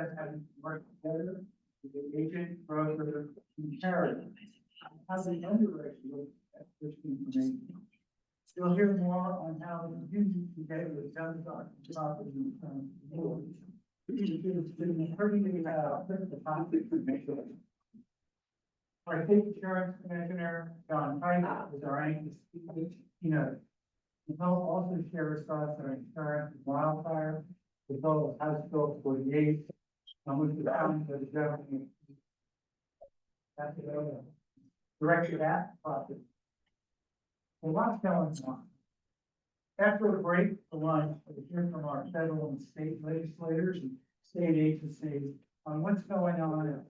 us having to work together with the agent, broker, and carrier. How the underwriter looks at this information. You'll hear more on how the union together with other doctors, our state insurance commissioner, John Pike, is our anchor speaker. The help also share with us our insurance and wildfire, as well as House Bill 48, which is found by the government. That's the director of that process. A lot's going on. After a break for lunch, we'll hear from our federal and state legislators and state agencies on what's going on.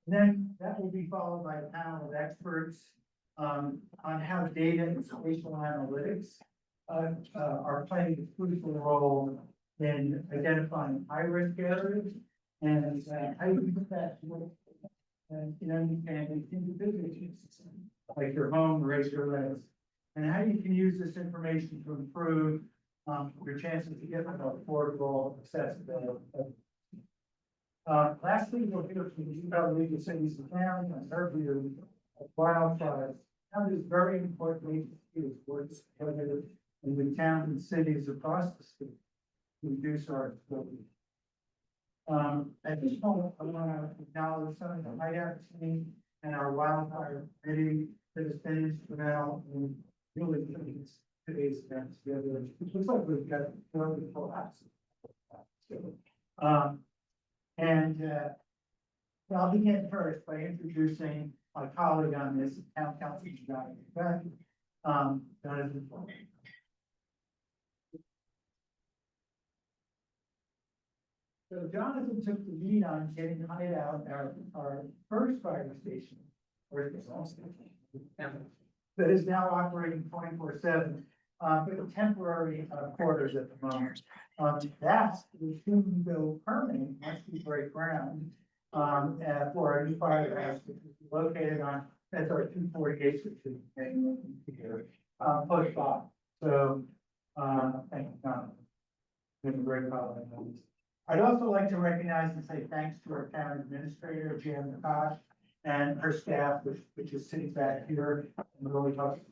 Then that will be followed by a panel of experts on how data and spatial analytics are playing a crucial role in identifying high-risk areas and how you put that and individuals like your home, raise your rents, and how you can use this information to improve your chances to get an affordable, accessible. Lastly, we'll hear from the Utah League of Cities and Towns on their view of wildfires. How this very important agency works together in the towns and cities across the state to reduce our exposure. At this point, I want to acknowledge some of the Hideout team and our wildfire committee that has been instrumental in really putting today's event together. It looks like we've got a wonderful house. I'll begin first by introducing my colleague on this, Town Council Jonathan. So Jonathan took the lead on getting Hideout, our first fire station, that is now operating 24/7, with temporary quarters at the moment. That will soon go permanent once we break ground for a new firehouse, which is located on SR 248, which is here, close by. So, thank you, Jonathan. Been a great holiday. I'd also like to recognize and say thanks to our town administrator, Jan Nakash, and her staff, which is sitting back here and really helps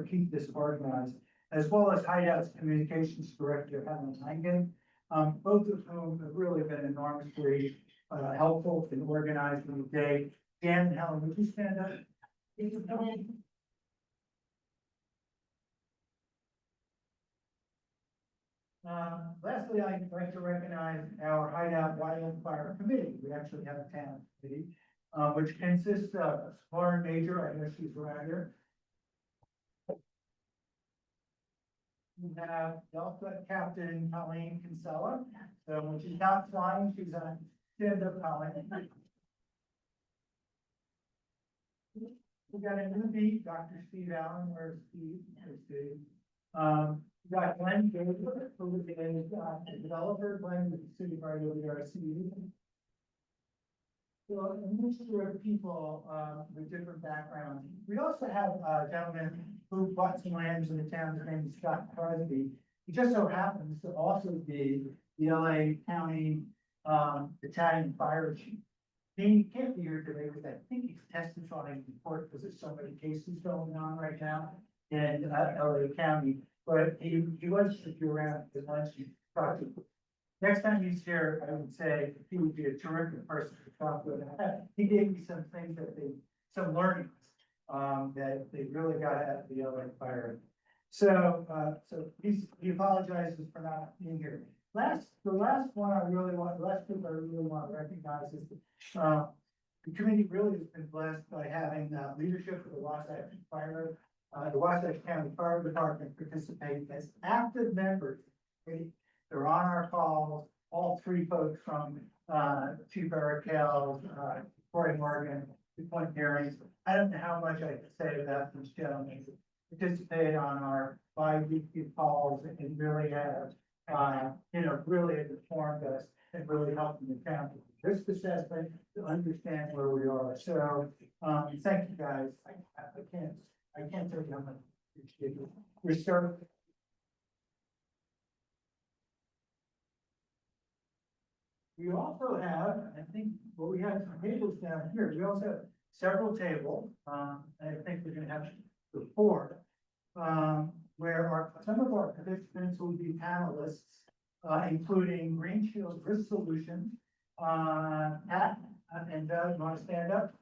keep this organized, as well as Hideout's communications director, Helen Langen, both of whom have really been enormously helpful in organizing the day. Jan and Helen, would you stand up? Lastly, I'd like to recognize our Hideout Wildfire Committee. We actually have a town committee, which consists of Lauren Major, I know she's around here. We have Delta Captain Colleen Kinsella. So when she's not flying, she's on stand-up Colleen. We got a newbie, Dr. Steve Allen. Where's Steve? There's Steve. We got Glenn Gaylor, who is a developer. Glenn is the city right over there. I see you. So a mixture of people with different backgrounds. We also have a gentleman who bought some lands in the town. His name is Scott Crosby. He just so happens to also be the LA County Italian fire chief. He can't be here today because I think he's testifying in court because there's so many cases going on right now in LA County. But he was, if you're around at lunch, you talk to him. Next time he's here, I would say he would be a terrific person to talk with. He gave me some things some learnings that they really got out of the LA fire. So he apologizes for not being here. The last group I really want to recognize is the committee really has been blessed by having leadership of the Wasatch Fire, the Wasatch County Fire Department participate as active members. They're on our calls, all three folks from Chief Eric Hales, Corey Morgan, Clint Neerings. I don't know how much I can say about these gentlemen who participate on our bi-weekly calls and really have, really informed us and really helped in the county risk assessment to understand where we are. So thank you guys. I can't tell you how much I appreciate it. We're starting. We also have, I think, well, we have some tables down here. We also have several tables. I think we're gonna have the fourth, where some of our participants will be panelists, including Green Shield Risk Solutions. Pat and Doug, you want to stand up?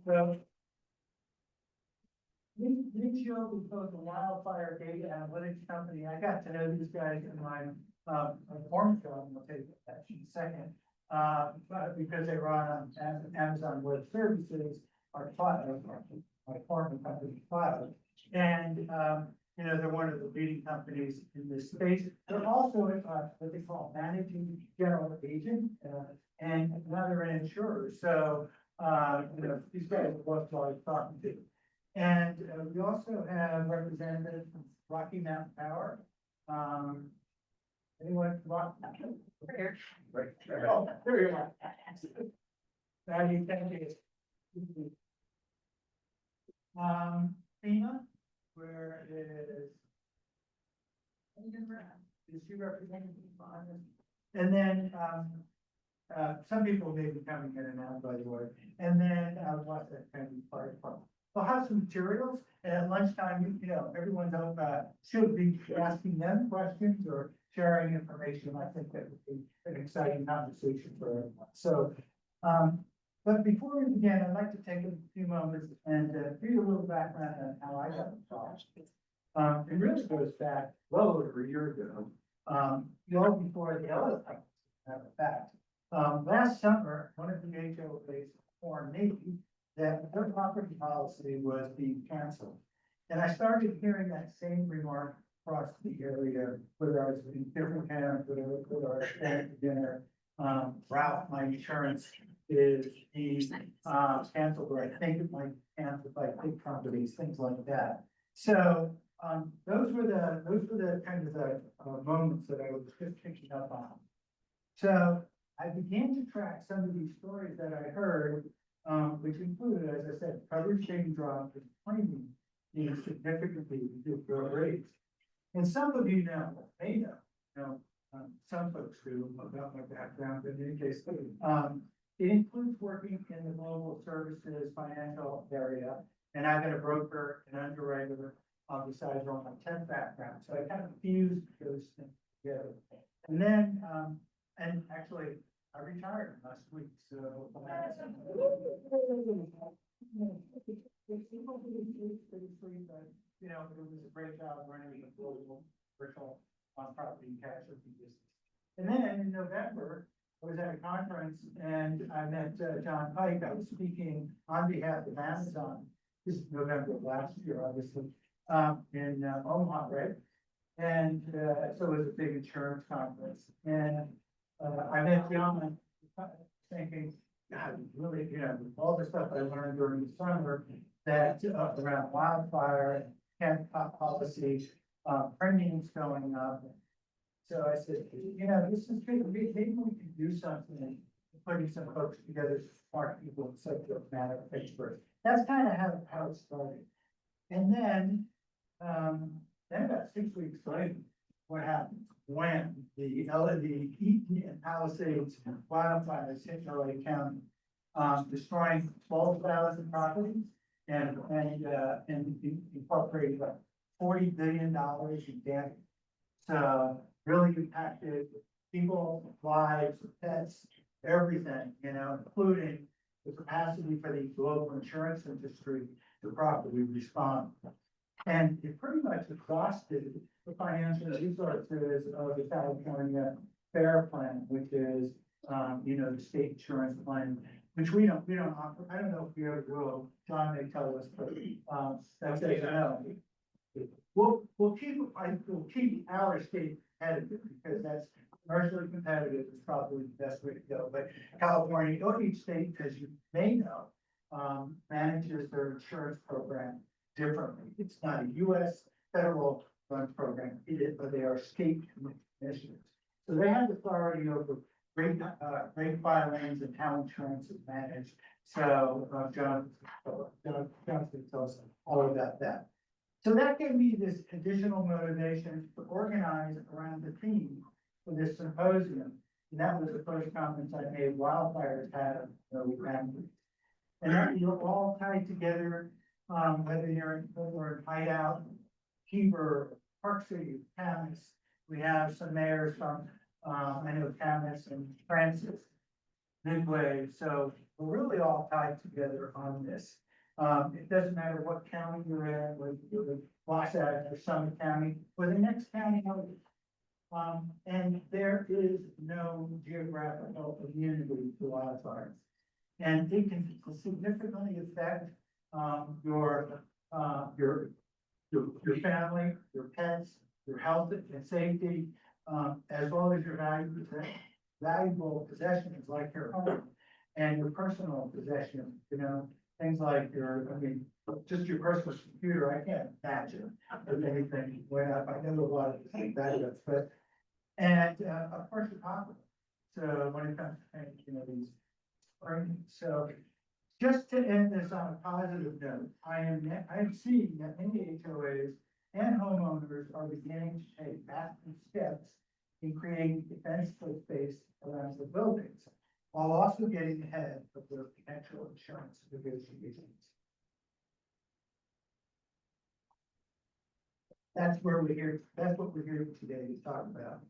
So, Green Shield is both a wildfire data analytics company. I got to know these guys in my former job, and I'll take that in a second. But because they run on Amazon Web Services, our former company cloud. And, you know, they're one of the leading companies in this space. They're also what they call managing general agent and another insurer. So, you know, these guys are what I was talking to. And we also have representatives from Rocky Mountain Power. Anyone from Rocky Mountain? Right. Oh, there you are. Now you can see. FEMA, where is she representing? And then some people may be coming in and out, by the way. And then what's that kind of part from? We'll have some materials, and at lunchtime, you know, everyone's should be asking them questions or sharing information. I think that would be an exciting conversation for everyone. So, but before we begin, I'd like to take a few moments and give you a little background on how I got involved. It really goes back well over a year ago, well before the Eilers, matter of fact. Last summer, one of the HOAs informed me that their property policy was being canceled. And I started hearing that same remark across the area, whether I was in different towns, whether I was at dinner. Ralph, my insurance is canceled, or I think it might be canceled by big companies, things like that. So those were the kind of the moments that I was just picking up on. So I began to track some of these stories that I heard, which included, as I said, coverage being dropped and claiming being significantly reduced rates. And some of you may know, some folks do about my background, but in any case, it includes working in the global services financial area, and I've been a broker and underwriter besides all my tech background. So I kind of fused those things together. And then, and actually, I retired last week, so. You know, it was a great job running a global virtual property and casualty business. And then in November, I was at a conference and I met John Pike. I was speaking on behalf of Amazon. This is November of last year, obviously, in Omaha, right? And so it was a big insurance conference. And I met John thinking, God, really, you know, all the stuff I learned during the summer that around wildfire and policy, premiums going up. So I said, you know, this is good. Maybe we can do something, putting some folks together, smart people, subject matter experts. That's kind of how it started. And then about 6 weeks later, what happened? When the Eaton and Palisades wildfires hit LA County, destroying 12,000 properties and incorporated like $40 billion in damage. So really impacted people, lives, pets, everything, you know, including the capacity for the global insurance industry to properly respond. And it pretty much exhausted the financial resources of the California FAIR plan, which is, you know, the state insurance plan, which we don't offer. I don't know if we ever will. John may tell us, but that's it. We'll keep our state competitive because that's commercially competitive is probably the best way to go. But California, each state, as you may know, manages their insurance program differently. It's not a U.S. federal run program, but they are state commissioners. So they have authority over rate filings and how insurance is managed. So John can tell us all about that. So that gave me this additional motivation to organize around the theme for this symposium. And that was the first conference I made. Wildfires had a memory. And that you're all tied together, whether you're in Hideout, Heber, Park City, Camas. We have some mayors from, I know Camas and Francis, Midway. So we're really all tied together on this. It doesn't matter what county you're in, whether you're in Wasatch or Summit County, or the next county over. And there is no geographical immunity to wildfires. And it can significantly affect your family, your pets, your health and safety, as well as your valuable possessions like your home and your personal possessions, things like just your personal computer. I can't imagine if anything went up. I know a lot of that, but, and of course, your pocket. So when it comes to, these earnings. So just to end this on a positive note, I'm seeing that many HOAs and homeowners are beginning to take active steps in creating defensive space around the buildings, while also getting ahead of their potential insurance negotiations. That's what we're here today to talk about,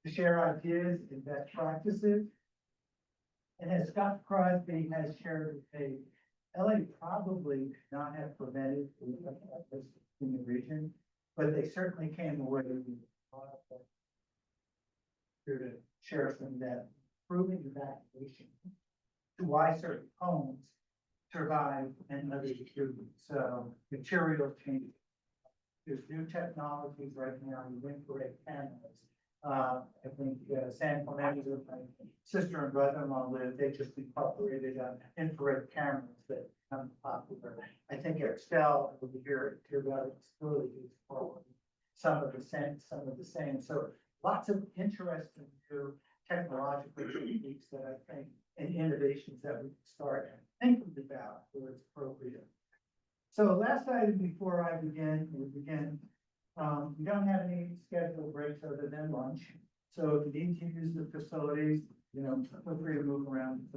to share ideas and best practices. And as Scott Crosby has shared with me, LA probably could not have prevented this in the region, but they certainly came away with a lot of here to share some of that proving evacuation to why certain homes survive and others do. So material change. There's new technologies right now in infrared cameras. I think San Clemente, where my sister and brother-in-law live, they just incorporated infrared cameras that become popular. I think Excel over here about facilities for some of the same. So lots of interesting new technological techniques that I think and innovations that we can start thinking about where it's appropriate. So last item before I begin, we don't have any scheduled breaks other than lunch. So if you need to use the facilities, feel free to move around.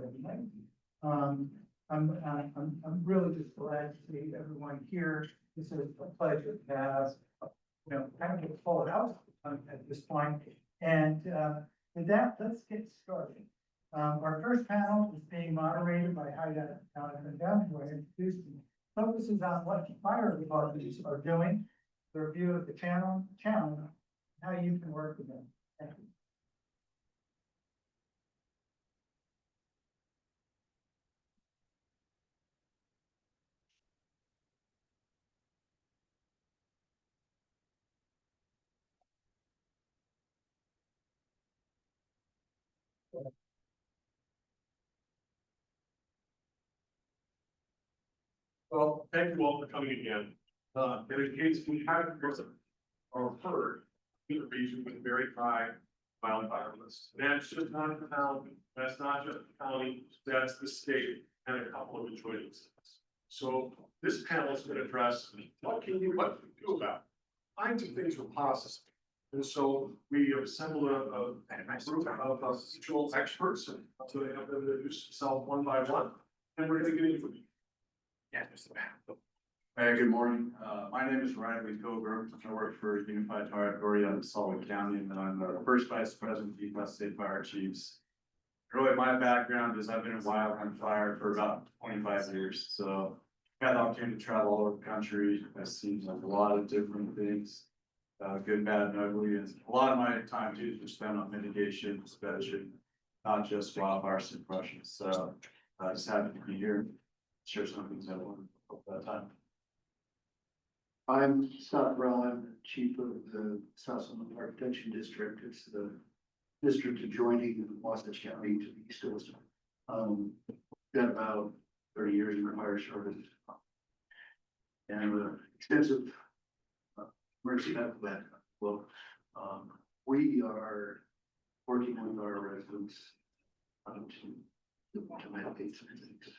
I'm really just glad to see everyone here. This is a pleasure to have, kind of a full house at this point. And with that, let's get started. Our first panel is being moderated by Hideout Mayor Gunn, who I introduced, focuses on what fire departments are doing, their view of the challenge, how you can work with them. Thank you. Well, thank you all for coming again. In case we haven't heard, in the region with a very high wildfire list. That's just not the county, that's not just the county, that's the state and a couple of adjoining states. So this panel is going to address what can you do about it. Kinds of things are possible. And so we have assembled a group of spatial experts and so they have them introduce themselves one by one. And we're going to get into it. Yeah, there's the map. Hey, good morning. My name is Riley Pilgrim. I work for Unified Fire Authority out of Salt Lake County, and I'm the first vice president of Utah State Fire Chiefs. Really, my background is I've been in wildland fire for about 25 years. So I've had the opportunity to travel all over the country. I've seen a lot of different things, good, bad, and ugly. And a lot of my time too is spent on mitigation, especially not just wildfire suppression. So just happy to be here. Share some things I learned over that time. I'm Scott Carole. I'm the chief of the South Summit Fire Protection District. It's the district adjoining Wasatch County to the east of us. Got about 30 years in fire service and extensive emergency medical background. Well, we are working with our residents to mitigate some things.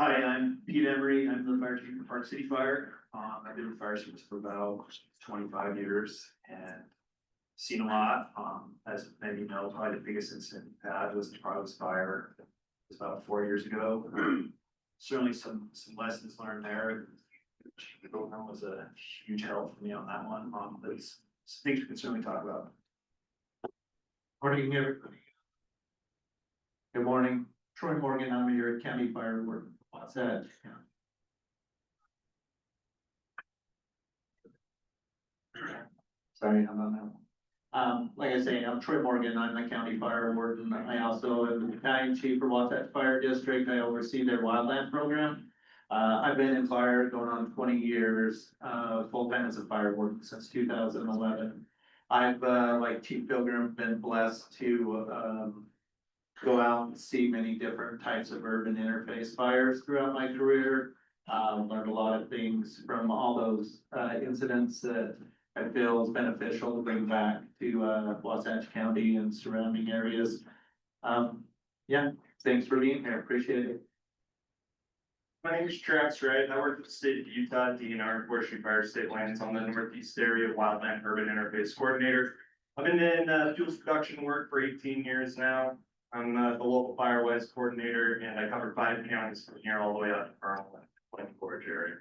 Hi, I'm Pete Emery. I'm the fire chief for Park City Fire. I've been in fire service for about 25 years and seen a lot. As many know, probably the biggest incident we had was the Providence fire. It was about 4 years ago. Certainly some lessons learned there. The program was a huge help for me on that one. There's some things we can certainly talk about. Morning, everybody. Good morning. Troy Morgan, I'm your county fire warden. Wasatch County. Sorry, I'm on that one. Like I say, I'm Troy Morgan. I'm the county fire warden. I also am the battalion chief for Wasatch Fire District. I oversee their wildland program. I've been in fire going on 20 years, full-time as a fire warden since 2011. I've, like Chief Pilgrim, been blessed to, go out and see many different types of urban interface fires throughout my career. Learned a lot of things from all those, incidents that I feel is beneficial to bring back to, Wasatch County and surrounding areas. Yeah, thanks for being here. Appreciate it. My name is Travis Wright. I work for the state of Utah, DNR, Forestry Fire State Lands on the northeast area, wildland urban interface coordinator. I've been in fuels production work for 18 years now. I'm the local fire west coordinator, and I cover 5 counties from here all the way up to Carole and Forge area.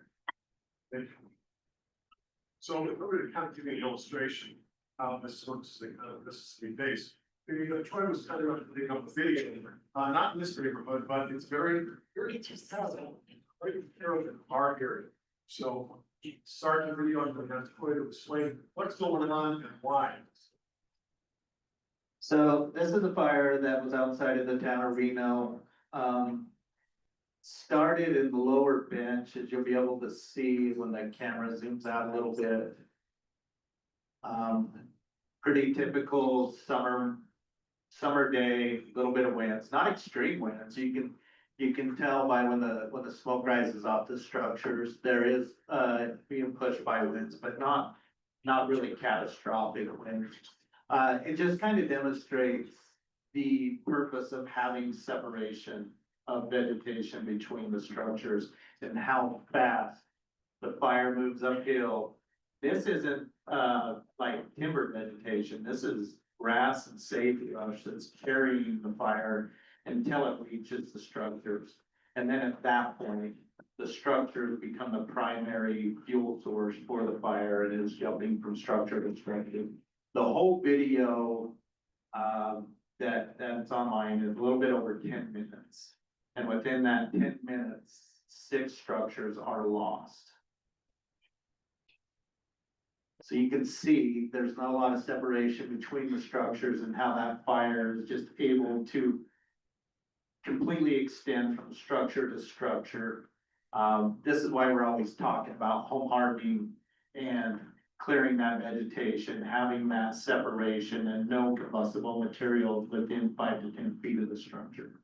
So in order to kind of give you an illustration, how this looks, this is the base. Troy was kind of putting up a video, not in this neighborhood, but it's very right here in our area. So start the video and have Troy to explain what's going on and why. So this is a fire that was outside of the town of Reno. Started in the lower bench, as you'll be able to see when the camera zooms out a little bit. Pretty typical summer day, little bit of winds, not extreme winds. You can tell by when the smoke rises off the structures, there is being pushed by winds, but not really catastrophic winds. It just kind of demonstrates the purpose of having separation of vegetation between the structures and how fast the fire moves uphill. This isn't like timber vegetation. This is grass and sagebrush that's carrying the fire until it reaches the structures. And then at that point, the structures become the primary fuel source for the fire and is jumping from structure to structure. The whole video that's online is a little bit over 10 minutes. And within that 10 minutes, 6 structures are lost. So you can see there's not a lot of separation between the structures and how that fire is just able to completely extend from structure to structure. This is why we're always talking about home hardening and clearing that vegetation, having that separation and no combustible material within 5 to 10 feet of the structure.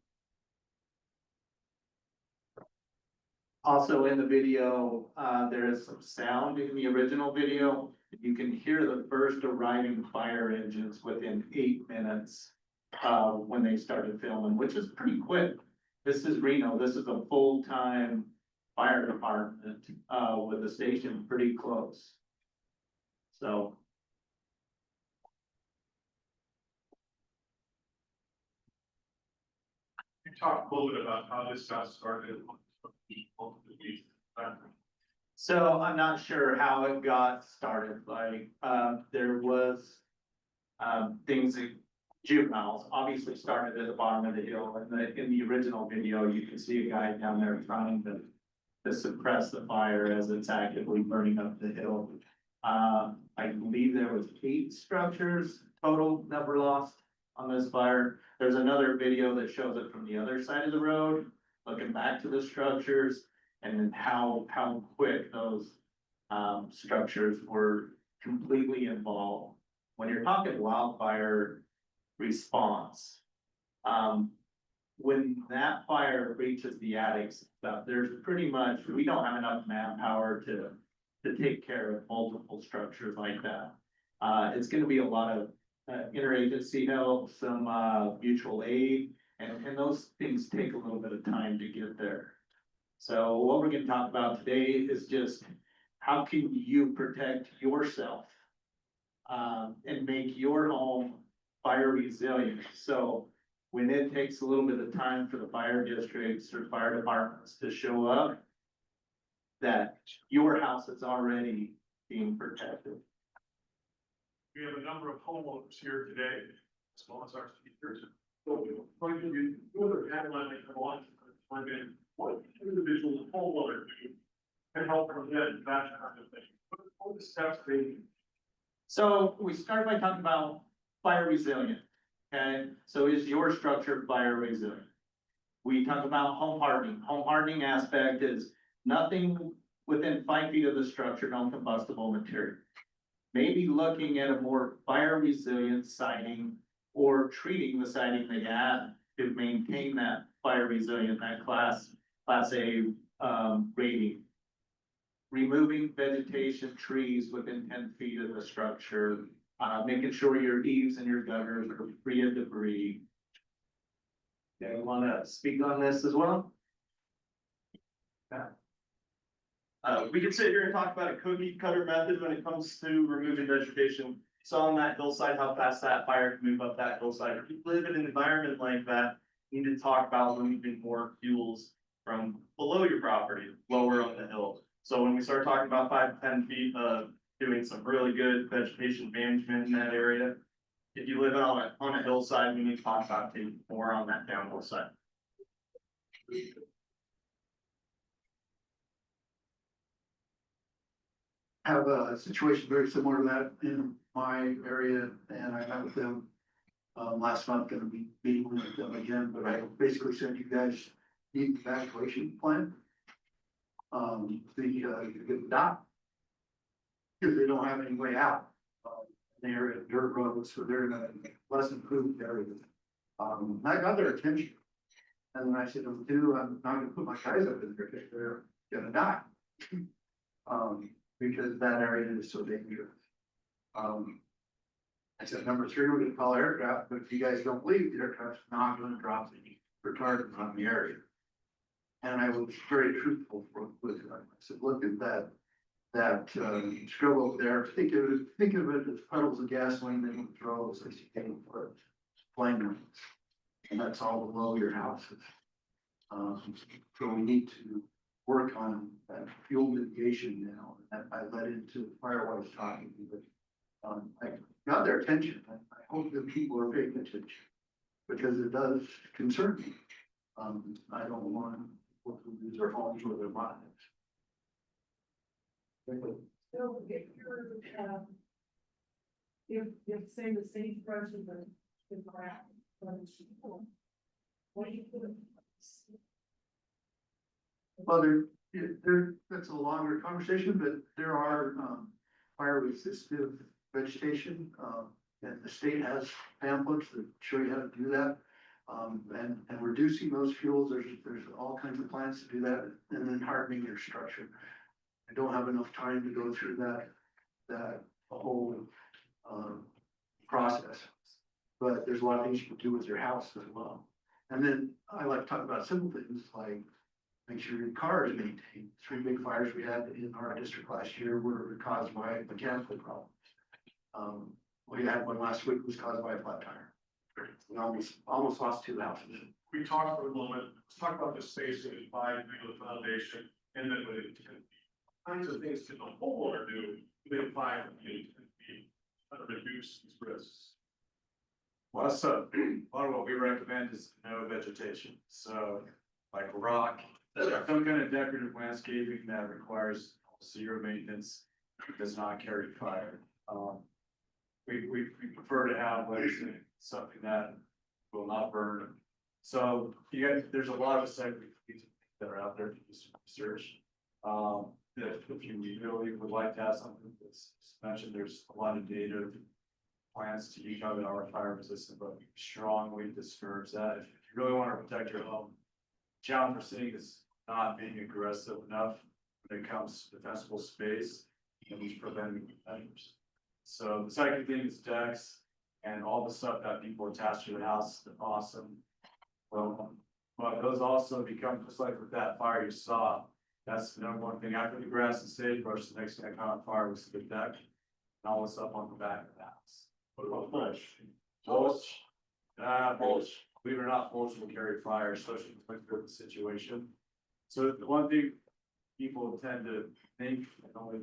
Also in the video, there is some sound in the original video. You can hear the first arriving fire engines within 8 minutes when they started filming, which is pretty quick. This is Reno. This is a full-time fire department with the station pretty close. So. You talked a little bit about how this got started. So I'm not sure how it got started, like, there was, things that juveniles obviously started at the bottom of the hill, and in the original video, you can see a guy down there trying to suppress the fire as it's actively burning up the hill. I believe there was 8 structures total that were lost on this fire. There's another video that shows it from the other side of the road, looking back to the structures, and then how quick those structures were completely involved. When you're talking wildfire response, when that fire reaches the attics and stuff, there's pretty much, we don't have enough manpower to take care of multiple structures like that. It's gonna be a lot of interagency help, some mutual aid, and those things take a little bit of time to get there. So what we're gonna talk about today is just how can you protect yourself and make your home fire resilient? So when it takes a little bit of time for the fire districts or fire departments to show up, that your house is already being protected. We have a number of homeowners here today, as well as our speakers. So we're going to do, whoever had one, they come on, find in what individual homeowner do can help prevent that kind of thing. What are the steps they? So we start by talking about fire resilient, okay? So is your structure fire resilient? We talk about home hardening. Home hardening aspect is nothing within 5 feet of the structure, non-combustible material. Maybe looking at a more fire resilient siding or treating the siding they have to maintain that fire resilient, that class A rating. Removing vegetation, trees within 10 feet of the structure, making sure your eaves and your gutters are free of debris. Anyone wanna speak on this as well? We could sit here and talk about a cookie cutter method when it comes to removing vegetation. So on that hillside, how fast that fire can move up that hillside. If you live in an environment like that, you need to talk about removing more fuels from below your property, lower on the hill. So when we start talking about 5 to 10 feet of doing some really good vegetation management in that area, if you live on a hillside, we need to talk about taking more on that downhill side. Have a situation very similar to that in my area, and I met with them last month, gonna be meeting with them again, but I basically said, you guys need an evacuation plan. The dock, because they don't have any way out. They're in dirt roads, so they're in a less improved area. I got their attention. And then I said, I'm not gonna put my guys up in there because they're gonna die. Because that area is so dangerous. I said, number 3, we're gonna call aircraft, but if you guys don't leave, the aircraft's not gonna drop any retardant on the area. And I was very truthful with them. I said, look at that scrub over there, think of it as puddles of gasoline they would throw as they came for flame rings. And that's all below your houses. So we need to work on that fuel mitigation now, and I led into fire I was talking, but I got their attention. I hope that people are paying attention, because it does concern me. I don't want people to lose their homes or their lives. So if you're, if say the same person, the ground, what do you put? Well, that's a longer conversation, but there are, fire resistive vegetation, and the state has pamphlets that show you how to do that. And reducing those fuels, there's all kinds of plans to do that, and then hardening your structure. I don't have enough time to go through that whole, process. But there's a lot of things you can do with your house as well. And then I like to talk about simple things like make sure your car is maintained. 3 big fires we had in our district last year were caused by mechanical problems. We had one last week was caused by a flat tire. We almost lost 2 houses. We talked for a moment, let's talk about the spacing and 5 feet of the foundation, and then with it, 10 feet. Kinds of things can the homeowner do within 5 feet, 10 feet, to reduce these risks. Well, so a lot of what we recommend is no vegetation. So like rock, some kind of decorative landscaping that requires zero maintenance, does not carry fire. We prefer to have like something that will not burn. So there's a lot of sites that are out there to do some research. If you really would like to have something that's mentioned, there's a lot of data plans to use that are fire resistant, but we strongly discourage that. If you really want to protect your home, challenge we're seeing is not being aggressive enough when it comes to defensible space and these preventive measures. So the second thing is decks and all the stuff that people attach to the house, the awesome. Well, But those also become, just like with that fire you saw, that's the number one thing, after the grass and sagebrush, the next thing I caught on fire was the deck. And all this up on the back of the house. What about mulch? Mulch, mulch, believe it or not, mulch will carry fire, especially with the situation. So the one thing people tend to think, and only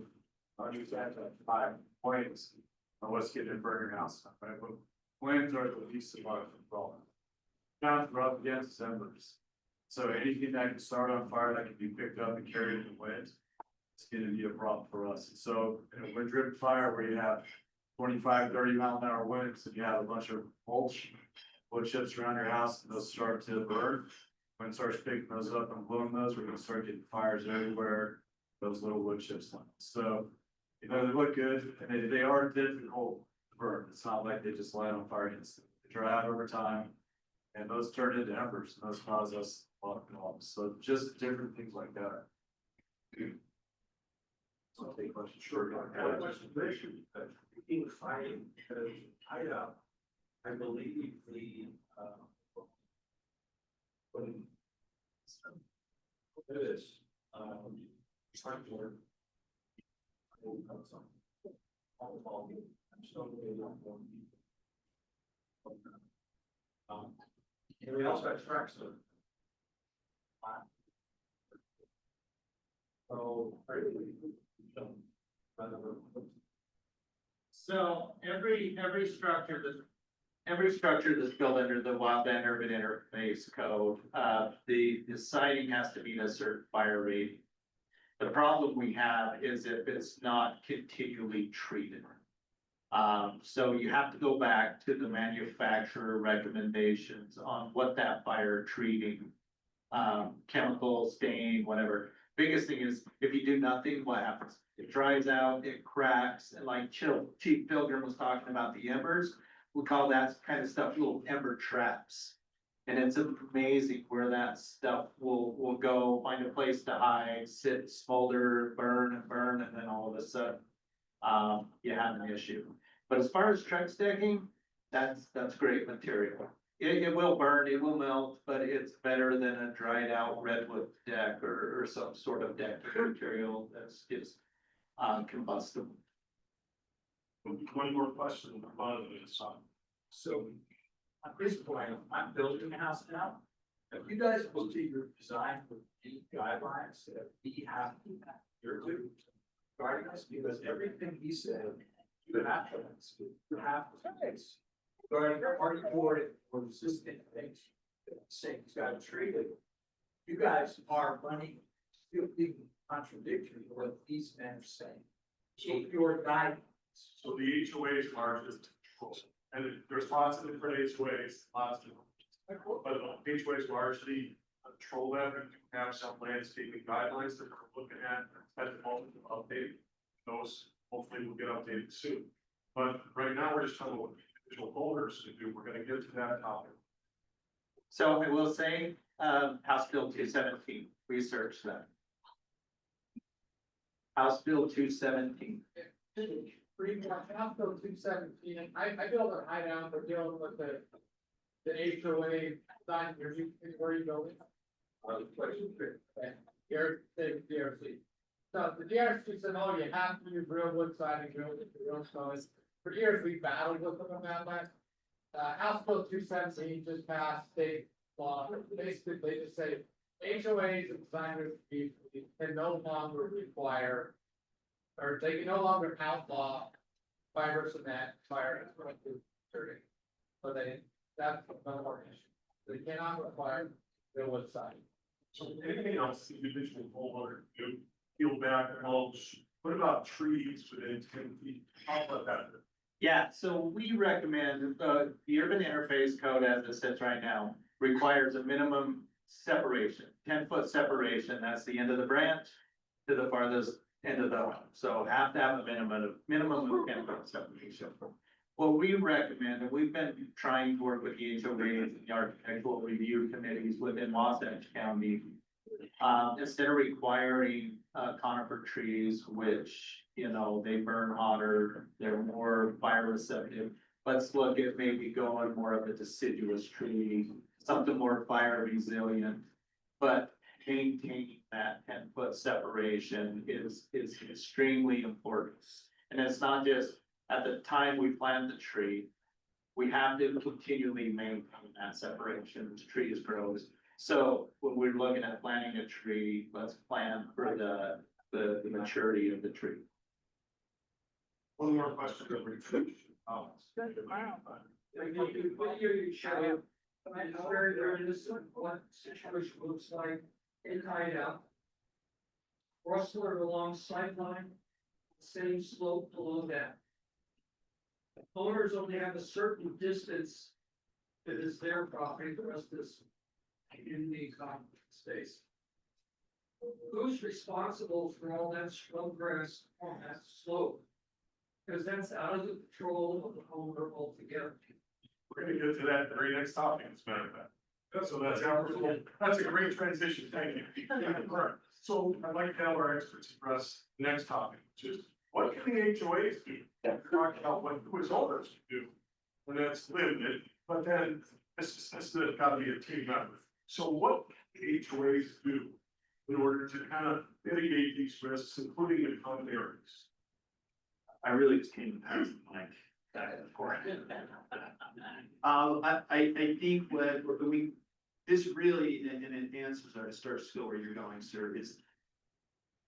understand that 5 points on what's getting in burn your house, right? But flames are the least of our problem. Now we're up against embers. So anything that can start on fire that can be picked up and carried in the wind, it's gonna be a problem for us. And so in a wind-driven fire where you have 25, 30 mile an hour winds, and you have a bunch of mulch, wood chips around your house, and those start to burn. When it starts picking those up and blowing those, we're gonna start getting fires everywhere, those little wood chips land. So, you know, they look good, and they are difficult to burn. It's not like they just light on fire instantly. They dry out over time, and those turn into embers, and those cause us a lot of problems. So just different things like that. I'll take questions. Sure. Being fighting hideout, I believe the, when it is, circular. And we also have tracks of. So, So every structure that's built under the wildland urban interface code, the siding has to meet a certain fire rate. The problem we have is if it's not continually treated. So you have to go back to the manufacturer recommendations on what that fire treating, chemical stain, whatever. Biggest thing is if you do nothing, what happens? It dries out, it cracks, and like Chief Pilgrim was talking about the embers, we call that kind of stuff little ember traps. And it's amazing where that stuff will go, find a place to hide, sit, smolder, burn, and then all of a sudden, you have an issue. But as far as trench decking, that's great material. It will burn, it will melt, but it's better than a dried out redwood deck or some sort of deck material that's just combustible. One more question about this. So at this point, I'm building a house now. If you guys look at your design for the guidelines that we have to adhere to, regarding this, because everything he said, you have to, it's regarding party board or resistant things, saying it's got to treat it. You guys are running, still being contradictory to what these men are saying. So your guidance. So the HOAs are just, and there's lots of different HOAs, lots of, but HOAs largely control them and have some landscaping guidelines that we're looking at the moment of updating. Those hopefully will get updated soon. But right now, we're just talking about what individual holders to do. We're gonna get to that topic. So I will say, House Bill 217, research that. House Bill 217. Pretty much, House Bill 217, I built a hideout, we're dealing with the HOA design, where you building? Here, the DRC. So the DRC said, oh, you have to use real wood siding, real stone. For years, we battled with them about that. House Bill 217 just passed state law, basically, they just say, HOAs and designers can no longer require, or they can no longer outlaw fiber cement, fire, so that's another more issue. They cannot require real wood siding. So anything else the individual homeowner can do, peel back, mulch, what about trees within 10 feet? How about that? Yeah, so we recommend, the urban interface code as it sits right now requires a minimum separation, 10-foot separation. That's the end of the branch to the farthest end of the home. So have to have a minimum of 10-foot separation. What we recommend, and we've been trying to work with the HOAs and the architectural review committees within Wasatch County. Instead of requiring conifer trees, which, you know, they burn hotter, they're more fire receptive. Let's look at maybe going more of a deciduous tree, something more fire resilient. But maintaining that 10-foot separation is extremely important. And it's not just at the time we plant the tree, we have to continually maintain that separation as trees grow. So when we're looking at planting a tree, let's plan for the maturity of the tree. One more question. What year you show, and where there is what situation looks like in Hideout. Rustler along sightline, same slope below that. Owners only have a certain distance that is their property, the rest is community common space. Who's responsible for all that scrub grass on that slope? Because that's out of the control of the owner altogether. We're gonna get to that very next topic, as a matter of fact. So that's a great transition, thank you. Right. So I'd like to have our experts address the next topic, which is what can the HOAs do? Talk about what the owners can do. And that's limited, but then this has got to be a team effort. So what can HOAs do in order to kind of mitigate these risks, including in common areas? I really just came to pass the mic. I think what we, this really, and it answers or it starts to go where you're going, sir, is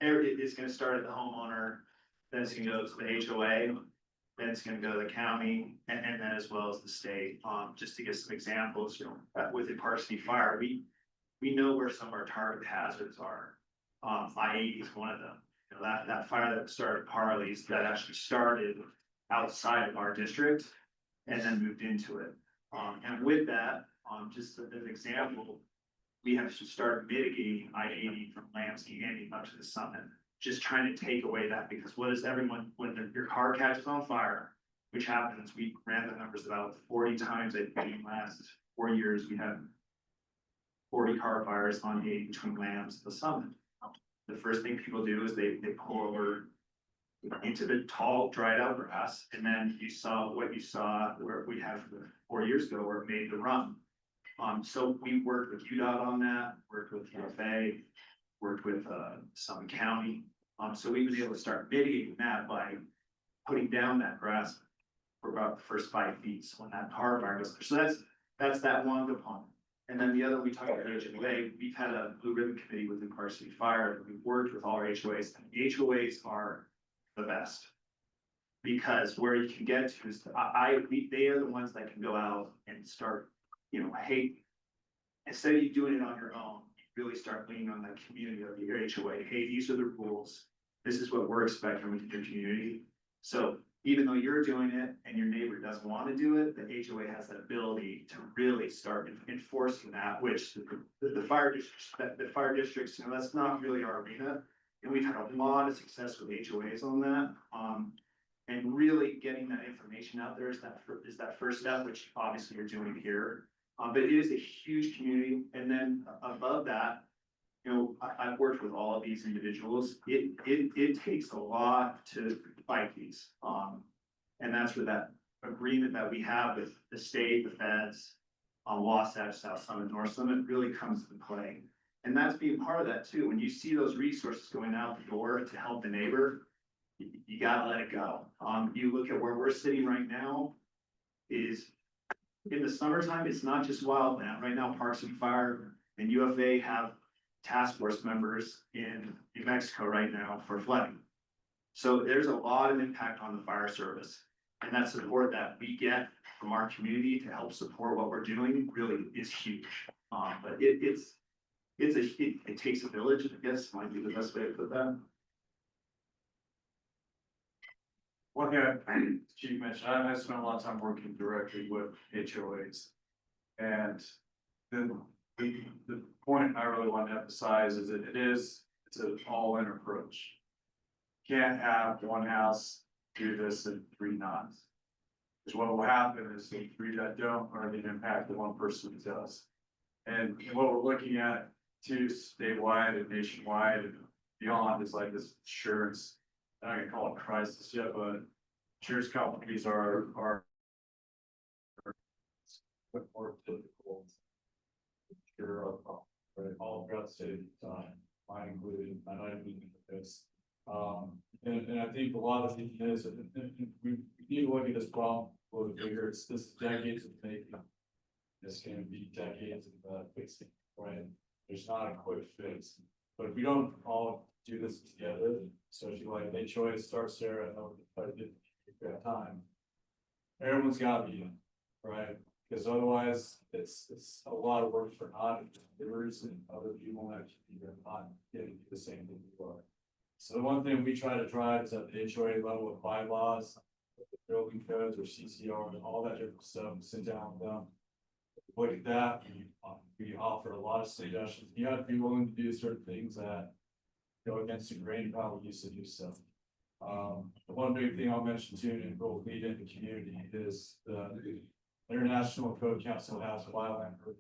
it's gonna start at the homeowner, then it's gonna go to the HOA, then it's gonna go to the county, and then as well as the state. Just to give some examples, you know, with the Karson fire, we know where some of our target hazards are. I-80 is one of them. You know, that fire that started Parley's, that actually started outside of our district and then moved into it. And with that, just as an example, we have to start mitigating I-80 from Lansing up to the summit. Just trying to take away that, because what is everyone, when your car catches on fire, which happens, we ran the numbers about 40 times in the last 4 years, we had 40 car fires on 80 between Lambs and the summit. The first thing people do is they pull over into the tall dried out grass, and then you saw what you saw where we had 4 years ago where it made the run. So we worked with UDOT on that, worked with UFA, worked with Summit County. So we've been able to start mitigating that by putting down that grass for about the first 5 feet. So when that car fire goes there, so that's that one component. And then the other, we talked about HOA, we've had a blue ribbon committee within Karson Fire, we've worked with all our HOAs, and the HOAs are the best. Because where you can get to is, they are the ones that can go out and start, you know, hey, instead of you doing it on your own, you really start leaning on that community of your HOA, hey, these are the rules, this is what we're expecting with your community. So even though you're doing it and your neighbor doesn't want to do it, the HOA has that ability to really start enforcing that, which the fire districts, you know, that's not really our arena. And we've had a lot of success with HOAs on that. And really getting that information out there is that first step, which obviously you're doing here. But it is a huge community. And then above that, you know, I've worked with all of these individuals. It takes a lot to fight these. And that's where that agreement that we have with the state, the feds, Wasatch, South Summit, North Summit really comes into play. And that's being part of that too. When you see those resources going out the door to help the neighbor, you gotta let it go. You look at where we're sitting right now, is in the summertime, it's not just wildland. Right now, Parks and Fire and UFA have task force members in New Mexico right now for flooding. So there's a lot of impact on the fire service, and that support that we get from our community to help support what we're doing really is huge. But it takes a village, I guess, might be the best way to put that. One thing Chief mentioned, I spent a lot of time working directly with HOAs. And then the point I really want to emphasize is that it's an all-in approach. Can't have one house do this and 3 not. Because what will happen is the 3 that don't are going to impact the 1 person who does. And what we're looking at too, statewide and nationwide and beyond, is like this insurance. I'm not gonna call it crisis yet, but insurance companies are more difficult secure our problem, right, all throughout the state of Utah, mine included, I know even this. And I think a lot of it is, and we need to look at this problem a little bigger, it's this decades of making. This can be decades of fixing, right? There's not a quick fix, but if we don't all do this together, especially like they choice starts there, I know, but it that time. Everyone's gotta be in, right? Because otherwise, it's a lot of work for non-givers and other people that are not getting the same thing we are. So the one thing we try to drive is at the HOA level with bylaws, building codes or CCR and all that different stuff, sit down with them. Look at that, we offer a lot of suggestions, you have to be willing to do certain things that go against the grain of how we used to do stuff. The one big thing I'll mention too, and will lead into community, is the International Code Council has wildland code.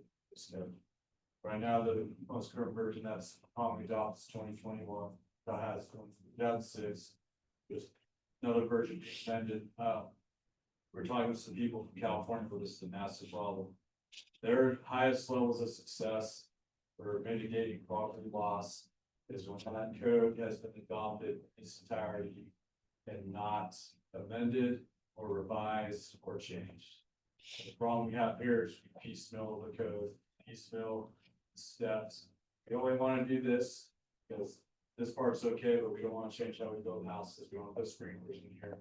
Right now, the most current version that's commonly adopted is 2021, that has 2006, just another version extended. We're talking with some people from California, but this is a massive problem. Their highest levels of success for mitigating property loss is when that code has been adopted in its entirety and not amended or revised or changed. The problem we have here is we piecemeal the code, piecemeal steps. We only want to do this because this part's okay, but we don't want to change how we build houses. We want to put sprinklers in here.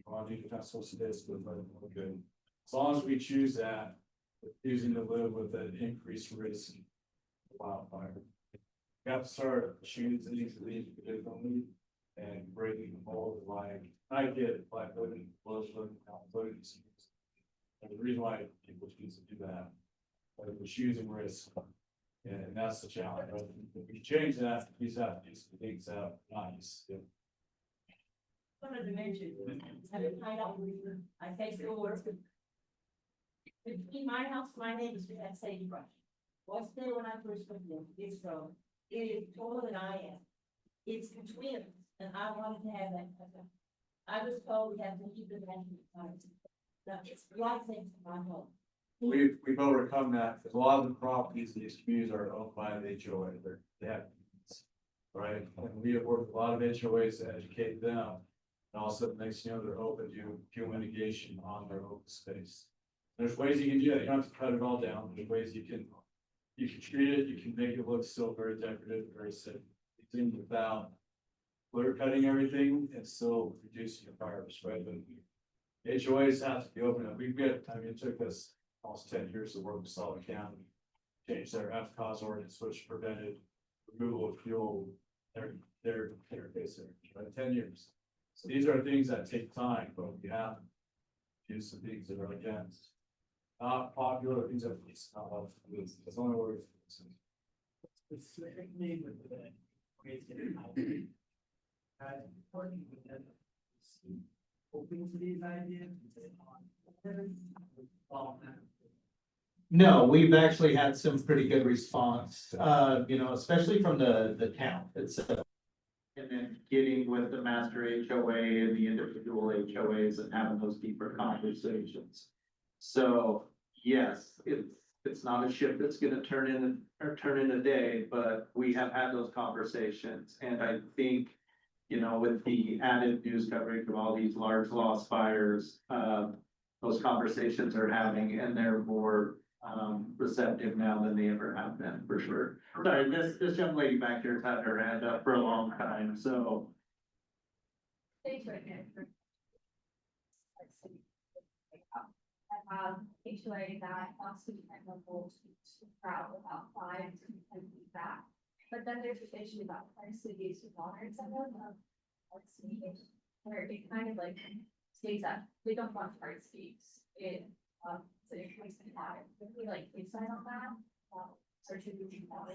We want to do defensible this, but good. As long as we choose that, we're choosing to live with an increased risk of wildfire. We have to start shooting things differently and breaking the mold. Like I get it, like living, living. And the reason why people choose to do that, but we're choosing risk, and that's the challenge. But if we change that, we just have to do some things that are not used to. Wanted to mention, I live in Hideout, I face the water. Between my house, my neighbors, we had sagebrush. What's there when I first moved in, it's it is taller than I am. It's twins, and I wanted to have that. I was told we have to keep it at times. Now, it's right next to my home. We've overcome that, because a lot of the properties in these communities are owned by the HOA, they have. Right, and we have worked with a lot of HOAs to educate them, and also makes you know they're open to fuel mitigation on their open space. There's ways you can do that, you don't have to cut it all down, there's ways you can treat it, you can make it look still very decorative, very safe. Without clear cutting everything and still reducing the fire risk, right? But HOAs have to be open, and it took us almost 10 years to work with Sullivan County, change their FCOS ordinance, which prevented removal of fuel, their interface there, right? 10 years. So these are things that take time, but we have to do some things that are against not popular things that it's not love. It's only words. Specifically with the ways to help. Working with them. Open to these ideas. No, we've actually had some pretty good response, especially from the town itself. And then getting with the master HOA and the individual HOAs and having those deeper conversations. So, yes, it's not a ship that's gonna turn in a day, but we have had those conversations. And I think, with the added news coverage of all these large loss fires, those conversations are having, and they're more receptive now than they ever have been, for sure. Sorry, this young lady back here has had her hand up for a long time, so. Thanks for it. I have HOA that wants to be technical to crowd about 5 to 10 feet back. But then there's this issue about our cities with water and some of them, where it kind of like states that they don't want hard speaks. So it comes to water. If we like decide on that, or should we do that?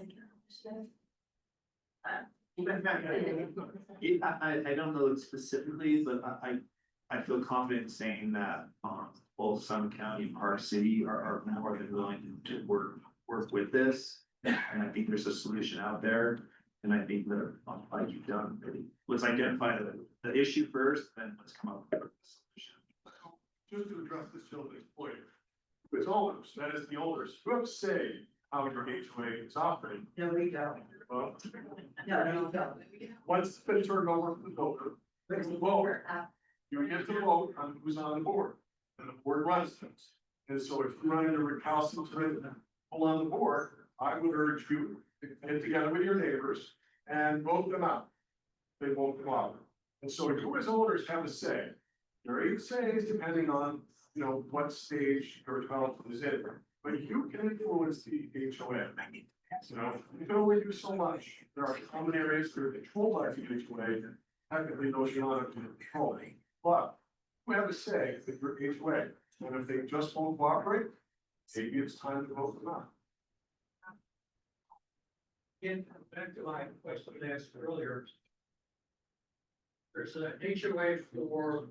I don't know specifically, but I feel confident saying that both Summit County and Park City are more than willing to work with this. And I think there's a solution out there. And I think that like you've done, let's identify the issue first, then let's come up with a solution. Just to address this gentleman's point, it's owners, that is the owners, who have say how your HOA is operating. No, we don't. Well, No, we don't. once it's been turned over to the voter, it's the voter. You get to vote on who's on the board, and the board runs things. And so if you run into recalcitrant people on the board, I would urge you to get together with your neighbors and vote them out. They vote them out. And so you as owners have a say. There are 8 says depending on, you know, what stage your development is in. But you can influence the HOA. You know, you can only do so much. There are common areas that are controlled by the HOA. Technically, those you're not controlling. But you have a say with your HOA. And if they just won't cooperate, maybe it's time to vote them out. Again, back to my question I asked earlier. There's a HOA for,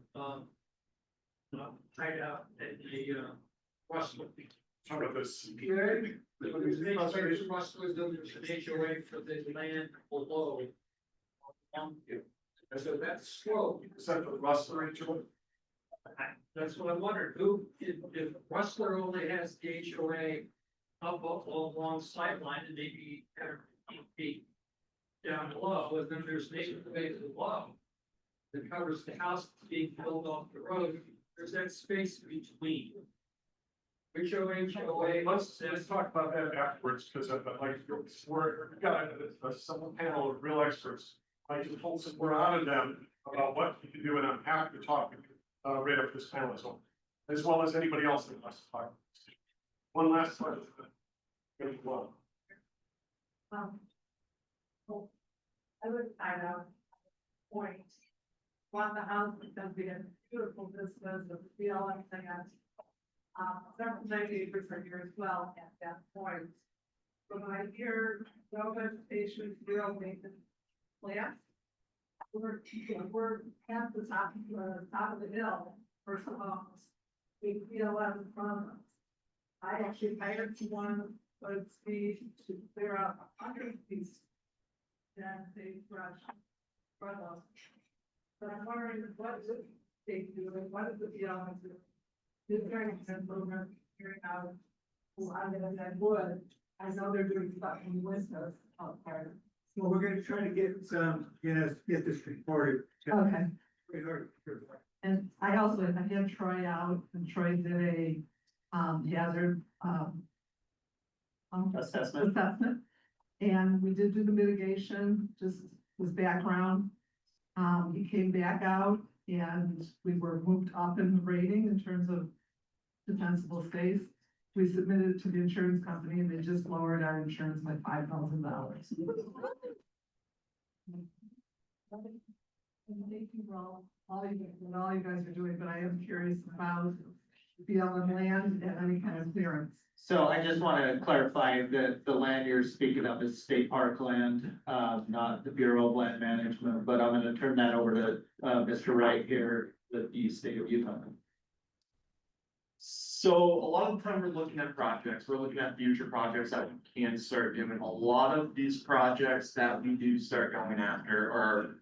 hideout at the, Russell. Some of the CPA. There's an HOA for Russell, there's an HOA for the land below. And so that's slow. Is that the Rustler HOA? That's what I wondered, who, if Rustler only has the HOA up along sideline and maybe 10 feet down below, and then there's an HOA below that covers the house being built off the road, there's that space between. Which HOA? Let's talk about that afterwards, because I'd like, we've got a simple panel of real experts. I just pulled some more out of them about what you can do, and I'm happy to talk right up this panel as well as anybody else that wants to talk. One last question. Well, I would find out point. Want the house is gonna be a beautiful business of the BLM thing. Several neighbors are here as well at that point. But when I hear no vegetation, zero maintenance plants, we're at the top of the hill, first of all, we BLM from us. I actually hired one, but it's me to clear out 100 pieces. And they brush us. But I'm wondering, what is it they do, and what is the BLM do? This very expensive program, figuring out a lot of that wood. I know they're doing stuff in the winter out there. Well, we're gonna try to get some, get this reported. Okay. And I also, I had Troy out, and Troy did a, hazard, Assessment. And we did do the mitigation, just his background. He came back out and we were moved up in the rating in terms of defensible space. We submitted it to the insurance company and they just lowered our insurance by $5,000. Thank you for all you guys are doing, but I am curious about BLM land and any kind of clearance. So I just want to clarify that the land you're speaking of is state park land, not the Bureau of Land Management, but I'm gonna turn that over to, Mr. Wright here, with the state of Utah. So a lot of the time we're looking at projects, we're looking at future projects that we can start doing. A lot of these projects that we do start going after are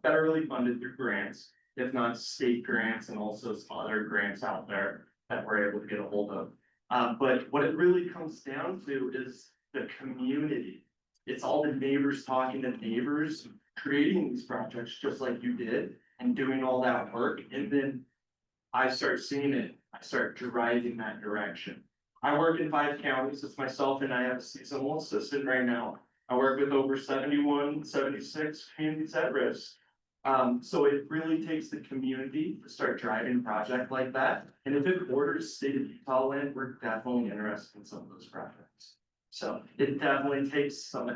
federally funded through grants, if not state grants, and also some other grants out there that we're able to get a hold of. But what it really comes down to is the community. It's all the neighbors talking to neighbors, creating these projects just like you did and doing all that work. And then I start seeing it. I start driving that direction. I work in 5 counties. It's myself and I have a seasonal assistant right now. I work with over 71, 76 communities at risk. So it really takes the community to start driving a project like that. And if it borders state of Utah land, we're definitely interested in some of those projects. So it definitely takes some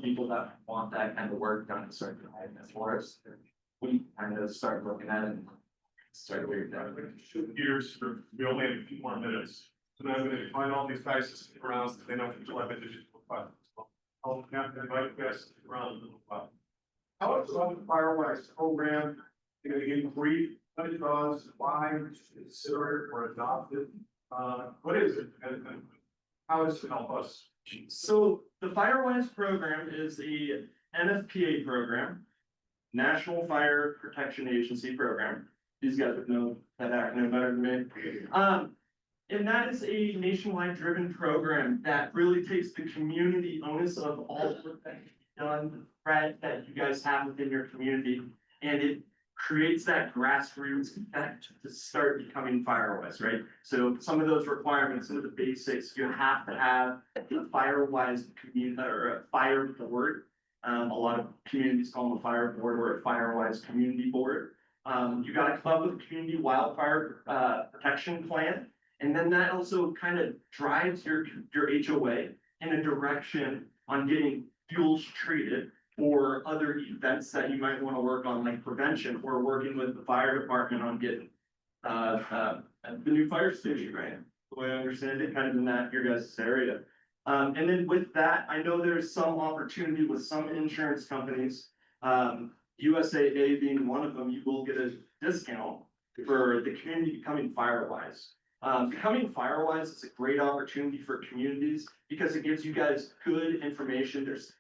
people that want that kind of work done to start driving it for us. We kind of start looking at it and start doing that. Shift gears, we only have a few more minutes. So now I'm gonna invite all these guys to stick around, so they know what the digital file. I'll have to invite you guys to stick around a little while. How is the Firewise program, you're gonna get brief, what it does, why consider it or adopt it? What is it, and how does it help us? So the Firewise program is the NFPA program, National Fire Protection Agency program. These guys would know that acronym better than me. And that is a nationwide driven program that really takes the community onus of all the work that you've done, right, that you guys have within your community. And it creates that grassroots effect to start becoming firewise, right? So some of those requirements, some of the basics, you have to have a firewise community or a fire board. A lot of communities call them a fire board or a firewise community board. You gotta come up with a community wildfire protection plan. And then that also kind of drives your HOA in a direction on getting fuels treated or other events that you might want to work on, like prevention, or working with the fire department on getting the new fire station, right? The way I understand it, kind of in that your guys' area. And then with that, I know there's some opportunity with some insurance companies, USAA being one of them, you will get a discount for the community becoming firewise. Becoming firewise is a great opportunity for communities because it gives you guys good information. There's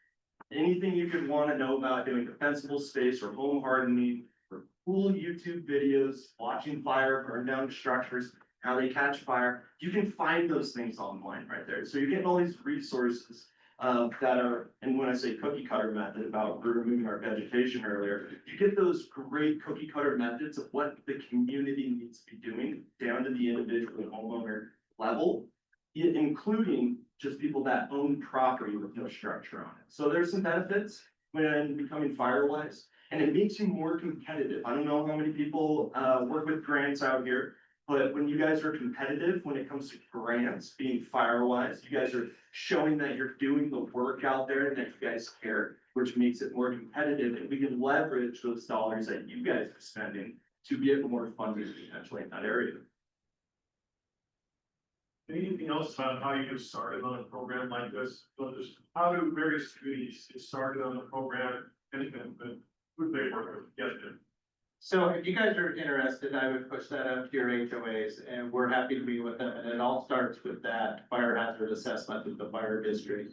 anything you could want to know about doing defensible space or home hardening, or cool YouTube videos, watching fire burn down structures, how they catch fire. You can find those things online right there. So you're getting all these resources that are, and when I say cookie cutter method about removing our vegetation earlier, you get those great cookie cutter methods of what the community needs to be doing down to the individual homeowner level, including just people that own property with no structure on it. So there's some benefits when becoming firewise, and it makes you more competitive. I don't know how many people work with grants out here, but when you guys are competitive, when it comes to grants, being firewise, you guys are showing that you're doing the work out there and that you guys care, which makes it more competitive, and we can leverage those dollars that you guys are spending to get more funding potentially in that area. Anything else about how you get started on a program like this? So just how do various communities get started on the program and who do they work with? Yes, Jim. So if you guys are interested, I would push that up to your HOAs, and we're happy to meet with them, and it all starts with that fire hazard assessment that the fire district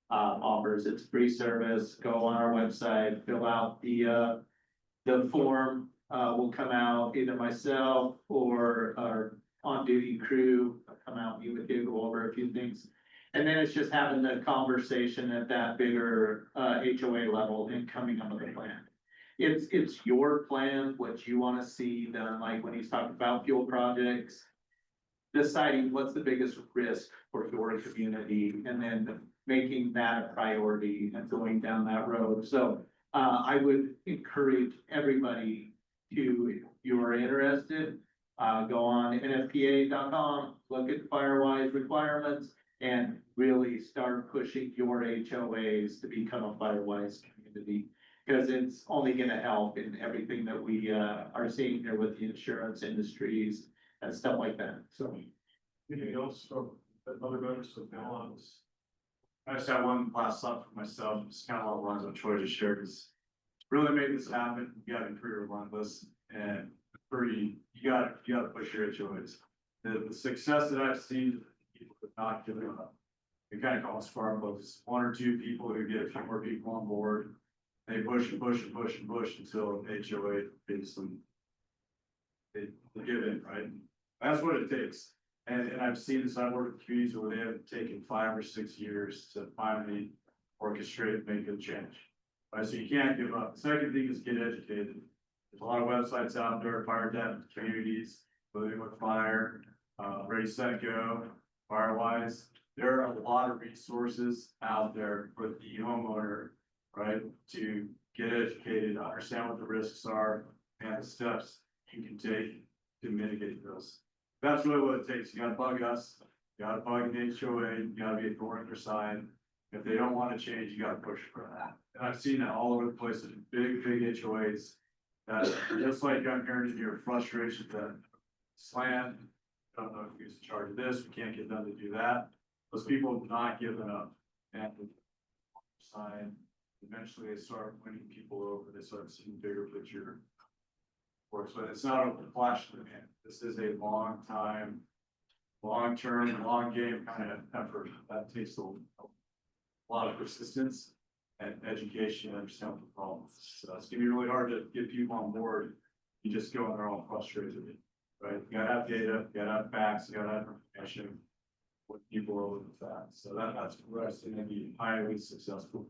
offers. It's free service. Go on our website, fill out the form, will come out, either myself or our on-duty crew come out, meet with you, go over a few things. And then it's just having the conversation at that bigger HOA level and coming up with a plan. It's your plan, what you wanna see done, like when he's talking about fuel projects. Deciding what's the biggest risk for your community and then making that a priority and going down that road. So I would encourage everybody to, if you are interested, go on NFPA.com, look at Firewise requirements, and really start pushing your HOAs to become a Firewise community. Because it's only gonna help in everything that we are seeing here with the insurance industries and stuff like that, so. Anything else or other members of the panel on this? I just have one last thought for myself, just kind of along the lines of Troy just shared, is really make this happen, you gotta improve your relentless and you gotta push your HOAs. The success that I've seen, people have not given up. It kind of calls farm folks, one or two people who get a few more people on board. They push and push and push and push until HOA basically they give in, right? That's what it takes. And I've seen this, I've worked with communities where they have taken 5 or 6 years to finally orchestrate and make a change. Right, so you can't give up. The second thing is get educated. There's a lot of websites out there, fire dept communities, living with fire, Ready, Set, Go, Firewise. There are a lot of resources out there for the homeowner, right, to get educated, understand what the risks are, and the steps you can take to mitigate those. That's really what it takes. You gotta bug us, you gotta bug the HOA, you gotta be a thorn in their side. If they don't wanna change, you gotta push for that. And I've seen that all over the place in big HOAs. That just like I'm hearing in your frustration that slam, don't know who's in charge of this, we can't get them to do that. Those people have not given up. And side, eventually they start winning people over, they start seeing bigger picture. So it's not a flash in the pan. This is a long time, long-term, long game kind of effort. That takes a lot of persistence and education and understand what the problem is. So it's gonna be really hard to get people on board. You just go on their own frustrated. right? You gotta have data, you gotta have facts, you gotta have information. What people are looking at, so that's where I see them be highly successful.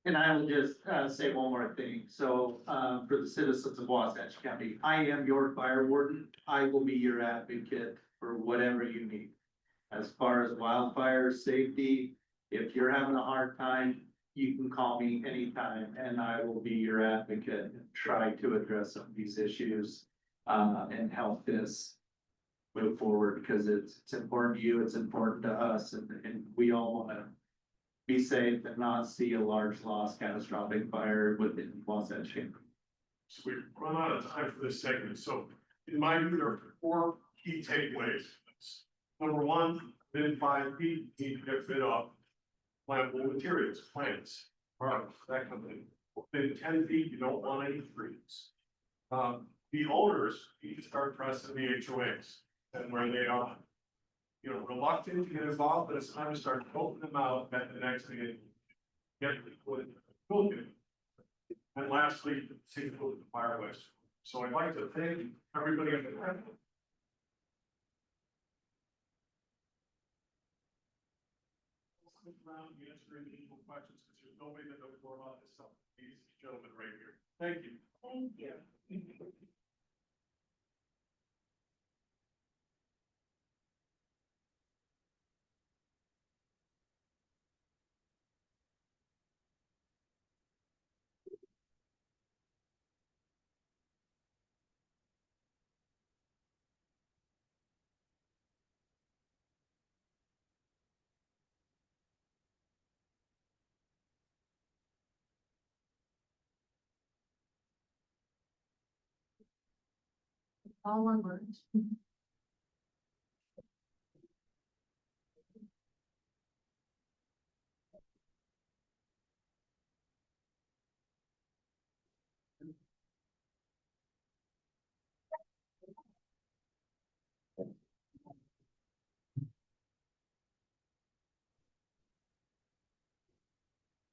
And I will just say one more thing. So for the citizens of Wasatch County, I am your fire warden. I will be your advocate for whatever you need. As far as wildfire safety, if you're having a hard time, you can call me anytime and I will be your advocate and try to address some of these issues and help this move forward, because it's important to you, it's important to us, and we all wanna be safe and not see a large loss, catastrophic fire within Wasatch County. So we've run out of time for this segment, so in my view, there are 4 key takeaways. Number 1, within 5 feet, you need to get rid of flammable materials, plants, products, that kind of thing. Within 10 feet, you don't want any trees. The owners need to start pressing the HOAs and where they are, you know, reluctant to get involved, but it's time to start voting them out at the next meeting. Get with building. And lastly, see the fire waste. So I'd like to thank everybody at the panel. Around answering individual questions, because there's nobody that knows more about this stuff. These gentlemen right here. Thank you. Thank you. All one word.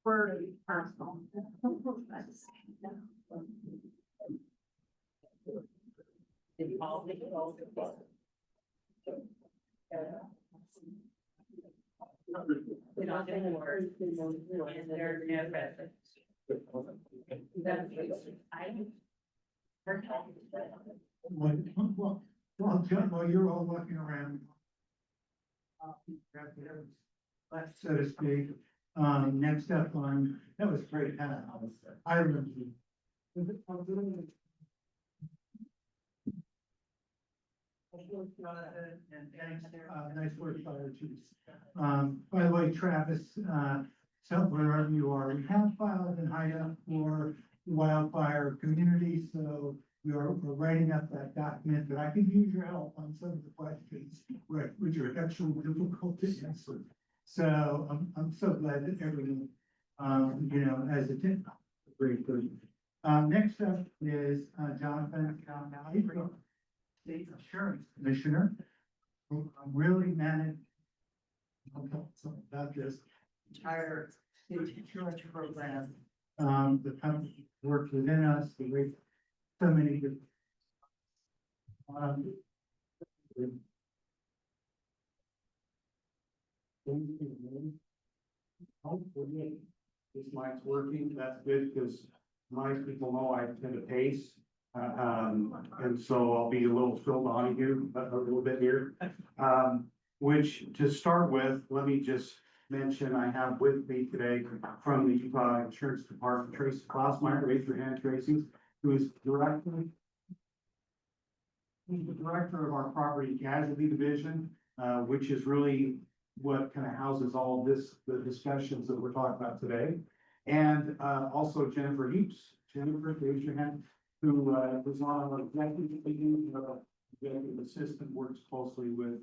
Word personal. While you're all looking around. So to speak, next up on, that was great, I remember. And thanks, nice work, fire chiefs. By the way, Travis, so wherever you are, we have filed in Hideout for wildfire community, so we're writing up that document, but I can use your help on some of the questions, right, which are actually difficult to answer. So I'm so glad that everyone, you know, has a tip. Great, good. Next up is Jonathan Cali, State Insurance Commissioner, who really managed about this entire state insurance program. The company worked within us, the way so many good. Hopefully, this mic's working, that's good, because my people know I tend to pace. And so I'll be a little filled on you a little bit here. Which to start with, let me just mention, I have with me today from the Utah Insurance Department, Tracy Klausmeyer, raise your hand, Tracy, who is he's the director of our property casualty division, which is really what kind of houses all this, the discussions that we're talking about today. And also Jennifer Heaps. Jennifer, raise your hand, who was on our executive meeting. The assistant works closely with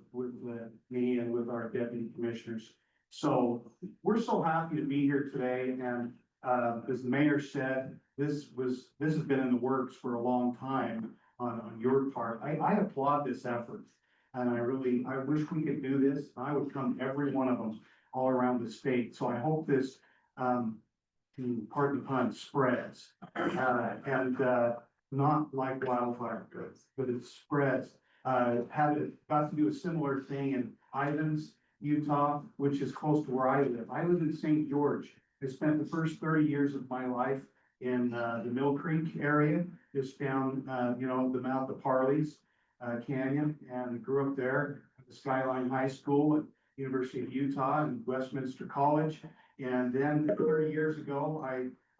me and with our deputy commissioners. So we're so happy to be here today. And as the mayor said, this has been in the works for a long time on your part. I applaud this effort. And I wish we could do this. I would come to every one of them all around the state. So I hope this, pardon the pun, spreads. And not like wildfire, but it spreads. Got to do a similar thing in Eilers, Utah, which is close to where I live. I live in St. George. I spent the first 30 years of my life in the Mill Creek area, just down, the mouth of Parley's Canyon, and grew up there at the Skyline High School at University of Utah and Westminster College. And then 30 years ago,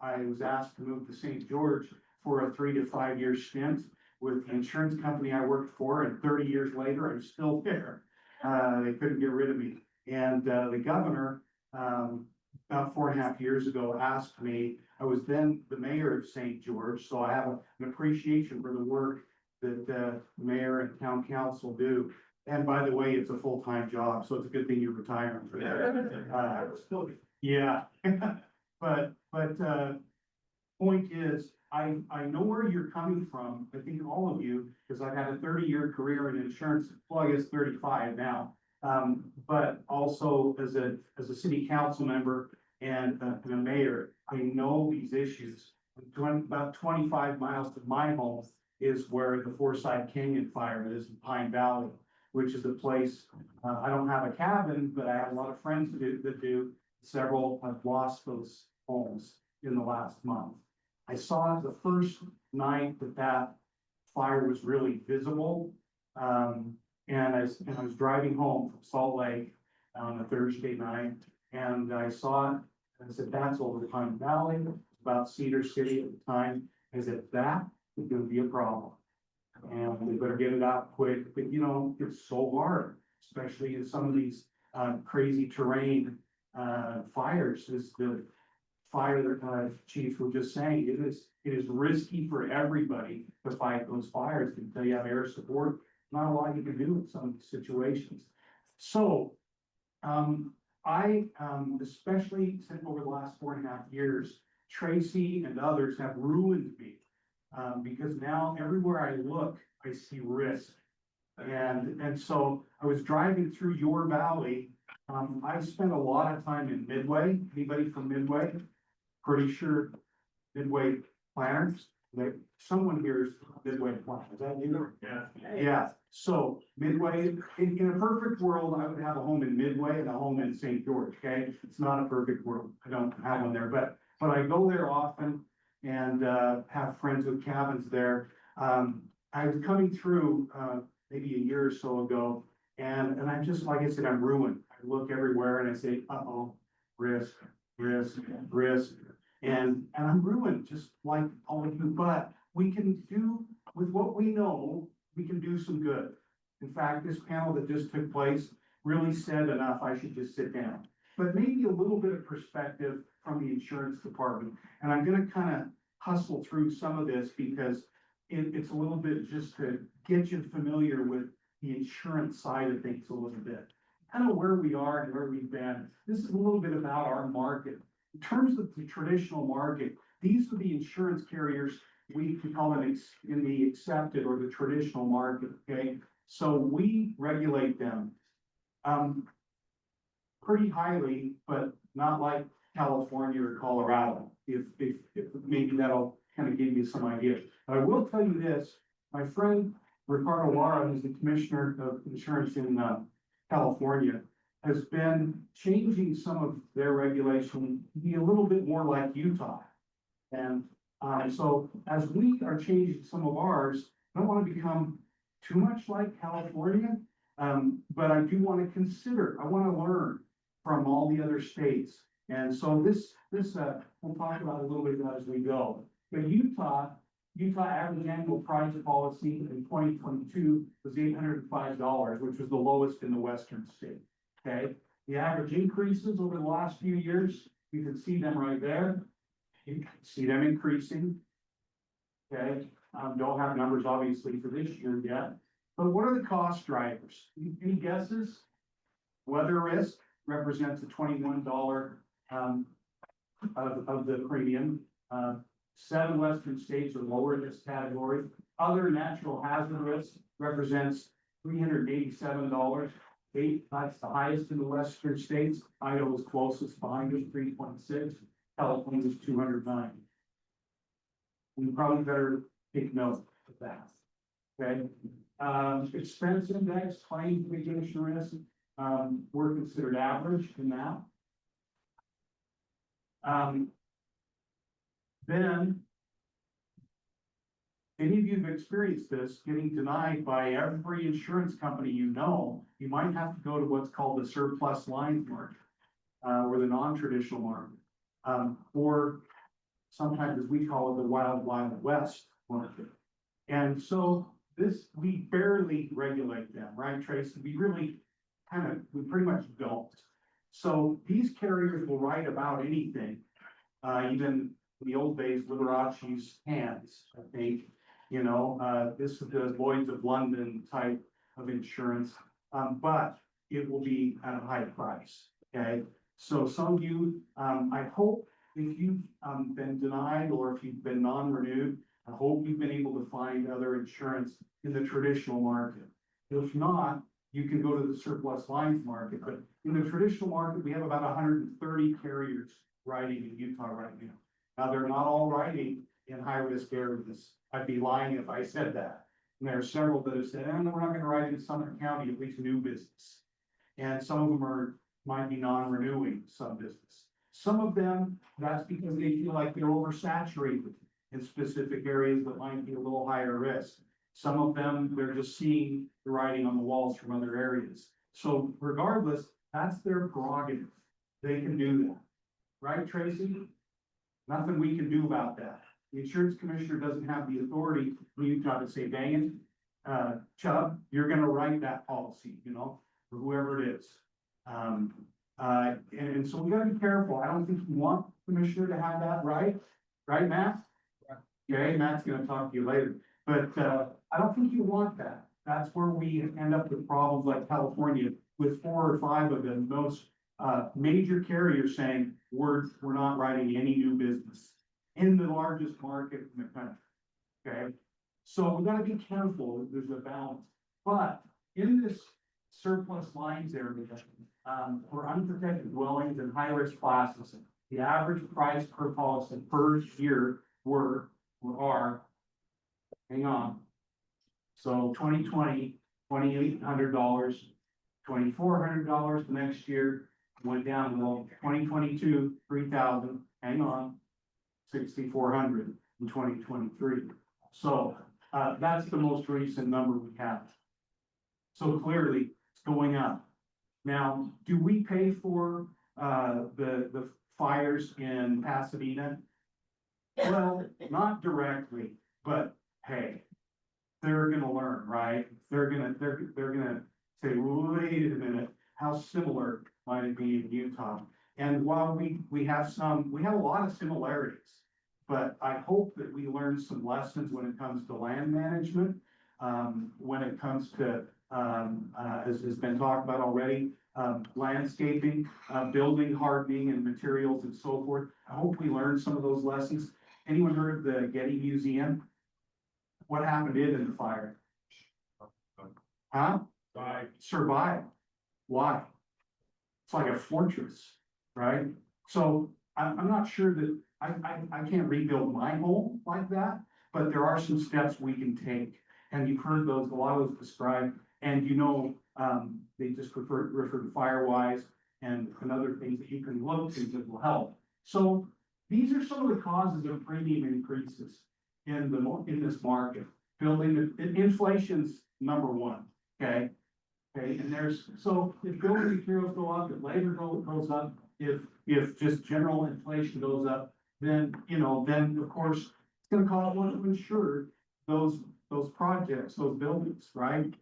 I was asked to move to St. George for a 3 to 5 year stint with the insurance company I worked for, and 30 years later, I'm still there. They couldn't get rid of me. And the governor, about 4.5 years ago, asked me, I was then the mayor of St. George, so I have an appreciation for the work that the mayor and town council do. And by the way, it's a full-time job, so it's a good thing you're retiring for that. Yeah, but point is, I know where you're coming from. I think all of you, because I've had a 30-year career in insurance, well, I guess 35 now. But also as a city council member and a mayor, I know these issues. About 25 miles from my home is where the Forsyth Canyon fire is in Pine Valley, which is a place, I don't have a cabin, but I have a lot of friends that do. Several have lost those homes in the last month. I saw it the first night that fire was really visible. And I was driving home from Salt Lake on a Thursday night, and I saw it, and I said, that's over Pine Valley, about Cedar City at the time. I said, that is gonna be a problem. And we better get it out quick, but it's so hard, especially in some of these crazy terrain fires. Is the fire chief was just saying, it is risky for everybody to fight those fires until you have air support. Not a lot you can do in some situations. So, I, especially since over the last 4.5 years, Tracy and others have ruined me. Because now everywhere I look, I see risk. And so I was driving through your valley. I spent a lot of time in Midway. Anybody from Midway? Pretty sure Midway planners. Someone here is Midway planners. Is that you? Yeah. Yeah. So Midway, in a perfect world, I would have a home in Midway and a home in St. George. Okay, it's not a perfect world. I don't have one there, but I go there often and have friends with cabins there. I was coming through maybe a year or so ago, and I'm just, like I said, I'm ruined. I look everywhere and I say, uh-oh, risk, and I'm ruined, just like all of you. But we can do, with what we know, we can do some good. In fact, this panel that just took place really said enough, I should just sit down. But maybe a little bit of perspective from the insurance department. And I'm gonna kind of hustle through some of this because it's a little bit just to get you familiar with the insurance side of things a little bit. Kind of where we are and where we've been. This is a little bit about our market. In terms of the traditional market, these are the insurance carriers we call them in the accepted or the traditional market, okay? So we regulate them pretty highly, but not like California or Colorado. If maybe that'll kind of give you some idea. But I will tell you this, my friend Ricardo Lara, who's the commissioner of insurance in California, has been changing some of their regulation to be a little bit more like Utah. And so as we are changing some of ours, I don't want to become too much like California, but I do want to consider, I want to learn from all the other states. And so this we'll talk about a little bit as we go. But Utah average annual price policy in 2022 was $805, which was the lowest in the western state. Okay, the average increases over the last few years, you can see them right there. You can see them increasing. Okay, don't have numbers obviously for this year yet, but what are the cost drivers? Any guesses? Weather risk represents a $21 of the premium. 7 western states are lower in this category. Other natural hazard risk represents $387. That's the highest in the western states. Idaho is closest behind us, 326. California is 209. We probably better take note of that. Okay, expense index, claims mitigation risk, we're considered average in that. Then any of you have experienced this, getting denied by every insurance company you know, you might have to go to what's called the surplus lines market, or the non-traditional market, or sometimes as we call it, the wild west market. And so this, we barely regulate them, right, Tracy? We really we pretty much don't. So these carriers will write about anything, even in the old days, Liberace's hands, I think. You know, this is the Lloyd's of London type of insurance, but it will be at a high price, okay? So some of you, I hope if you've been denied or if you've been non-renewed, I hope you've been able to find other insurance in the traditional market. If not, you can go to the surplus lines market, but in the traditional market, we have about 130 carriers writing in Utah right now. Now, they're not all writing in high-risk areas. I'd be lying if I said that. And there are several that have said, we're not gonna write in Summit County, at least new business. And some of them might be non-renewing some business. Some of them, that's because they feel like they're oversaturated in specific areas that might be a little higher risk. Some of them, they're just seeing the writing on the walls from other areas. So regardless, that's their prerogative. They can do that. Right, Tracy? Nothing we can do about that. The insurance commissioner doesn't have the authority for Utah to say, dang it, Chubb, you're gonna write that policy, you know, or whoever it is. And so we gotta be careful. I don't think you want the commissioner to have that right, Matt? Okay, Matt's gonna talk to you later, but I don't think you want that. That's where we end up with problems like California with 4 or 5 of the most major carriers saying, we're not writing any new business in the largest market in the country, okay? So we gotta be careful, there's a balance. But in this surplus lines area, for unprotected dwellings and high-risk classes, the average price per policy per year are, hang on. So 2020, $2,800, $2,400 the next year, went down, well, 2022, 3,000, hang on, 6,400 in 2023. So that's the most recent number we have. So clearly it's going up. Now, do we pay for the fires in Pasadena? Well, not directly, but hey, they're gonna learn, right? They're gonna say, wait a minute, how similar might it be in Utah? And while we have a lot of similarities, but I hope that we learn some lessons when it comes to land management, when it comes to, as has been talked about already, landscaping, building hardening and materials and so forth. I hope we learn some of those lessons. Anyone heard of the Getty Museum? What happened in the fire? Huh? Survived. Why? It's like a fortress, right? So I'm not sure that I can't rebuild my home like that, but there are some steps we can take. And you've heard those, a lot of those described, and you know, they just refer to Firewise and other things that you can look to that will help. So these are some of the causes of premium increases in this market. Inflation's number one, okay? Okay, and so if building materials go up, if labor goes up, if just general inflation goes up, then, you know, then of course, it's gonna cost one to insure those projects, those buildings, right?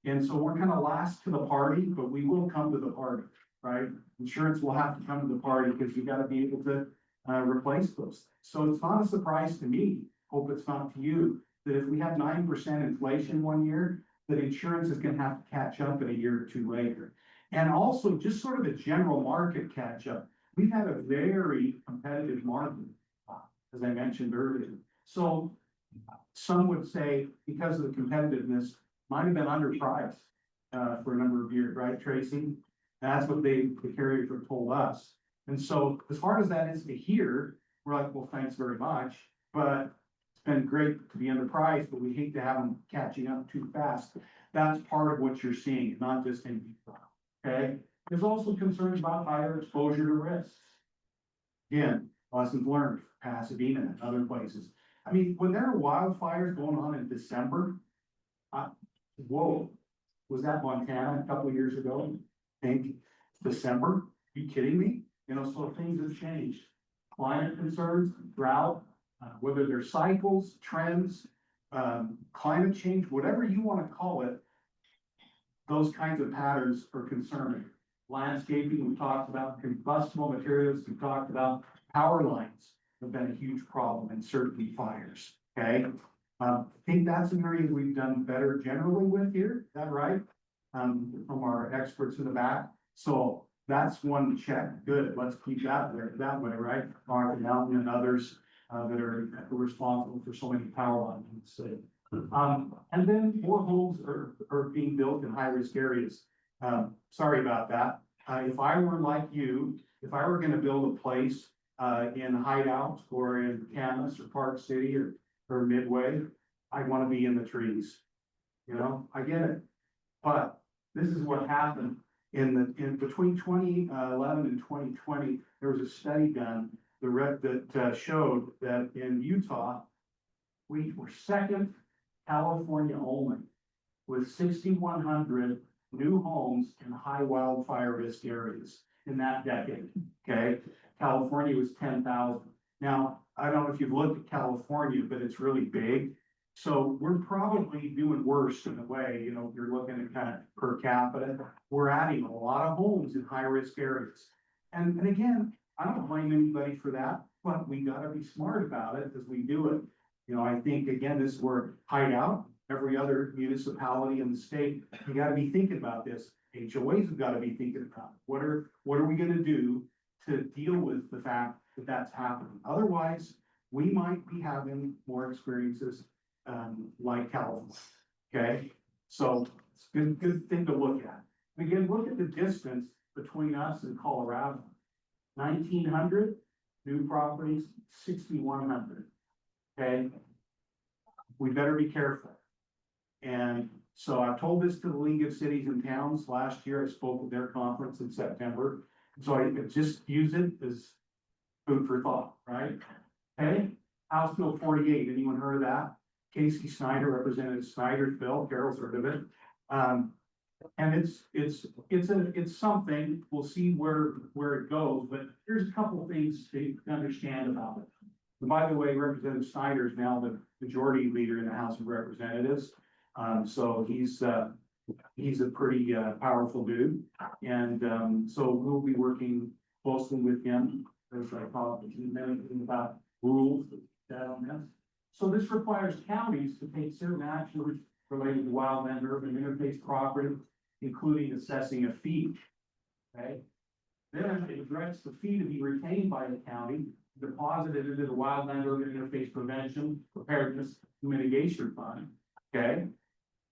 And so we're kind of last to the party, but we will come to the party, right? Insurance will have to come to the party because you gotta be able to replace those. So it's not a surprise to me, hope it's not to you, that if we have 9% inflation one year, that insurance is gonna have to catch up in a year or two later. And also just sort of a general market catch up. We've had a very competitive market, as I mentioned earlier. So some would say because of the competitiveness, might have been underpriced for a number of years, right, Tracy? That's what the carriers have told us. And so as hard as that is to hear, we're like, well, thanks very much. But It's been great to be underpriced, but we hate to have them catching up too fast. That's part of what you're seeing, not just in Utah, okay? There's also concerns about higher exposure to risks. Again, lessons learned, Pasadena and other places. I mean, when there are wildfires going on in December, whoa, was that Montana a couple of years ago? I think December? Are you kidding me? You know, so things have changed. Climate concerns, drought, whether they're cycles, trends, climate change, whatever you want to call it, those kinds of patterns are concerning. Landscaping, we talked about combustible materials, we talked about power lines have been a huge problem in certain fires, okay? I think that's an area we've done better generally with here, is that right? From our experts in the back, so that's one check, good, let's keep that there, that way, right? Mark Mountain and others, that are responsible for so many power lines in the city. And then more homes are being built in high-risk areas. Sorry about that. If I were like you, if I were gonna build a place, in Hideout or in Camas or Park City or Midway, I'd wanna be in the trees. You know, I get it. But this is what happened in between 2011 and 2020, there was a study done that showed that in Utah, we were second, California only, with 6,100 new homes in high wildfire risk areas in that decade, okay? California was 10,000. Now, I don't know if you've looked at California, but it's really big. So we're probably doing worse in a way, you know, if you're looking at kind of per capita, we're adding a lot of homes in high risk areas. And again, I don't blame anybody for that, but we gotta be smart about it as we do it. You know, I think, again, this is where Hideout, every other municipality in the state, you gotta be thinking about this. HOAs have gotta be thinking about, what are we gonna do to deal with the fact that that's happening? Otherwise, we might be having more experiences like California, okay? So it's a good thing to look at. Again, look at the distance between us and Colorado. 1,900 new properties, 6,100, okay? We better be careful. And so I've told this to the League of Cities and Towns last year. I spoke at their conference in September. So I just use it as food for thought, right? Okay, House Bill 48, anyone heard of that? Casey Snyder, Representative Snyder's bill, Carole's heard of it. And it's something, we'll see where it goes, but here's a couple of things to understand about it. And by the way, Representative Snyder is now the majority leader in the House of Representatives. So he's a pretty powerful dude. And so we'll be working closely with him as I talk about rules that on this. So this requires counties to take certain actions related to wildland urban interface property, including assessing a fee. Okay. Then it directs the fee to be retained by the county, deposited into the wildland urban interface prevention, preparedness, mitigation fund. Okay.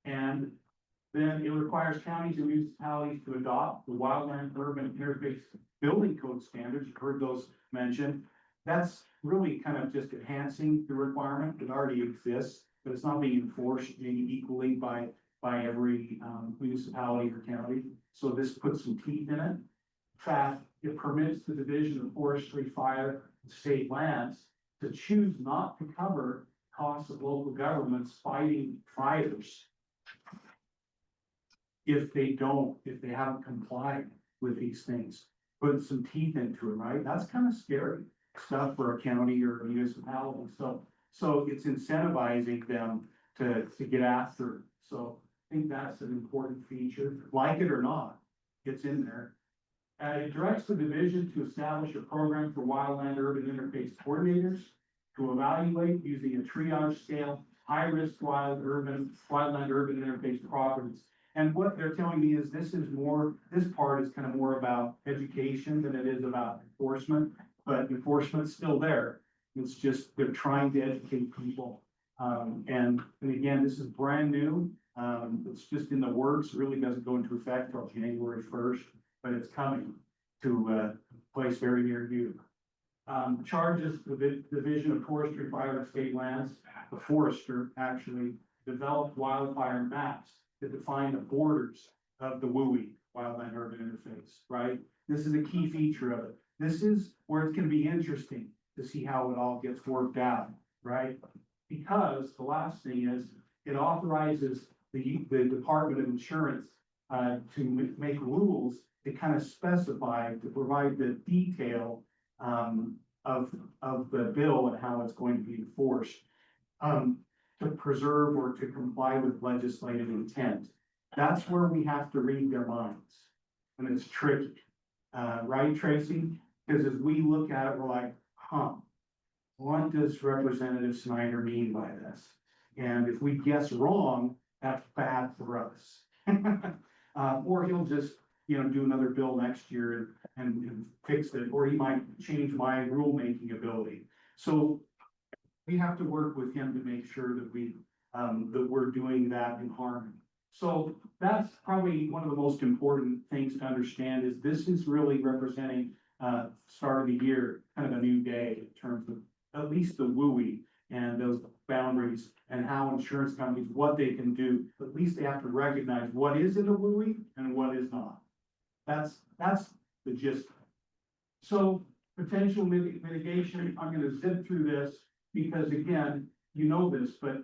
And then it requires counties and municipalities to adopt the wildland urban interface building code standards. You've heard those mentioned. That's really kind of just enhancing the requirement that already exists, but it's not being enforced maybe equally by every municipality or county. So this puts some teeth in it. In fact, it permits the Division of Forestry, Fire, and State Lands to choose not to cover costs of local governments fighting fires if they haven't complied with these things. Put some teeth into it, right? That's kind of scary stuff for a county or a municipality. So it's incentivizing them to get after it. So I think that's an important feature, like it or not, it's in there. It directs the division to establish a program for wildland urban interface coordinators to evaluate using a triage scale, high-risk wildland urban interface properties. And what they're telling me is this part is kind of more about education than it is about enforcement, but enforcement's still there. It's just, they're trying to educate people. And again, this is brand new. It's just in the works, it really doesn't go into effect until January 1st, but it's coming to a place very near you. charges the Division of Forestry, Fire and State Lands, the forester actually developed wildfire maps to define the borders of the WUI, wildland urban interface, right? This is a key feature of it. This is where it's gonna be interesting to see how it all gets worked out, right? Because the last thing is, it authorizes the Department of Insurance to make rules to kind of specify, to provide the detail of the bill and how it's going to be enforced. To preserve or to comply with legislative intent. That's where we have to read their minds. And it's tricky, right, Tracy? Because as we look at it, we're like, what does Representative Snyder mean by this? And if we guess wrong, that's bad for us. Or he'll just, do another bill next year and fix it, or he might change my rulemaking ability. So we have to work with him to make sure that we're doing that in harmony. So that's probably one of the most important things to understand is this is really representing start of the year, kind of a new day in terms of at least the WUI and those boundaries and how insurance companies, what they can do. At least they have to recognize what is in a WUI and what is not. That's the gist. So potential mitigation, I'm gonna zip through this because again, you know this, but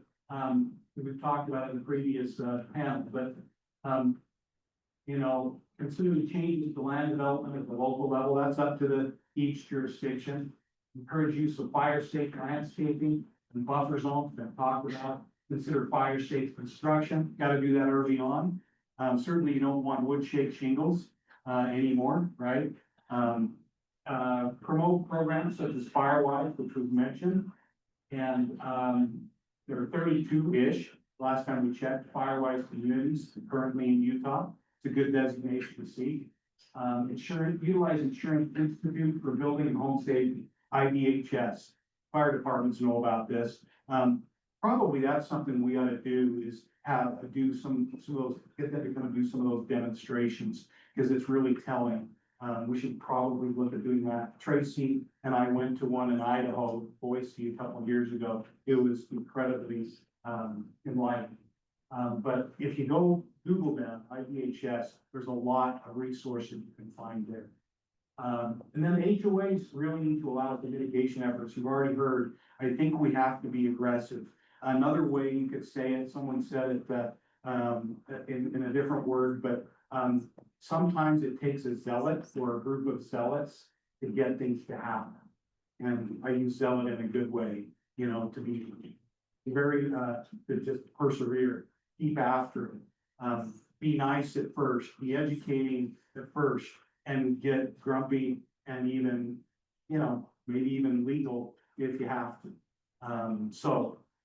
we've talked about it in the previous panel, but considering changes to land development at the local level, that's up to each jurisdiction. Encourage use of fire safe landscaping and buffer zones that talked about. Consider fire safe construction. Got to do that early on. Certainly you don't want wood shake shingles anymore, right? Promote programs such as Firewise, which was mentioned. And there are 32-ish, last time we checked, Firewise communities currently in Utah. It's a good designation to seek. Utilize Insurance Institute for Building and Home Safety, IDHS. Fire departments know about this. Probably that's something we ought to do is do some of those, get them to kind of do some of those demonstrations because it's really telling. We should probably look at doing that. Tracy and I went to one in Idaho, Boise, a couple of years ago. It was incredibly enlightening. But if you go Google them, IDHS, there's a lot of resources you can find there. And then HOAs really need to allow the mitigation efforts. You've already heard, I think we have to be aggressive. Another way you could say it, someone said it in a different word, but sometimes it takes a zealot or a group of zealots to get things to happen. And I use zealot in a good way, to be very, to just persevere, keep after it. Be nice at first, be educating at first, and get grumpy and even, maybe even legal if you have to.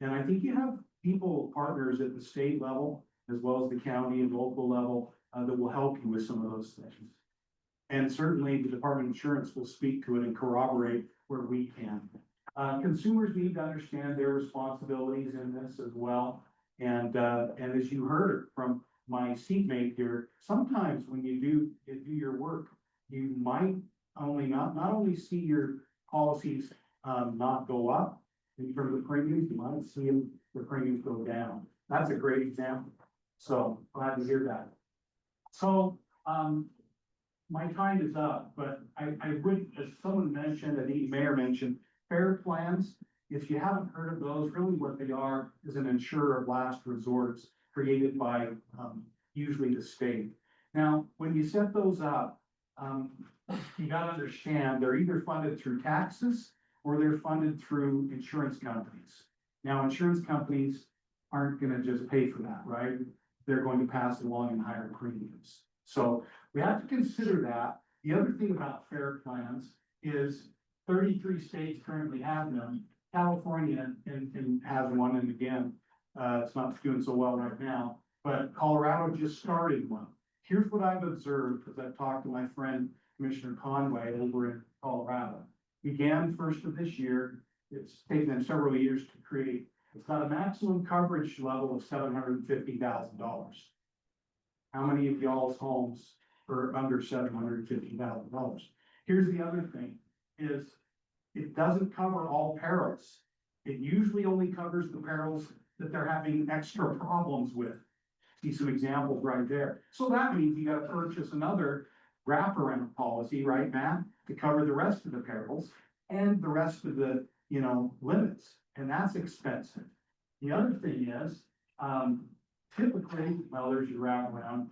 And I think you have partners at the state level, as well as the county and local level, that will help you with some of those things. And certainly the Department of Insurance will speak to it and corroborate where we can. Consumers need to understand their responsibilities in this as well. And as you heard from my seatmate here, sometimes when you do your work, you might not only see your policies not go up in terms of premiums, you might see the premiums go down. That's a great example. So glad to hear that. So my time is up, but I would, as someone mentioned, and the mayor mentioned, FAIR plans. If you haven't heard of those, really what they are is an insurer of last resorts created by usually the state. Now, when you set those up, you gotta understand they're either funded through taxes or they're funded through insurance companies. Now, insurance companies aren't gonna just pay for that, right? They're going to pass along in higher premiums. So we have to consider that. The other thing about FAIR plans is 33 states currently have them. California has one, and again, it's not doing so well right now, but Colorado just started one. Here's what I've observed, as I've talked to my friend, Commissioner Conway over in Colorado. Began first of this year. It's taken them several years to create. It's got a maximum coverage level of $750,000. How many of y'all's homes are under $750,000? Here's the other thing is it doesn't cover all perils. It usually only covers the perils that they're having extra problems with. See some examples right there. So that means you gotta purchase another wraparound policy, right, Matt? To cover the rest of the perils and the rest of the, limits, and that's expensive. The other thing is, typically, well, there's your wraparound,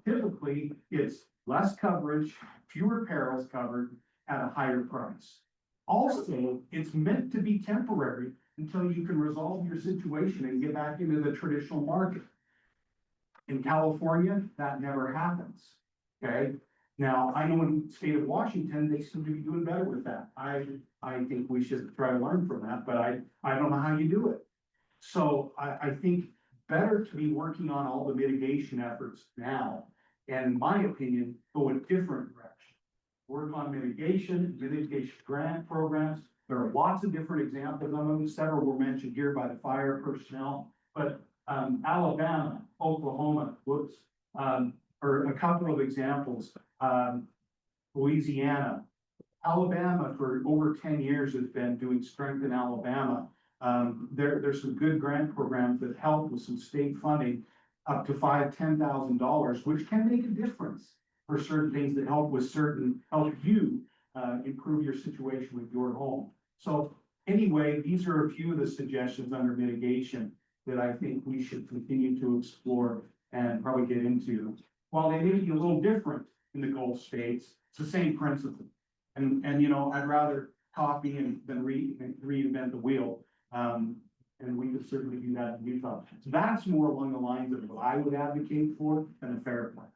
typically, it's less coverage, fewer perils covered at a higher price. Also, it's meant to be temporary until you can resolve your situation and get back into the traditional market. In California, that never happens, okay? Now, I know in the state of Washington, they seem to be doing better with that. I think we should try to learn from that, but I don't know how you do it. So I think better to be working on all the mitigation efforts now, and in my opinion, go a different direction. Work on mitigation grant programs. There are lots of different examples of them. Several were mentioned here by the fire personnel, but Alabama, Oklahoma, or a couple of examples, Louisiana. Alabama for over 10 years has been doing Strengthen Alabama. There's some good grant programs that help with some state funding up to $10,000, which can make a difference for certain things that help you improve your situation with your home. So anyway, these are a few of the suggestions under mitigation that I think we should continue to explore and probably get into. While they may be a little different in the Gulf states, it's the same principle. And I'd rather copy than reinvent the wheel. And we could certainly do that in Utah. So that's more along the lines of what I would advocate for than a fair plan.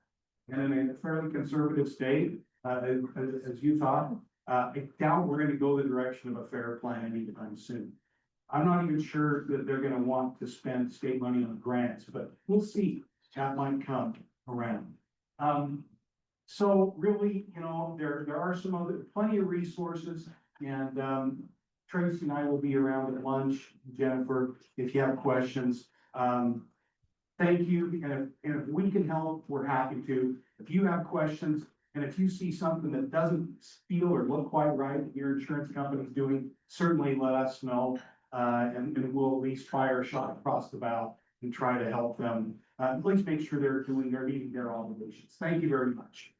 And in a fairly conservative state, as Utah, I doubt we're gonna go the direction of a fair plan anytime soon. I'm not even sure that they're gonna want to spend state money on grants, but we'll see. That might come around. So really, there are plenty of resources, and Tracy and I will be around at lunch. Jennifer, if you have questions, thank you. And if we can help, we're happy to. If you have questions, and if you see something that doesn't feel or look quite right that your insurance company's doing, certainly let us know. And we'll at least fire a shot across the bow and try to help them. Please make sure they're meeting their obligations. Thank you very much.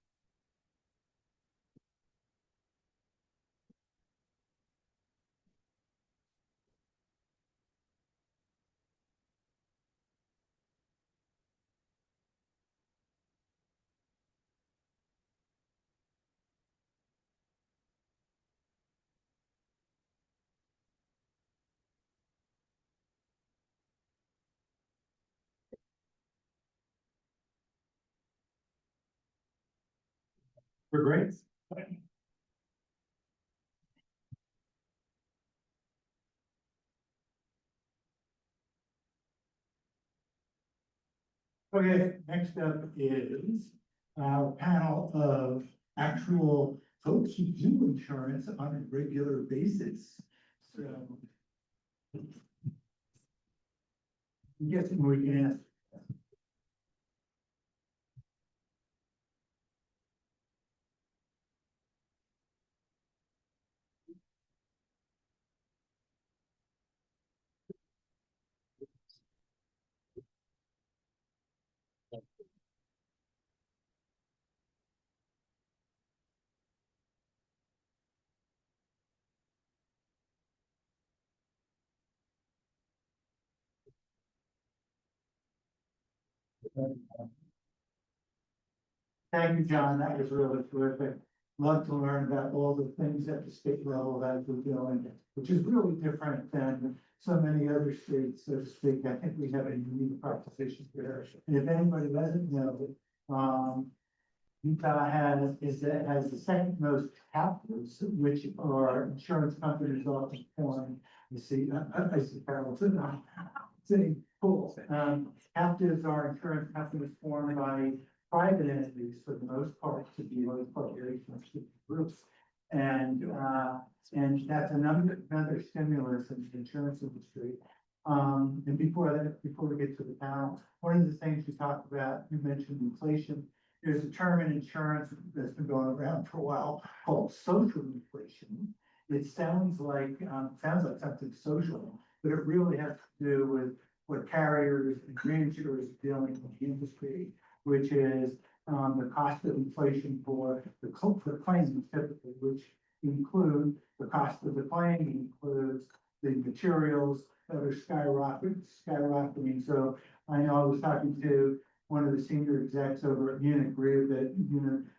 We're great. Okay, next up is our panel of actual folks who do insurance on a regular basis. So I'm guessing we can ask. Thank you, John. That was really terrific. Love to learn about all the things at the state level that we're doing, which is really different than so many other states, so to speak. I think we have a unique proposition here. And if anybody doesn't know, Utah has the second most captives, which are insurance companies often form. You see, I see Carole sitting cool. Captives are insurance companies formed by private entities for the most part to be those corporations, groups. And that's another stimulus in the insurance industry. And before we get to the panel, one of the things you talked about, you mentioned inflation. There's a term in insurance that's been going around for a while called social inflation. it sounds like something social, but it really has to do with what carriers and reinsurers are dealing with the industry, which is the cost of inflation for the claims typically, which include the cost of the claim, includes the materials that are skyrocketing. So I know I was talking to one of the senior execs over at Munich Re that,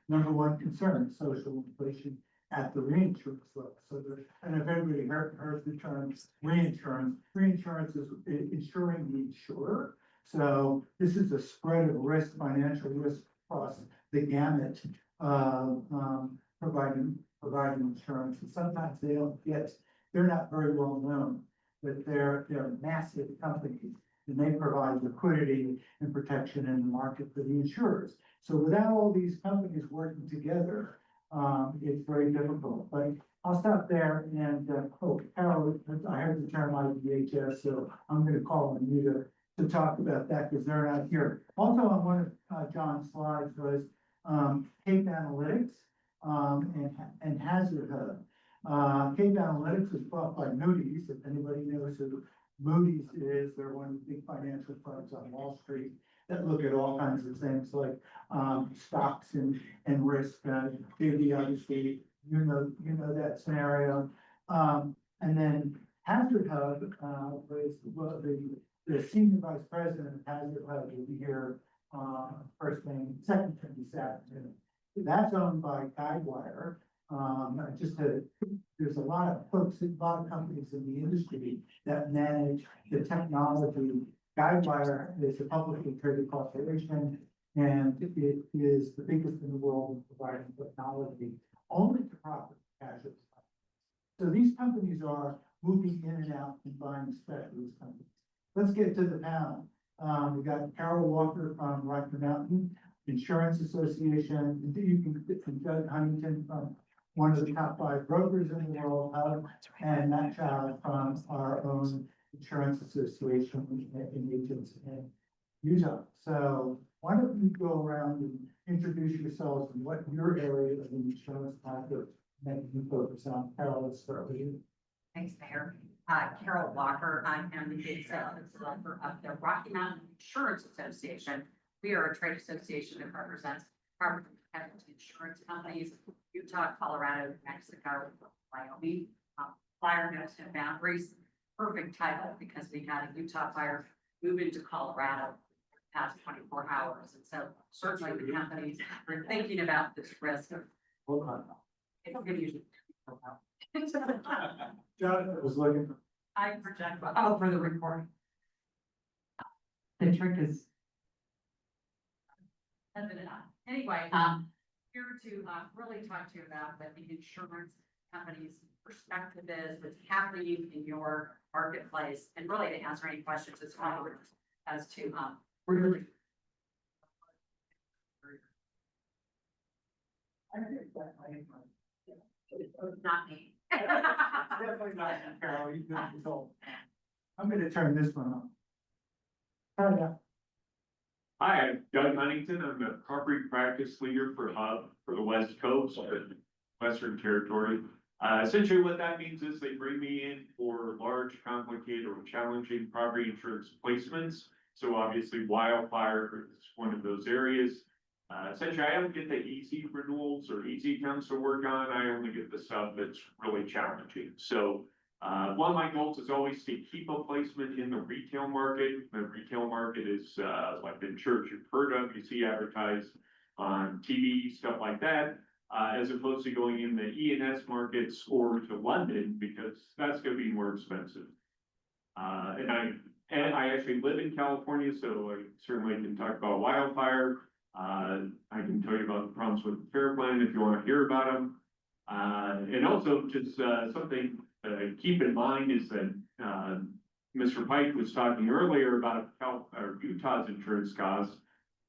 number one concern is social inflation at the reinsurance level. So and if everybody heard the term reinsurance is insuring the insurer. So this is a spread of risk, financial risk across the gamut of providing insurance. And sometimes they're not very well known, but they're massive companies and they provide liquidity and protection in the market for the insurers. So without all these companies working together, it's very difficult. But I'll stop there and, Carole, I heard the term IDHS, so I'm gonna call on you to talk about that because they're not here. Also on one of John's slides was Cape Analytics and Hazard Hub. Cape Analytics was bought by Moody's. If anybody knows who Moody's is, they're one of the big financial firms on Wall Street that look at all kinds of things like stocks and risk. Maybe obviously you know that scenario. And then Hazard Hub was the senior vice president of Hazard Hub will be here first thing, second thing this afternoon. That's owned by Guidewire. There's a lot of folks, a lot of companies in the industry that manage the technology. Guidewire is a publicly traded corporation, and it is the biggest in the world in providing technology only to property casualty. So these companies are moving in and out and buying specialist companies. Let's get to the panel. We got Carole Walker from Rocky Mountain Insurance Association. You can get from Doug Huntington from one of the top 5 brokers in the world, and Matt Child from our own insurance association in agents in Utah. So why don't you go around and introduce yourselves and what your area of the insurance market that you focus on. Carole, let's start with you. Thanks, Mayor. Carole Walker. I am the executive director of the Rocky Mountain Insurance Association. We are a trade association that represents property casualty insurance companies, Utah, Colorado, New Mexico, Wyoming. Fire knows no boundaries. Perfect title because we had a Utah fire move into Colorado the past 24 hours. And so certainly the companies are thinking about this risk of. Hold on. It's going to usually. John was looking. I project, for the recording. The trick is. Anyway, here to really talk to you about what the insurance company's perspective is, what's happening in your marketplace, and really to answer any questions as well as to really. Not me. Definitely not, Carole. You've been told. I'm going to turn this one on. Hi, I'm Doug Huntington. I'm the property practice leader for Hub for the West Coast, the Western Territory. Essentially what that means is they bring me in for large, complicated, or challenging property insurance placements. So obviously wildfire is one of those areas. Essentially I don't get the easy renewals or easy accounts to work on. I only get the stuff that's really challenging. So one of my goals is always to keep a placement in the retail market. The retail market is like the insurance you've heard of, you see advertised on TV, stuff like that, as opposed to going in the E&S markets or to London, because that's going to be more expensive. And I actually live in California, so I certainly can talk about wildfire. I can tell you about the problems with the fair plan if you want to hear about them. And also just something keep in mind is that Mr. Pike was talking earlier about Utah's insurance costs.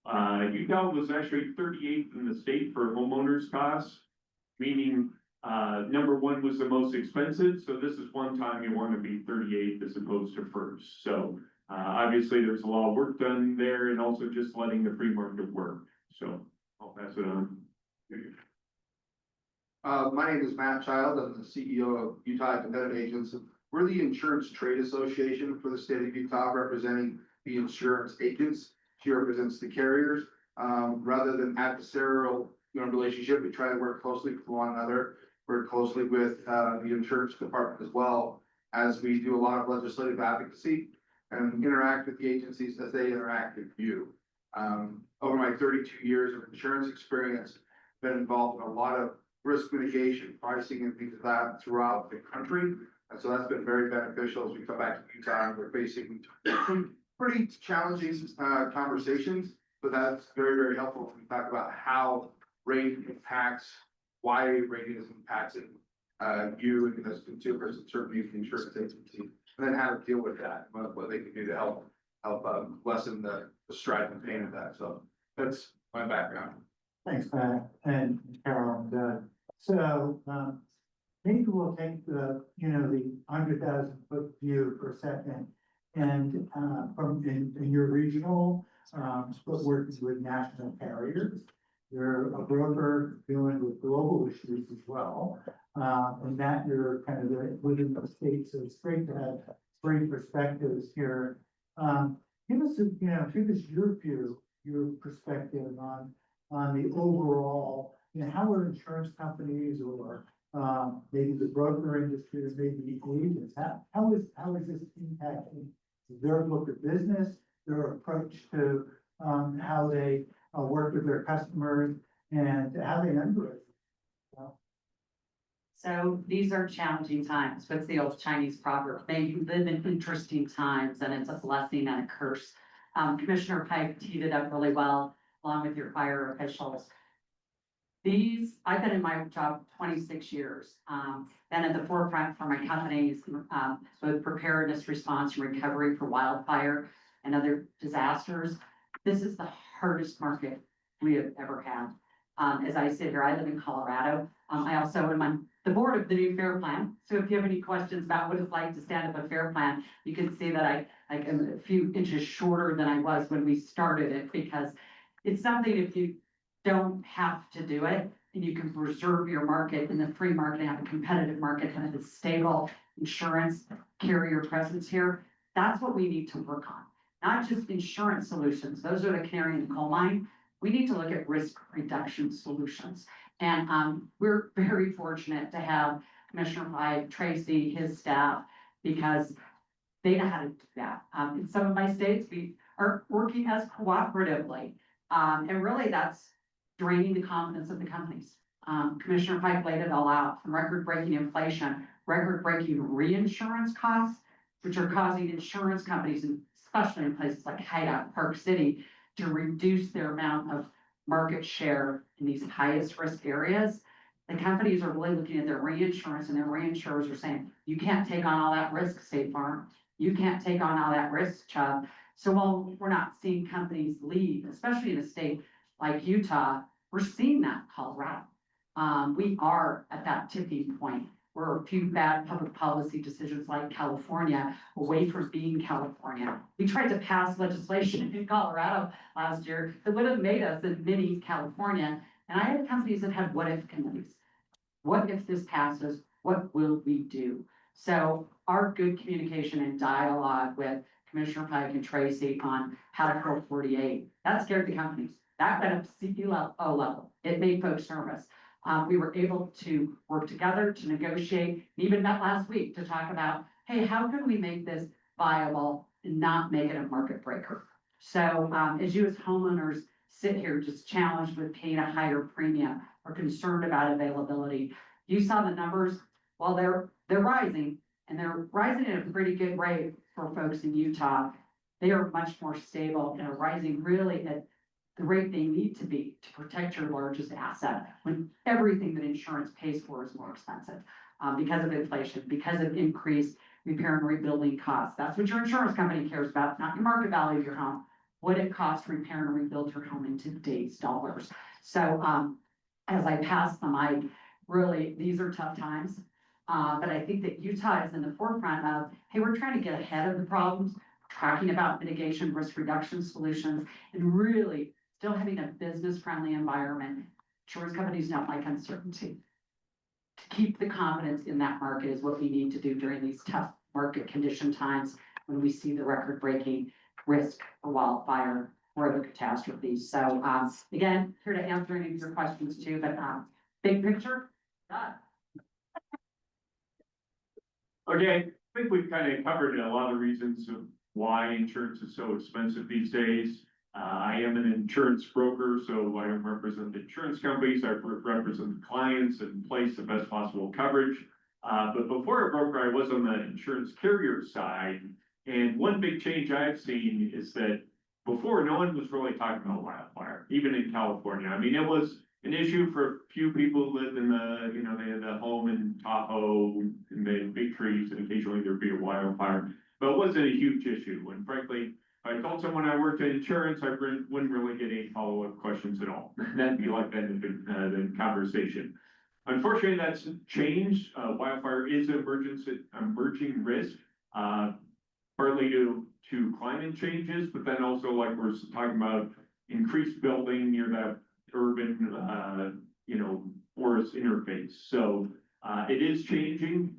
Utah was actually 38th in the state for homeowners costs, meaning number 1 was the most expensive. So this is one time you want to be 38th as opposed to first. So obviously there's a lot of work done there, and also just letting the free market work. So I'll pass it on. My name is Matt Child. I'm the CEO of Utah Independent Agents. We're the Insurance Trade Association for the state of Utah, representing the insurance agents. She represents the carriers. Rather than adversarial, relationship, we try to work closely with one another, work closely with the insurance department as well, as we do a lot of legislative advocacy and interact with the agencies as they interact with you. Over my 32 years of insurance experience, been involved in a lot of risk mitigation, pricing and things like that throughout the country. And so that's been very beneficial as we come back to Utah and we're facing some pretty challenging conversations, but that's very, very helpful when we talk about how rating impacts, why rating is impacting you and as consumers and certainly the insurance agency, and then how to deal with that, what they can do to help lessen the strife and pain of that. So that's my background. Thanks, Pat and Carole. Maybe we'll take the 100,000 foot view for a second. And from in your regional, but working with national carriers, you're a broker dealing with global issues as well. And that you're kind of within the state, so it's great to have great perspectives here. Give us your view, your perspective on the overall, how are insurance companies or maybe the broker industry or maybe agents, how is this impacting their book of business, their approach to how they work with their customers and how they underwrite? So these are challenging times. What's the old Chinese proverb? May you live in interesting times, and it's a blessing and a curse. Commissioner Pike teed it up really well, along with your fire officials. I've been in my job 26 years, been at the forefront for my companies, both preparedness, response, and recovery for wildfire and other disasters. This is the hardest market we have ever had. As I sit here, I live in Colorado. I also am on the board of the new FAIR Plan. So if you have any questions about what it's like to stand up a FAIR Plan, you can see that I am a few inches shorter than I was when we started it, because it's something, if you don't have to do it and you can preserve your market in the free market and have a competitive market and a stable insurance carrier presence here, that's what we need to work on. Not just insurance solutions. Those are the canary in the coal mine. We need to look at risk reduction solutions. And we're very fortunate to have Commissioner Pike, Tracy, his staff, because they know how to do that. In some of my states, we are working as cooperatively. And really that's draining the confidence of the companies. Commissioner Pike laid it all out, from record-breaking inflation, record-breaking reinsurance costs, which are causing insurance companies, especially in places like Hideout, Park City, to reduce their amount of market share in these highest risk areas. The companies are really looking at their reinsurance, and their reinsurers are saying, you can't take on all that risk, State Farm. You can't take on all that risk, Chubb. So while we're not seeing companies leave, especially in a state like Utah, we're seeing that in Colorado. We are at that tipping point where a few bad public policy decisions like California, away from being California. We tried to pass legislation in Colorado last year that would have made us a mini California. And I had companies that had what if committees. What if this passes? What will we do? So our good communication and dialogue with Commissioner Pike and Tracy on how to Pro 48, that scared the companies. That went up CEO level. It made folks nervous. We were able to work together to negotiate, and even met last week to talk about, hey, how can we make this viable and not make it a market breaker? So as you as homeowners sit here just challenged with paying a higher premium or concerned about availability, you saw the numbers. Well, they're rising, and they're rising at a pretty good rate for folks in Utah. They are much more stable and are rising really at the rate they need to be to protect your largest asset, when everything that insurance pays for is more expensive because of inflation, because of increased repair and rebuilding costs. That's what your insurance company cares about, not your market value of your home. What it costs to repair and rebuild your home in today's dollars. So as I pass the mic, really, these are tough times. But I think that Utah is in the forefront of, hey, we're trying to get ahead of the problems, talking about mitigation, risk reduction solutions, and really still having a business-friendly environment. Insurance companies don't like uncertainty. to keep the confidence in that market is what we need to do during these tough market condition times when we see the record-breaking risk for wildfire or other catastrophes. So, again, here to answer any of your questions too, but, big picture, done. Okay, I think we've kind of covered a lot of reasons of why insurance is so expensive these days. I am an insurance broker, so I don't represent the insurance companies, I represent the clients and place the best possible coverage. But before a broker, I was on the insurance carrier side. And one big change I've seen is that before, no one was really talking about wildfire, even in California. I mean, it was an issue for a few people who lived in the, you know, they had a home in Tahoe and they had big trees and occasionally there'd be a wildfire. But it wasn't a huge issue. And frankly, if I told someone I worked in insurance, I wouldn't really get any follow-up questions at all. That'd be like that in the conversation. Unfortunately, that's changed. Wildfire is an emerging risk, partly to climate changes, but then also like we're talking about increased building near that urban, forest interface. So it is changing.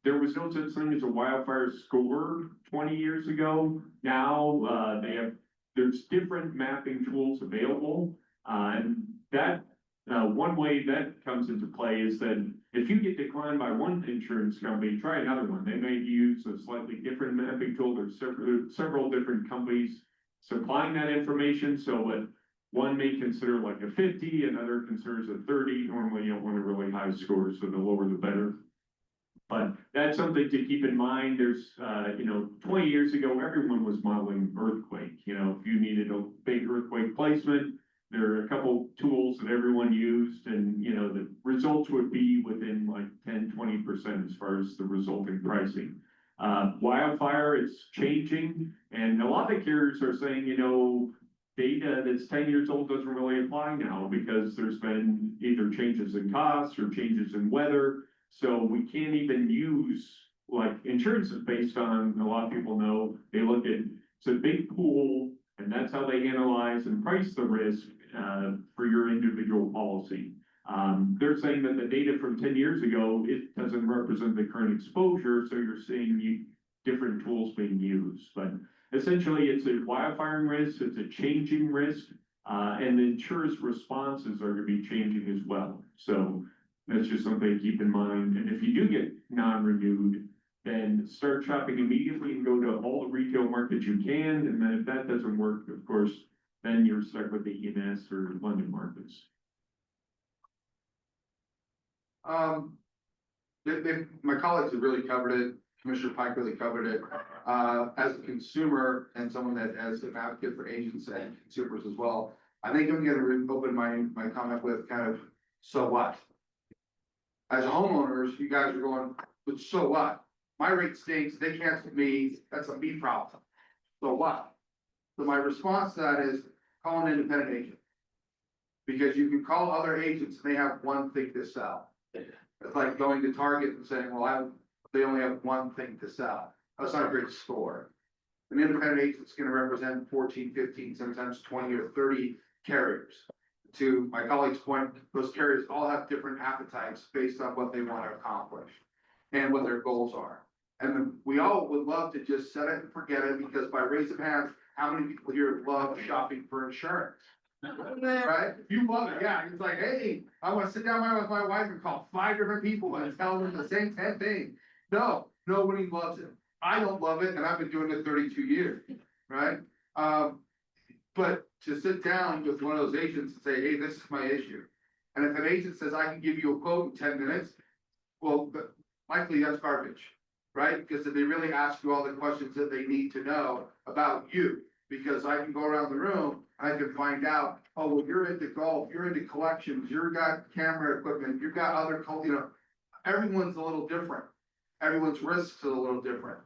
There was no such thing as a wildfire score 20 years ago. Now there's different mapping tools available. And that one way that comes into play is that if you get declined by one insurance company, try another one. They may use a slightly different mapping tool. There's several different companies supplying that information. So what one may consider like a 50, another considers a 30. Normally you don't want a really high score, so the lower the better. But that's something to keep in mind. There's, 20 years ago, everyone was modeling earthquake. If you needed a big earthquake placement, there are a couple tools that everyone used and, the results would be within like 10–20% as far as the resulting pricing. Wildfire is changing and a lot of the carriers are saying, data that's 10 years old doesn't really apply now because there's been either changes in costs or changes in weather. So we can't even use, like, insurance is based on, a lot of people know, they look at, it's a big pool, and that's how they analyze and price the risk for your individual policy. They're saying that the data from 10 years ago, it doesn't represent the current exposure, so you're seeing different tools being used. But essentially, it's a wildfire risk, it's a changing risk, and the insurer's responses are going to be changing as well. So that's just something to keep in mind. And if you do get non-renewed, then start shopping immediately and go to all the retail markets you can. And then if that doesn't work, of course, then you're stuck with the ENS or London markets. My colleagues have really covered it. Commissioner Pike really covered it. As a consumer and someone that as an advocate for agents and consumers as well, I think I'm going to open my comment with kind of, so what? As homeowners, you guys are going, but so what? My rate stinks, they canceled me, that's a me problem. So what? So my response to that is call an independent agent. Because you can call other agents and they have one thing to sell. It's like going to Target and saying, well, they only have one thing to sell. That's not a great score. An independent agent's gonna represent 14, 15, sometimes 20 or 30 carriers. To my colleague's point, those carriers all have different appetites based on what they want to accomplish and what their goals are. And we all would love to just set it and forget it because by raise of hands, how many people here love shopping for insurance? Right? You love it, yeah. It's like, hey, I want to sit down with my wife and call 5 different people and tell them the same 10 things. No, nobody loves it. I don't love it, and I've been doing it 32 years, right? But to sit down with one of those agents and say, hey, this is my issue. And if an agent says, I can give you a quote in 10 minutes, well, likely that's garbage, right? Because if they really ask you all the questions that they need to know about you, because I can go around the room, I can find out, oh, well, you're into golf, you're into collections, you've got camera equipment, you've got other, everyone's a little different. Everyone's risks are a little different.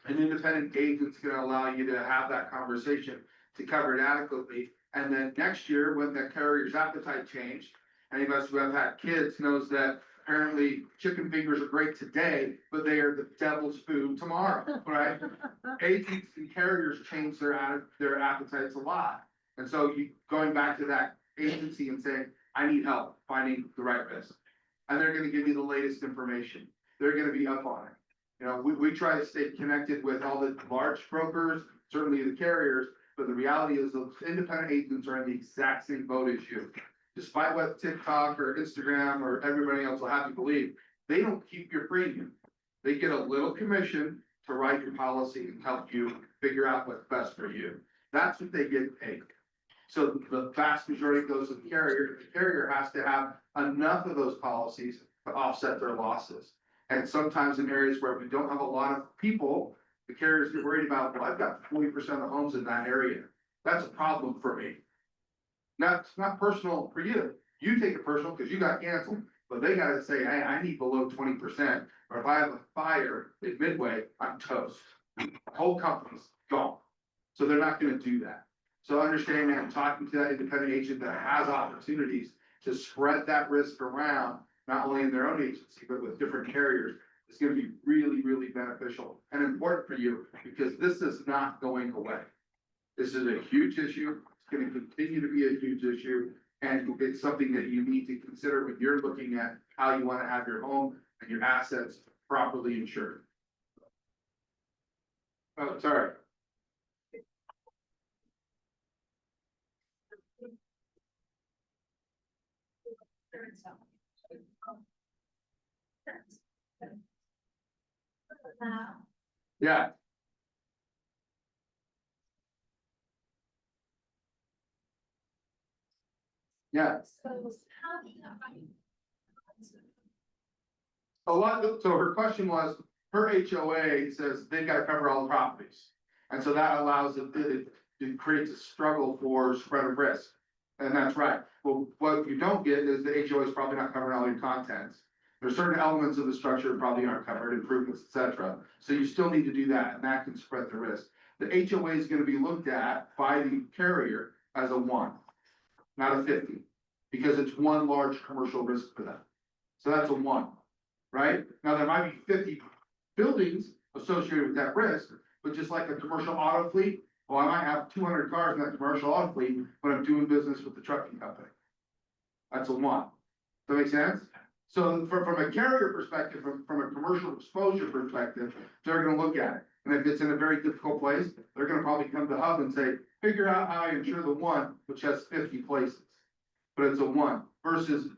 An independent agent's gonna allow you to have that conversation to cover it adequately. And then next year, when the carrier's appetite changed, any of us who have had kids knows that apparently chicken fingers are great today, but they are the devil's food tomorrow, right? Agents and carriers change their appetites a lot. And so going back to that agency and saying, I need help finding the right risk. and they're gonna give you the latest information. They're gonna be up on it. You know, we try to stay connected with all the large brokers, certainly the carriers, but the reality is those independent agents are in the exact same boat as you. Despite what TikTok or Instagram or everybody else will have you believe, they don't keep your premium. They get a little commission to write your policy and help you figure out what's best for you. That's what they get paid. So the vast majority goes to the carrier. The carrier has to have enough of those policies to offset their losses. And sometimes in areas where we don't have a lot of people, the carriers get worried about, well, I've got 40% of the homes in that area. That's a problem for me. Now, it's not personal for you. You take it personal because you got canceled, but they gotta say, hey, I need below 20%, or if I have a fire at Midway, I'm toast. The whole company's gone. So they're not gonna do that. So understanding and talking to that independent agent that has opportunities to spread that risk around, not only in their own agency, but with different carriers, is gonna be really, really beneficial and important for you, because this is not going away. This is a huge issue. It's gonna continue to be a huge issue. And it's something that you need to consider when you're looking at how you wanna have your home and your assets properly insured. Oh, sorry. Yeah. Yeah. A lot of, so her question was, her HOA says they've got to cover all the properties. And so that allows it creates a struggle for spread of risk. And that's right. Well, what you don't get is the HOA is probably not covering all your contents. There's certain elements of the structure probably aren't covered, improvements, etc. So you still need to do that, and that can spread the risk. The HOA is going to be looked at by the carrier as a 1, not a 50, because it's one large commercial risk for them. So that's a 1, right? Now there might be 50 buildings associated with that risk, but just like a commercial auto fleet, well, I might have 200 cars in that commercial auto fleet when I'm doing business with the trucking company. That's a 1. Does that make sense? So from a carrier perspective, from a commercial exposure perspective, they're gonna look at it. And if it's in a very difficult place, they're gonna probably come to Hub and say, figure out how I insure the 1, which has 50 places. But it's a 1 versus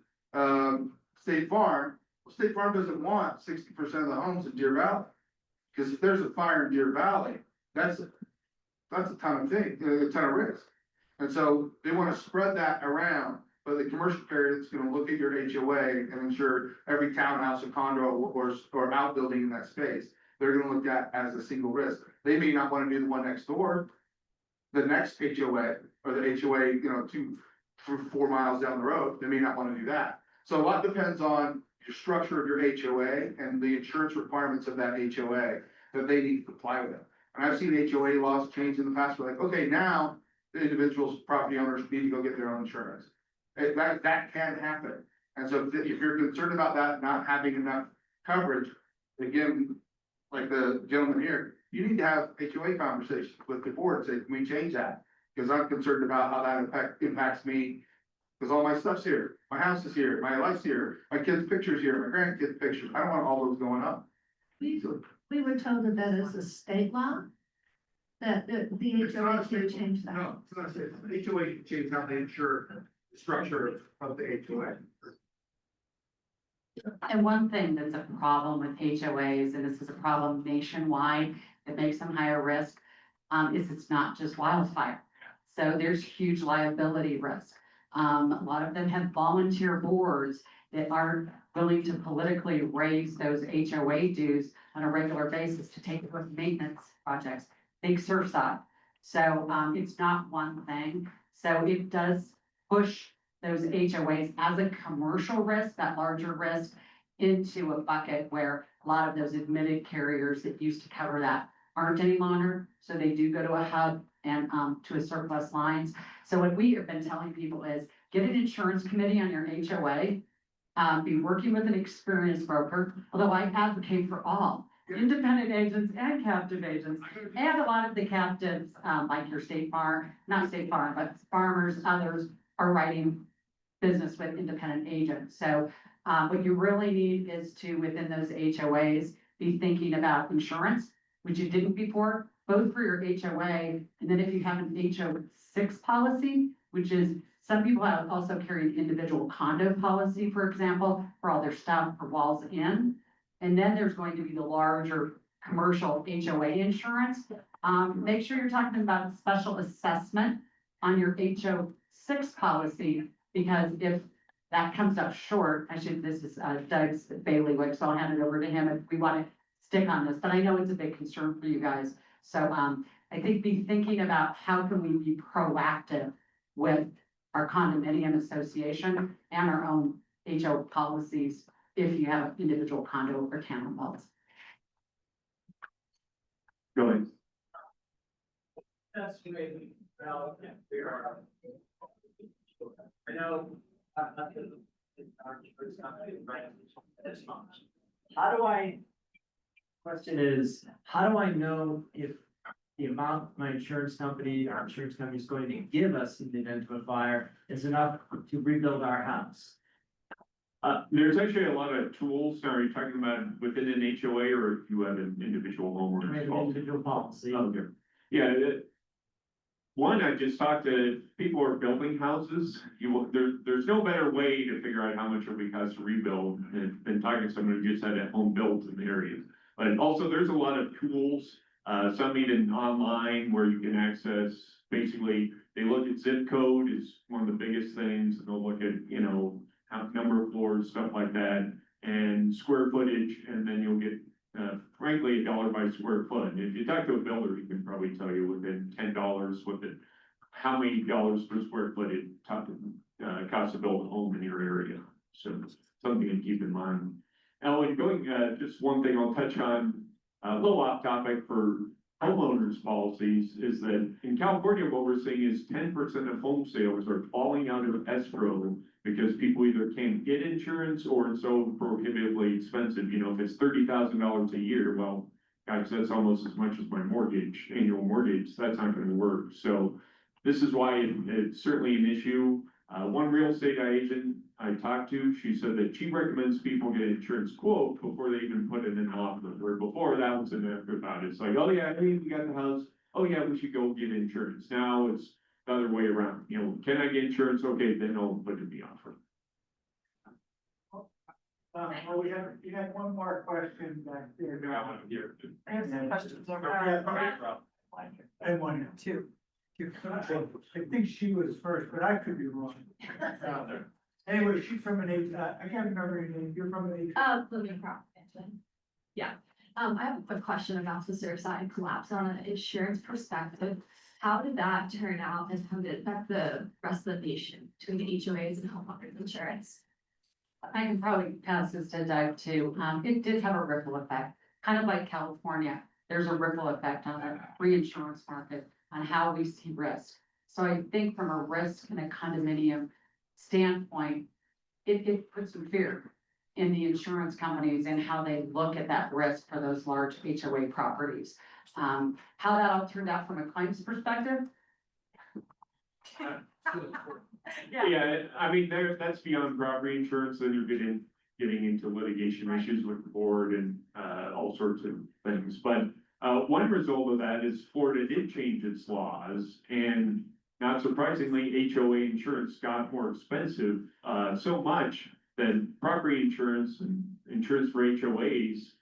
State Farm. Well, State Farm doesn't want 60% of the homes in Deer Valley. Because if there's a fire in Deer Valley, that's a ton of risk. And so they want to spread that around. But the commercial carrier is going to look at your HOA and ensure every townhouse or condo or outbuilding in that space, they're going to look at as a single risk. They may not want to do the one next door, the next HOA, or the HOA, 2 or 4 miles down the road. They may not want to do that. So a lot depends on your structure of your HOA and the insurance requirements of that HOA that they need to comply with it. And I've seen HOA laws change in the past. We're like, okay, now the individuals, property owners need to go get their own insurance. That can happen. And so if you're concerned about that not having enough coverage, again, like the gentleman here, you need to have HOA conversations with the board and say, can we change that? Because I'm concerned about how that impacts me. Because all my stuff's here, my house is here, my life's here, my kids' pictures here, my grandkids' pictures. I don't want all those going up. We were told that that is a state law, that the HOA can change that. No, it's not a state. The HOA can change how they insure the structure of the HOA. And one thing that's a problem with HOAs, and this is a problem nationwide that makes them higher risk, is it's not just wildfire. So there's huge liability risk. A lot of them have volunteer boards that aren't willing to politically raise those HOA dues on a regular basis to take with maintenance projects, big Surfside. So it's not one thing. So it does push those HOAs as a commercial risk, that larger risk, into a bucket where a lot of those admitted carriers that used to cover that aren't any longer. So they do go to a hub and to a surplus lines. So what we have been telling people is get an insurance committee on your HOA, be working with an experienced broker, although I advocate for all independent agents and captive agents, and a lot of the captives, like your State Farm, not State Farm, but farmers, others are writing business with independent agents. So What you really need is to, within those HOAs, be thinking about insurance, which you didn't before, both for your HOA, and then if you have an HO6 policy, which is, some people have also carry an individual condo policy, for example, for all their stuff, for walls in. And then there's going to be the larger commercial HOA insurance. Make sure you're talking about special assessment on your HO6 policy, because if that comes up short, this is Doug's bailiwick, so I'll hand it over to him if we want to stick on this, but I know it's a big concern for you guys. So I think be thinking about how can we be proactive with our condominium association and our own HO policies if you have individual condo or townhomes. Go ahead. That's really relevant. I know. How do I? Question is, how do I know if the amount my insurance company, our insurance company is going to give us in the event of a fire is enough to rebuild our house? There's actually a lot of tools. Now, are you talking about within an HOA or if you have an individual homeowner? I have an individual policy. Okay. Yeah, one, I just talked to people who are building houses. There's no better way to figure out how much it would cost to rebuild than talking to someone who just had a home built in the area. But also there's a lot of tools, some even online where you can access, basically, they look at zip code is one of the biggest things. And they'll look at, number of floors, stuff like that, and square footage, and then you'll get, frankly, $1 by square foot. And if you talk to a builder, he can probably tell you within $10 how many dollars per square foot it costs to build a home in your area. So something to keep in mind. Now, when going, just one thing I'll touch on, a little off topic for homeowners policies is that in California, what we're seeing is 10% of home sales are falling out of escrow because people either can't get insurance or it's so prohibitively expensive. If it's $30,000 a year, well, gosh, that's almost as much as my mortgage, annual mortgage. That's not going to work. So this is why it's certainly an issue. One real estate agent I talked to, she said that she recommends people get an insurance quote before they even put it in an offer, where before that was an afterthought. It's like, oh yeah, hey, we got the house. Oh yeah, we should go get insurance. Now it's the other way around. Can I get insurance? Okay, then I'll put it in the offer. Well, you had one more question back there. I have some questions over And one, two. I think she was first, but I could be wrong. Anyway, she's from an age, I can't remember your name, you're from an age. Living proposition. Yeah, I have a question about the suicide collapse on an insurance perspective. How did that turn out and how did it affect the rest of the nation between the HOAs and homeowners insurance? I can probably pass this to Doug too. It did have a ripple effect, kind of like California. There's a ripple effect on the reinsurance market on how we see risk. So I think from a risk and a condominium standpoint, it puts some fear in the insurance companies and how they look at that risk for those large HOA properties. How that all turned out from a claims perspective. Yeah, I mean, that's beyond property insurance, then you're getting into litigation issues with the board and all sorts of things. But one result of that is Florida did change its laws, and not surprisingly, HOA insurance got more expensive, so much that property insurance and insurance for HOAs,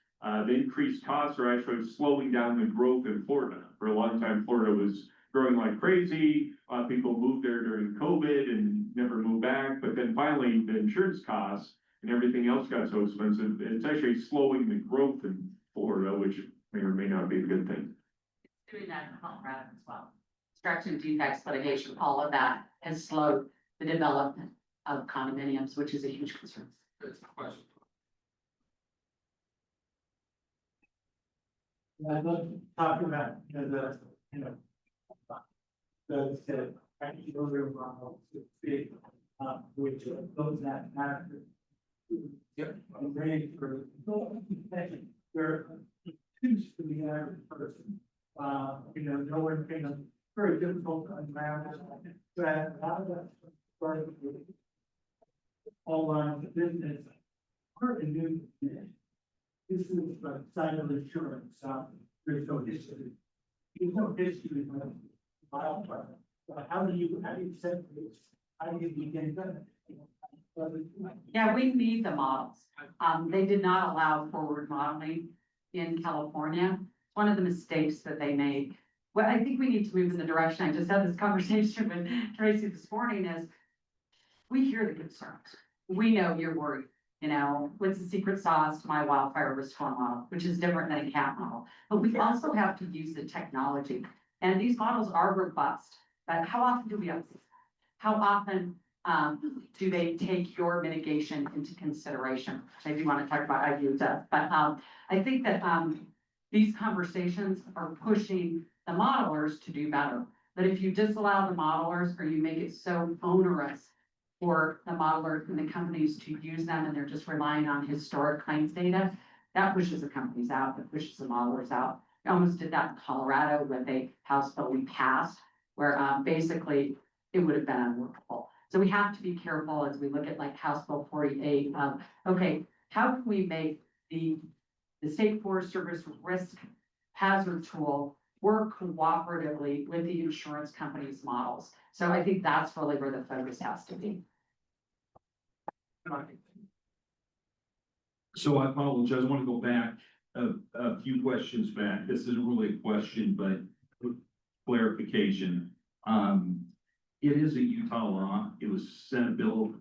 the increased costs are actually slowing down the growth in Florida. For a long time, Florida was growing like crazy. People moved there during COVID and never moved back. But then finally, the insurance costs and everything else got so expensive, it's actually slowing the growth in Florida, which may or may not be a good thing. It's doing that in Colorado as well. Construction defects, litigation, all of that has slowed the development of condominiums, which is a huge concern. That's a question. I'd love to talk about, the room, which those that matter. Yep. Great for, there seems to be an average person, no one can, very difficult to unravel, but a lot of that. All on the business Part of new, this is the side of insurance, there's no history. There's no history of wildfire. So how do you set this? How do you begin that? Yeah, we need the models. They did not allow forward modeling in California. One of the mistakes that they made. Well, I think we need to move in the direction. I just had this conversation with Tracy this morning is we hear the concerns. We know you're worried, you know, what's the secret sauce to my wildfire risk score model, which is different than a CAT model. But we also have to use the technology. And these models are robust. But how often do we update that? How often do they take your mitigation into consideration? I do want to talk about IU Dept, but I think that these conversations are pushing the modelers to do better. But if you disallow the modelers or you make it so onerous for the modelers and the companies to use them and they're just relying on historic claims data, that pushes the companies out, that pushes the modelers out. We almost did that in Colorado with a House bill we passed, where basically it would have been unworkable. So we have to be careful as we look at like House Bill 48 of, okay, how can we make the State Forest Service risk hazard tool work cooperatively with the insurance companies' models? So I think that's really where the focus has to be. So I apologize, I want to go back a few questions back. This isn't really a question, but clarification. It is a Utah law. It was Senate Bill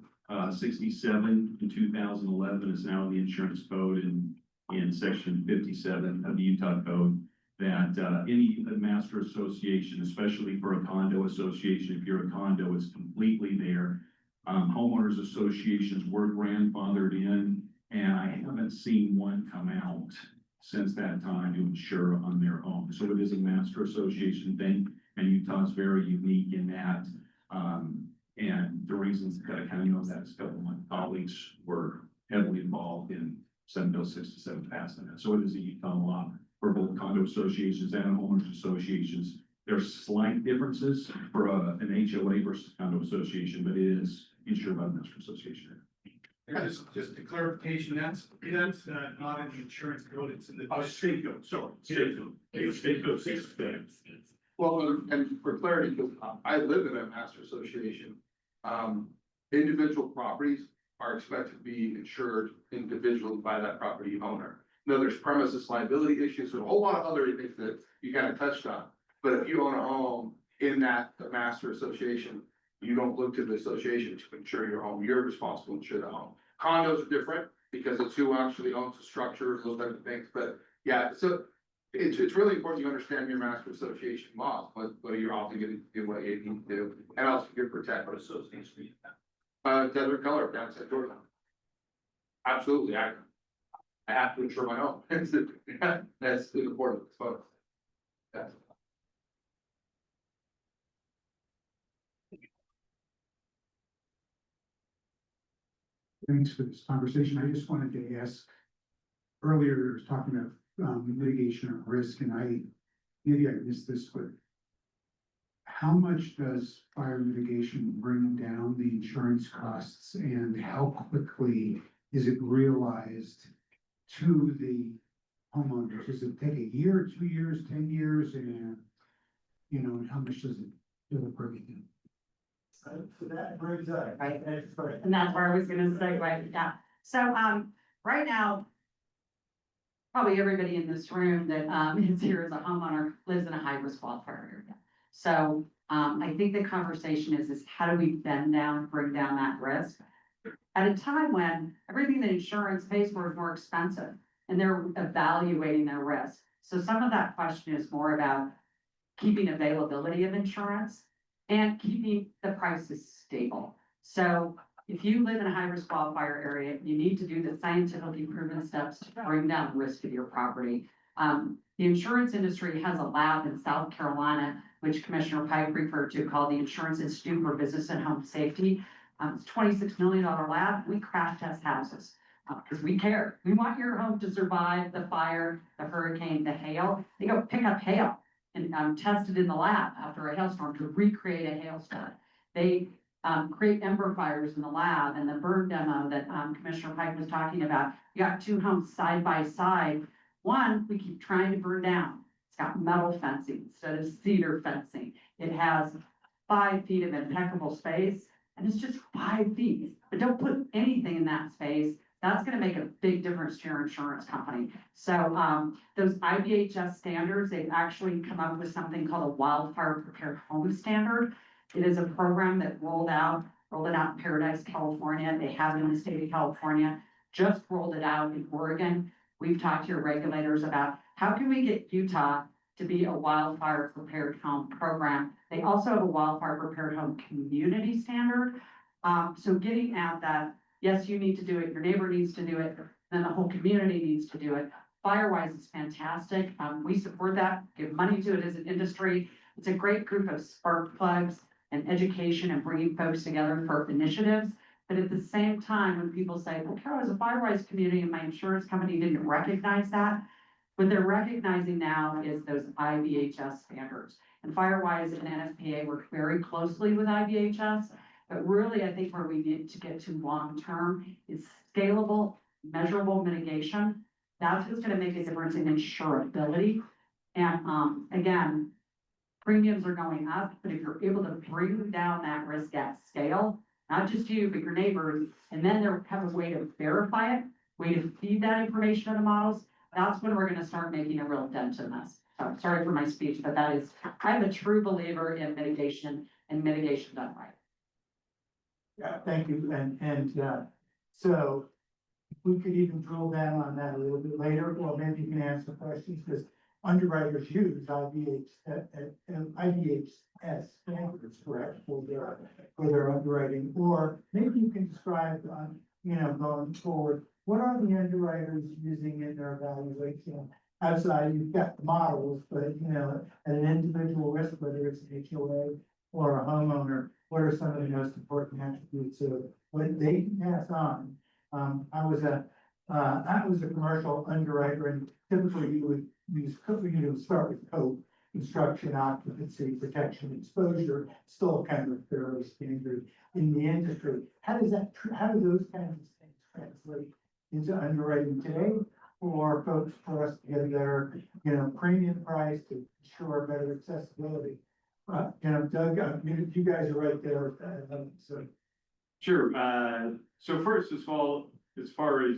67 in 2011. It's now in the insurance code in section 57 of the Utah code that any master association, especially for a condo association, if you're a condo, it's completely there. Homeowners associations were grandfathered in, and I haven't seen one come out since that time to insure on their own. So it is a master association thing, and Utah is very unique in that. And the reasons that I kind of know that is a couple of my colleagues were heavily involved in Senate Bill 67 passing that. So it is a Utah law for both condo associations and homeowners associations. There's slight differences for an HOA versus condo association, but it is insured by the master association. Just a clarification, that's not in the insurance code, it's in the state code, sorry. State code 67. Well, and for clarity, because I live in a master association, individual properties are expected to be insured individually by that property owner. No, there's premises liability issues, and a whole lot of other things that you kind of touched on. But if you own a home in that master association, you don't look to the association to insure your home. You're responsible to insure the home. Condos are different because it's who actually owns the structure, those types of things. But yeah, so it's really important you understand your master association laws, what you're obligated to do, what you need to do, and also you protect what association. Desert color, downside Georgia. Absolutely, I have to insure my home. That's important. So, yeah. Thanks for this conversation. I just wanted to ask, earlier, we were talking about mitigation of risk, and maybe I missed this, but how much does fire mitigation bring down the insurance costs, and how quickly is it realized to the homeowners? Does it take a year, 2 years, 10 years, and, you know, and how much does it bring it in? So that brings up, And that's where I was gonna say, right, yeah. So, right now, probably everybody in this room that, is here as a homeowner lives in a high-risk wildfire area. So, I think the conversation is how do we bring down that risk? At a time when everything that insurance pays for is more expensive and they're evaluating their risk. So some of that question is more about keeping availability of insurance and keeping the prices stable. So if you live in a high-risk wildfire area, you need to do the scientifically proven steps to bring down the risk of your property. The insurance industry has a lab in South Carolina, which Commissioner Pike referred to, called the Insurance Institute for Business and Home Safety. It's a $26 million lab. We crash test houses because we care. We want your home to survive the fire, the hurricane, the hail. They go pick up hail and test it in the lab after a hailstorm to recreate a hailstorm. They create ember fires in the lab and the burn demo that, Commissioner Pike was talking about. You got two homes side by side. One, we keep trying to burn down. It's got metal fencing instead of cedar fencing. It has 5 feet of impeccable space, and it's just 5 feet. But don't put anything in that space. That's gonna make a big difference to your insurance company. So, those IBHS standards, they've actually come up with something called a wildfire prepared home standard. It is a program that rolled it out in Paradise, California. They have it in the state of California, just rolled it out in Oregon. We've talked to your regulators about how can we get Utah to be a wildfire prepared home program. They also have a wildfire prepared home community standard. So getting at that, yes, you need to do it, your neighbor needs to do it, then the whole community needs to do it. Firewise is fantastic. We support that, give money to it as an industry. It's a great group of spark plugs and education and bringing folks together for initiatives. But at the same time, when people say, well, Carole is a Firewise community and my insurance company didn't recognize that, what they're recognizing now is those IBHS standards. And Firewise and NFPA work very closely with IBHS. But really, I think where we need to get to long-term is scalable, measurable mitigation. That's what's gonna make a difference in insurability. And, again, premiums are going up, but if you're able to bring down that risk at scale, not just you, but your neighbors, and then there have a way to verify it, way to feed that information to the models, that's when we're gonna start making a real dent in this. So sorry for my speech, but that is, I'm a true believer in mitigation and mitigation done right. Yeah, thank you, so if we could even drill down on that a little bit later, or maybe you can answer questions, because underwriters use IBHS standards, correct, for their underwriting, or maybe you can describe, going forward, what are the underwriters using in their evaluation? Outside, you've got the models, but, at an individual risk, whether it's an HOA or a homeowner, what are some of the most important attributes of what they can pass on? I was a commercial underwriter, and typically you would start with code, construction, occupancy, protection, exposure, still kind of fairly standard in the industry. How do those kinds of things translate into underwriting today for folks, for us to get a better, premium price to ensure better accessibility? Doug, you guys are right there, so. Sure, so first, as far as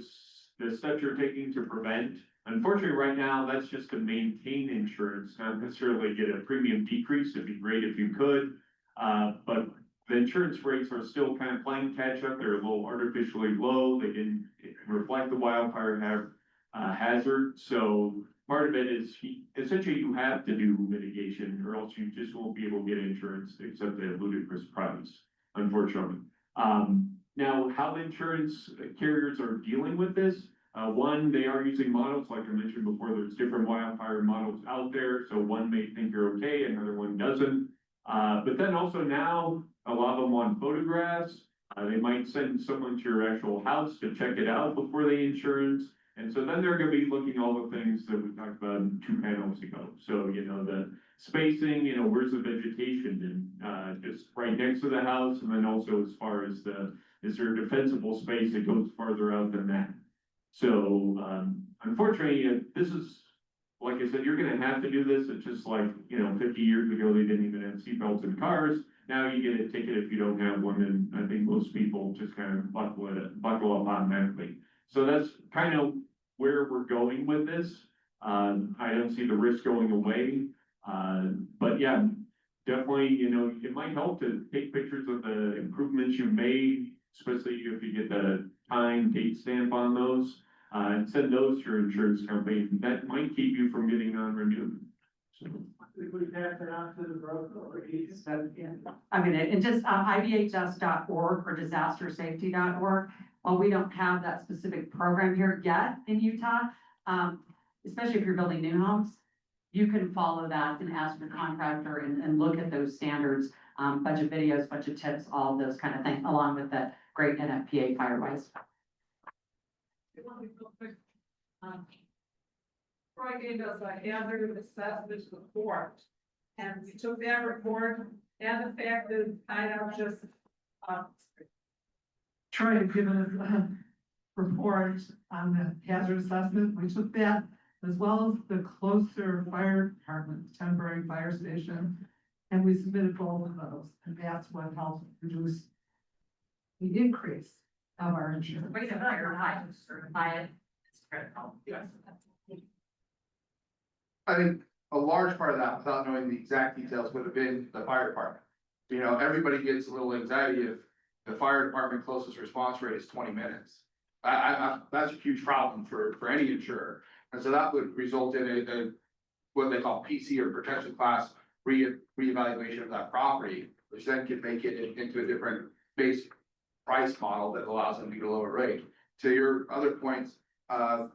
the steps you're taking to prevent, unfortunately, right now, that's just to maintain insurance, not necessarily get a premium decrease. It'd be great if you could. But the insurance rates are still kind of playing catch up. They're a little artificially low. They didn't reflect the wildfire hazard. So part of it is essentially you have to do mitigation, or else you just won't be able to get insurance except at a ludicrous price, unfortunately. Now, how the insurance carriers are dealing with this, one, they are using models, like I mentioned before, there's different wildfire models out there, so one may think you're okay, another one doesn't. But then also now, a lot of them want photographs. They might send someone to your actual house to check it out before the insurance. And so then they're gonna be looking at all the things that we talked about 2 panels ago. So, the spacing, where's the vegetation, and just right next to the house, and then also as far as is there a defensible space that goes farther out than that? So, unfortunately, this is, like I said, you're gonna have to do this. It's just like, 50 years ago, they didn't even have seatbelts in cars. Now you get a ticket if you don't have one, and I think most people just kind of buckle up automatically. So that's kind of where we're going with this. I don't see the risk going away. But yeah, definitely, it might help to take pictures of the improvements you've made, especially if you get the time, date stamp on those, and send those to your insurance company. That might keep you from getting non-renewed. So. If we pass it on to the broker or agent. I mean, and just IBHS.org or disastersafety.org. While we don't have that specific program here yet in Utah, especially if you're building new homes, you can follow that and ask your contractor and look at those standards, bunch of videos, bunch of tips, all those kind of things, along with the great NFPA Firewise. Troy gave us a hazard assessment report, and we took that report and the fact that Hideout just Troy had given us a report on the hazard assessment. We took that as well as the closer fire department, temporary fire station. And we submitted both of those, and that's what helped reduce the increase of our insurance. Wait a minute, I certify it, it's critical. Yes. I think a large part of that, without knowing the exact details, would have been the fire department. You know, everybody gets a little anxiety if the fire department closest response rate is 20 minutes. That's a huge problem for any insurer. And so that would result in a what they call PC or protection class reevaluation of that property, which then can make it into a different base price model that allows them to get a lower rate. To your other points,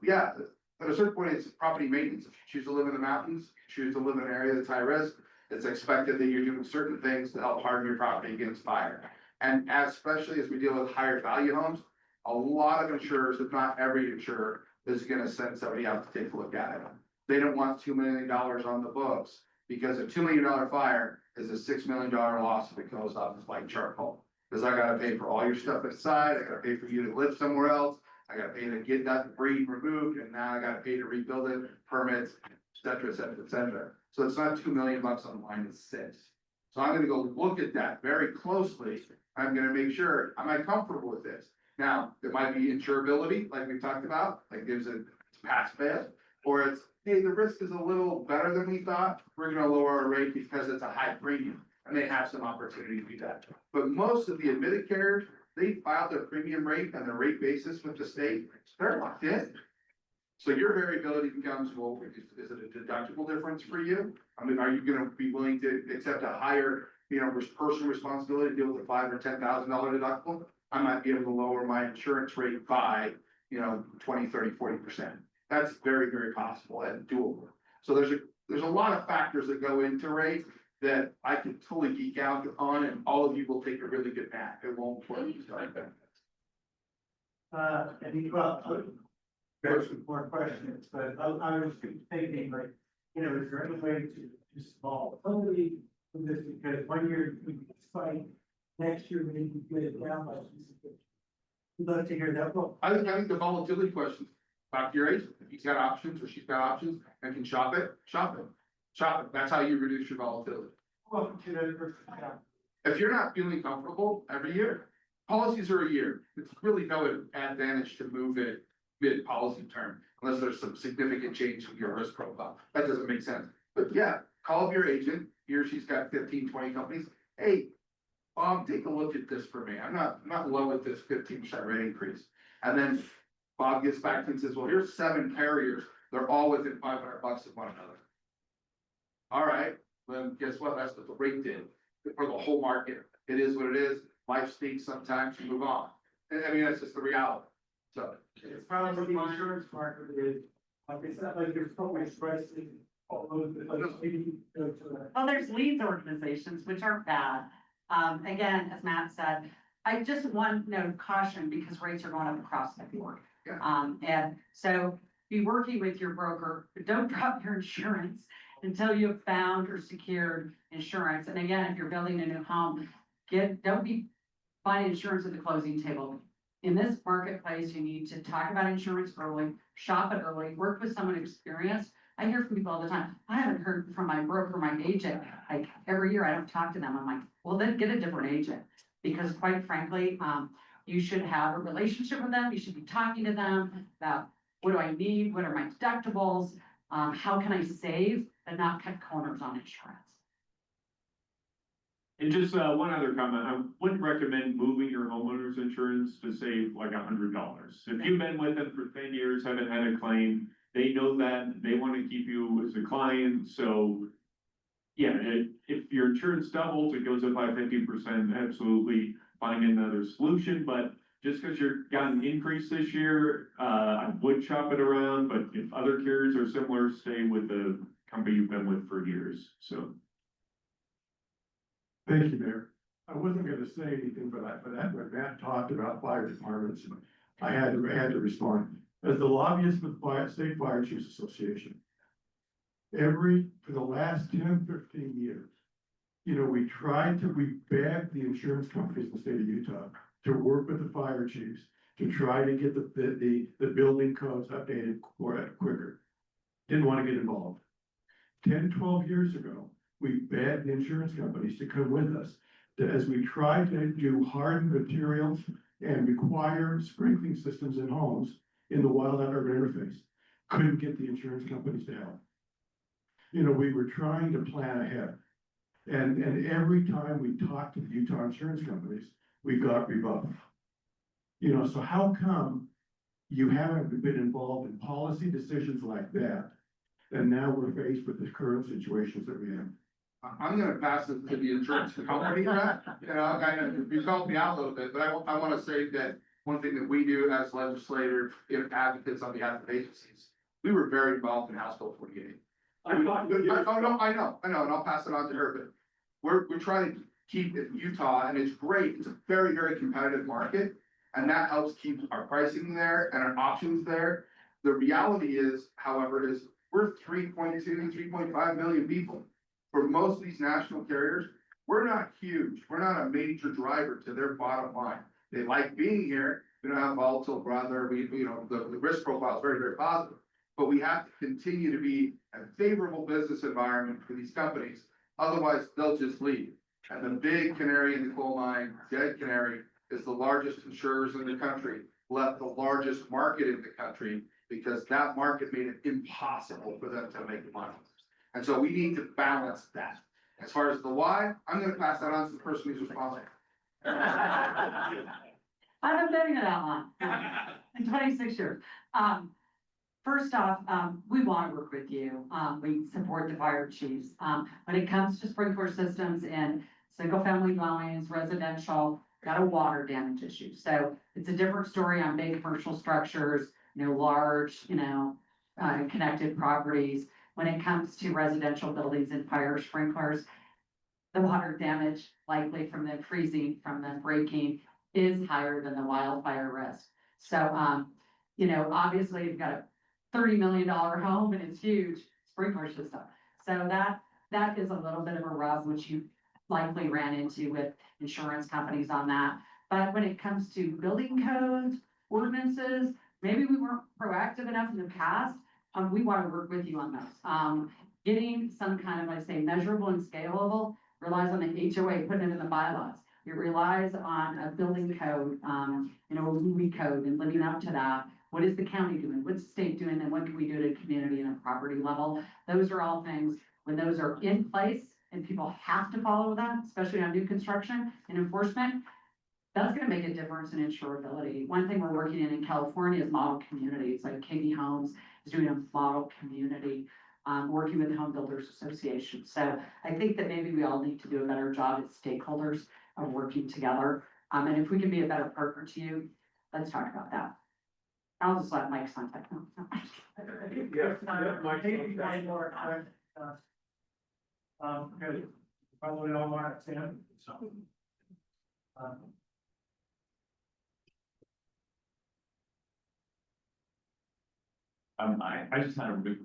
yeah, at a certain point, it's property maintenance. If you choose to live in the mountains, choose to live in an area that's high risk, it's expected that you're doing certain things to help harden your property against fire. And especially as we deal with higher value homes, a lot of insurers, if not every insurer, is gonna send somebody out to take a look at it. They don't want $2 million on the books, because a $2 million fire is a $6 million loss if it goes up like charcoal. Because I gotta pay for all your stuff inside, I gotta pay for you to live somewhere else, I gotta pay to get that debris removed, and now I gotta pay to rebuild it, permits, et cetera, et cetera, et cetera. So it's not $2 million on the line, it's 6. So I'm gonna go look at that very closely. I'm gonna make sure, am I comfortable with this? Now, it might be insurability, like we talked about, like gives it pass fail, or it's, hey, the risk is a little better than we thought, we're gonna lower our rate because it's a high premium, and they have some opportunity to do that. But most of the admitted carriers, they filed their premium rate and their rate basis with the state, they're locked in. So your variability becomes, well, is it a deductible difference for you? I mean, are you gonna be willing to accept a higher, personal responsibility to deal with a $5,000 or $10,000 deductible? I might be able to lower my insurance rate by, 20, 30, 40%. That's very, very possible and doable. So there's a lot of factors that go into rate that I can totally geek out on, and all of you will take a really good nap. It won't work. I think, well, there's some more questions, but I was thinking, like, is there any way to small, totally do this, because 1 year we spike, next year we need to get it down by. We'd love to hear that. Well, I think the volatility questions, talk to your agent, if he's got options or she's got options and can shop it. That's how you reduce your volatility. Well, If you're not feeling comfortable every year, policies are a year. It's really no advantage to move it mid-policy term unless there's some significant change in your risk profile. That doesn't make sense. But yeah, call up your agent. He or she's got 15, 20 companies. Hey, Bob, take a look at this for me. I'm not in love with this 15% rate increase. And then Bob gets back and says, well, here's 7 carriers. They're all within $500 of one another. All right, then guess what? That's what the rate did for the whole market. It is what it is. Life stinks sometimes, you move on. And I mean, that's just the reality. So it's probably the insurance market is, like, it's not like there's so much pricing. Well, there's leads organizations, which are bad. Again, as Matt said, I just want no caution because rates are going up across the board. Yeah. And so be working with your broker, but don't drop your insurance until you've found or secured insurance. And again, if you're building a new home, don't be buying insurance at the closing table. In this marketplace, you need to talk about insurance early, shop it early, work with someone experienced. I hear from people all the time, I haven't heard from my broker, my agent, like every year I don't talk to them. I'm like, well, then get a different agent. Because quite frankly, you should have a relationship with them. You should be talking to them about what do I need? What are my deductibles? How can I save and not cut corners on insurance? And just one other comment, I wouldn't recommend moving your homeowner's insurance to save like $100. If you've been with them for 10 years, haven't had a claim, they know that, they want to keep you as a client, so yeah, if your insurance doubles, it goes up by 50%, absolutely find another solution, but just because you've got an increase this year, I would shop it around, but if other carriers are similar, stay with the company you've been with for years, so. Thank you, Mayor. I wasn't gonna say anything, but when Matt talked about fire departments, I had to respond. As the lobbyist with the State Fire Chiefs Association, for the last 10, 15 years, we begged the insurance companies in the state of Utah to work with the fire chiefs to try to get the building codes updated quicker. Didn't want to get involved. 10, 12 years ago, we begged the insurance companies to come with us as we tried to do hardened materials and require sprinkling systems in homes in the wildland urban interface. Couldn't get the insurance companies to help. We were trying to plan ahead. And every time we talked to the Utah insurance companies, we got rebuffed. So how come you haven't been involved in policy decisions like that? And now we're faced with the current situations that we have. I'm gonna pass it to the insurance company, Matt. You called me out a little bit, but I wanna say that one thing that we do as legislators, if advocates on behalf of agencies, we were very involved in House Bill 48. I know, and I'll pass it on to her, but we're trying to keep it Utah, and it's great. It's a very, very competitive market, and that helps keep our pricing there and our options there. The reality is, however, is we're 3.2, 3.5 million people. For most of these national carriers, we're not huge. We're not a major driver to their bottom line. They like being here. We don't have volatile brother. The risk profile is very, very positive. But we have to continue to be a favorable business environment for these companies. Otherwise, they'll just leave. And the big canary in the coal mine, dead canary, is the largest insurers in the country, left the largest market in the country, because that market made it impossible for them to make money. And so we need to balance that. As far as the why, I'm gonna pass that on to the person who's responsible. I've been betting it out on in 26 years. First off, we want to work with you. We support the fire chiefs. When it comes to sprinkler systems in single family dwellings, residential, got a water damage issue. So it's a different story on big commercial structures, large, connected properties. When it comes to residential buildings and fire sprinklers, the water damage likely from the freezing, from the breaking is higher than the wildfire risk. So, obviously you've got a $30 million home and it's huge sprinkler system. So that is a little bit of a rub, which you likely ran into with insurance companies on that. But when it comes to building codes, ordinances, maybe we weren't proactive enough in the past. We want to work with you on those. Getting some kind of, measurable and scalable relies on the HOA, putting it in the bylaws. It relies on a building code, a movie code, and living up to that. What is the county doing? What's the state doing? And what can we do at a community and a property level? Those are all things, when those are in place and people have to follow them, especially on new construction and enforcement, that's gonna make a difference in insurability. One thing we're working in California is model communities, like Katie Homes is doing a model community, working with the Home Builders Association. So I think that maybe we all need to do a better job as stakeholders of working together. And if we can be a better partner to you, let's talk about that. I'll just let Mike's contact know. Good. Probably don't want to stand. I just had a big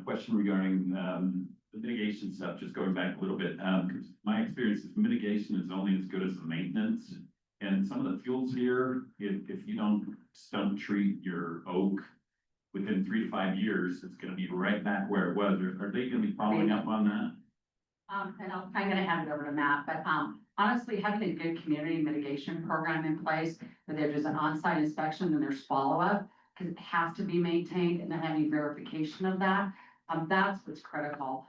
question regarding the mitigation stuff, just going back a little bit, because my experience is mitigation is only as good as the maintenance. And some of the fuels here, if you don't treat your oak within 3 to 5 years, it's gonna be right back where it was. Are they gonna be following up on that? And I'm gonna hand it over to Matt, but honestly, having a good community mitigation program in place, where there's an on-site inspection and there's follow-up, because it has to be maintained, and then having verification of that, that's what's critical.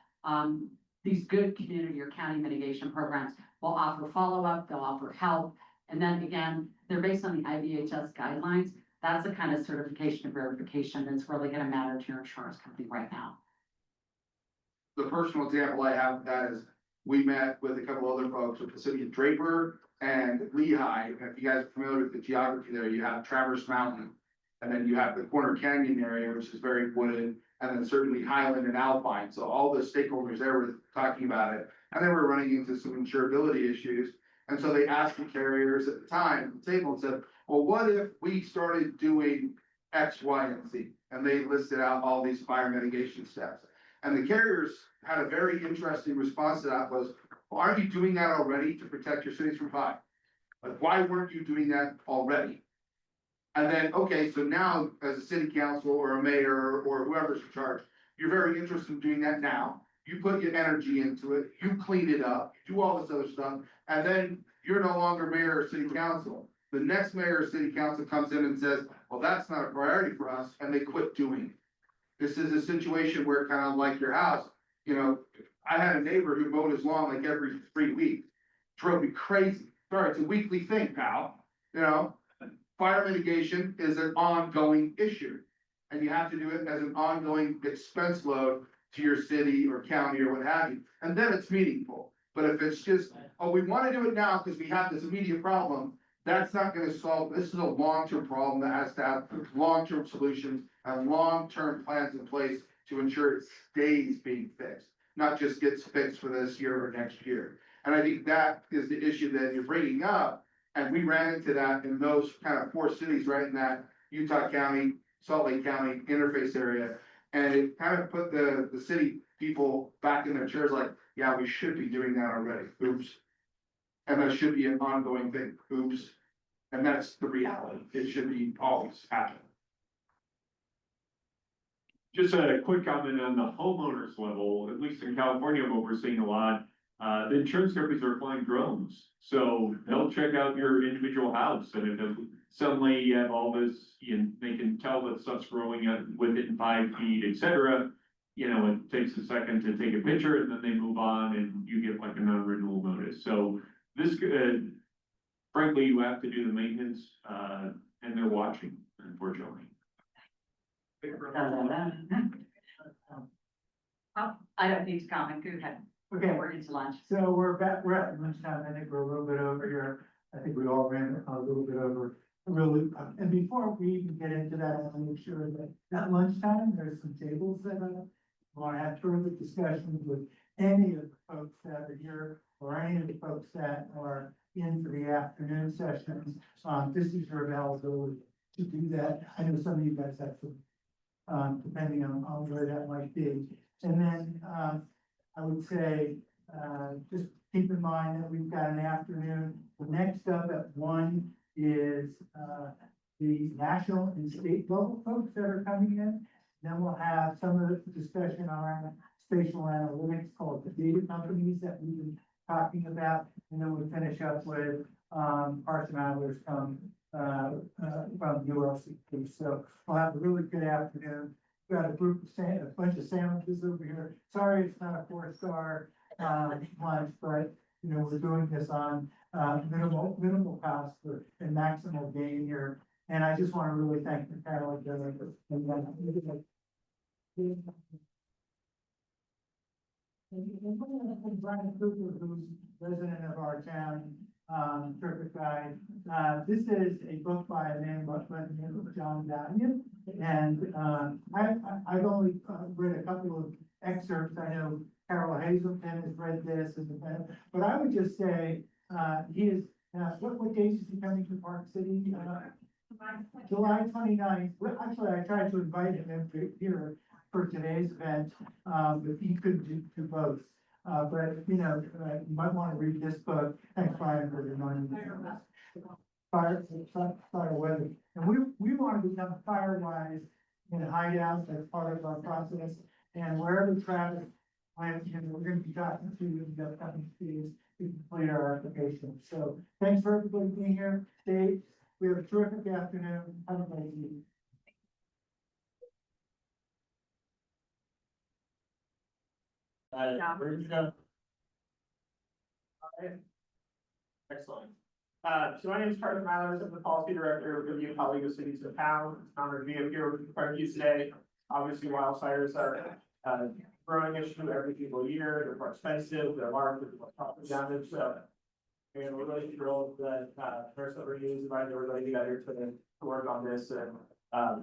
These good community or county mitigation programs will offer follow-up, they'll offer help, and then again, they're based on the IVHS guidelines. That's the kind of certification and verification that's really gonna matter to your insurance company right now. The personal example I have of that is, we met with a couple other folks with the city of Draper and Lehigh. And if you guys are familiar with the geography there, you have Traverse Mountain, and then you have the Corner Canyon area, which is very wooded, and then certainly Highland and Alpine. So all the stakeholders there were talking about it, and they were running into some insurability issues. And so they asked the carriers at the time at the table and said, well, what if we started doing X, Y, and Z? And they listed out all these fire mitigation steps. And the carriers had a very interesting response to that was, Well, aren't you doing that already to protect your cities from fire? Like, why weren't you doing that already? And then, okay, so now as a city council or a mayor or whoever's in charge, you're very interested in doing that now. You put your energy into it, you clean it up, you do all this other stuff, and then you're no longer mayor or city council. The next mayor or city council comes in and says, well, that's not a priority for us, and they quit doing it. This is a situation where kind of like your house, you know, I had a neighbor who mowed his lawn like every 3 weeks. Drove me crazy. Sorry, it's a weekly thing, pal, you know? Fire mitigation is an ongoing issue. And you have to do it as an ongoing expense load to your city or county or what have you. And then it's meaningful. But if it's just, oh, we want to do it now because we have this immediate problem, that's not going to solve, this is a long-term problem that has to have long-term solutions and long-term plans in place to ensure it stays being fixed, not just gets fixed for this year or next year. And I think that is the issue that you're bringing up. And we ran into that in those kind of 4 cities right in that Utah County, Salt Lake County interface area. And it kind of put the city people back in their chairs like, yeah, we should be doing that already. Oops. And that should be an ongoing thing. Oops. And that's the reality. It should be always happening. Just a quick comment on the homeowners level, at least in California, what we're seeing a lot, the insurance companies are flying drones. So they'll check out your individual house, and if suddenly you have all this, they can tell that stuff's growing within 5 feet, et cetera. You know, it takes a second to take a picture and then they move on and you get like a non-renewal notice. So this, frankly, you have to do the maintenance, and they're watching, unfortunately. Oh, I don't need to comment, go ahead. Okay. We're into lunch. So we're at lunchtime. I think we're a little bit over here. I think we all ran a little bit over. Really, and before we even get into that, I want to make sure that at lunchtime, there's some tables set up. I want to have further discussions with any of the folks that are here or any of the folks that are in for the afternoon sessions. This is your availability to do that. I know some of you guys have some, depending on where that might be. And then, I would say, just keep in mind that we've got an afternoon. The next up at 1 is, the national and state level folks that are coming in. Then we'll have some of the discussion around spatial analytics called the data companies that we've been talking about. And then we'll finish up with, Karson Eilers from ULCT. So we'll have a really good afternoon. Got a bunch of sandwiches over here. Sorry, it's not a 4-star lunch, but you know, we're doing this on minimal cost and maximal gain here. And I just want to really thank the Carole Brian Cooper, who's resident of our town, terrific guy. This is a book by a man by the name of John Daniel. And I've only read a couple of excerpts. I know Carole Hazelton has read this, but I would just say he is. What days is he coming to Park City? July 29th. Well, actually, I tried to invite him here for today's event, but he couldn't do both. But you know, you might want to read this book. Thanks, Brian, for reminding me. Fire weather, and we want to become firewise in Hideout as part of our process. And wherever Travis went, you know, we're going to be talking to you in the upcoming days to complete our application. So thanks for everybody being here. Dave, we have a terrific afternoon. Have a great evening. Excellent. So my name is Karson Eilers. I'm the policy director of the Utah League of Cities and Towns. It's an honor to be up here with you today. Obviously, wildfires are a growing issue every single year. They're more expensive, they're larger, they're more property damage. So, and we're really thrilled that Mayor Severini has invited everybody together to work on this, and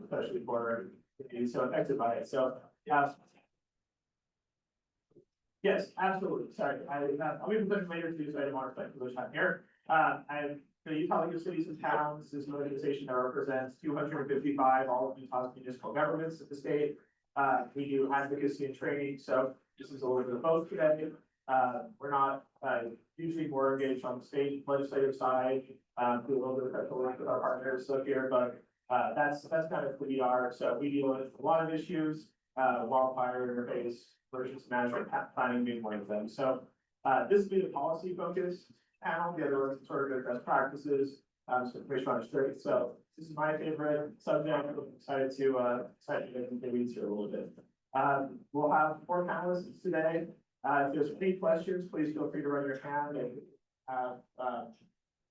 especially for being so affected by it. So, yes, absolutely. Sorry, I'll be presenting later too, so I didn't want to spend too much time here. The Utah League of Cities and Towns is an organization that represents 255 all of Utah's municipal governments in the state. We do advocacy and training, so this is a little bit of both today. We're not, usually more engaged on the state legislative side, do a little bit of special work with our partners up here, but, that's kind of who we are. So we deal with a lot of issues, wildfire interface, emergency management, planning being one of them. So, this will be the policy focus panel, the other ones sort of best practices, so information on the street. So this is my favorite subject. I'm excited to get into the weeds here a little bit. We'll have 4 panelists today. If there's any questions, please feel free to raise your hand, and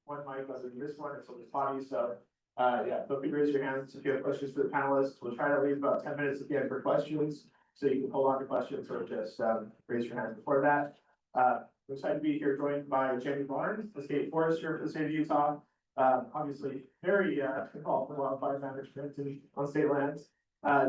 one mic other than this one, it's on the body. So yeah, feel free to raise your hands if you have questions for the panelists. We'll try to leave about 10 minutes at the end for questions, so you can hold on to questions or just raise your hand before that. We're excited to be here, joined by Jamie Barnes, the state forester for the state of Utah. Obviously very involved in wildfire management on state lands.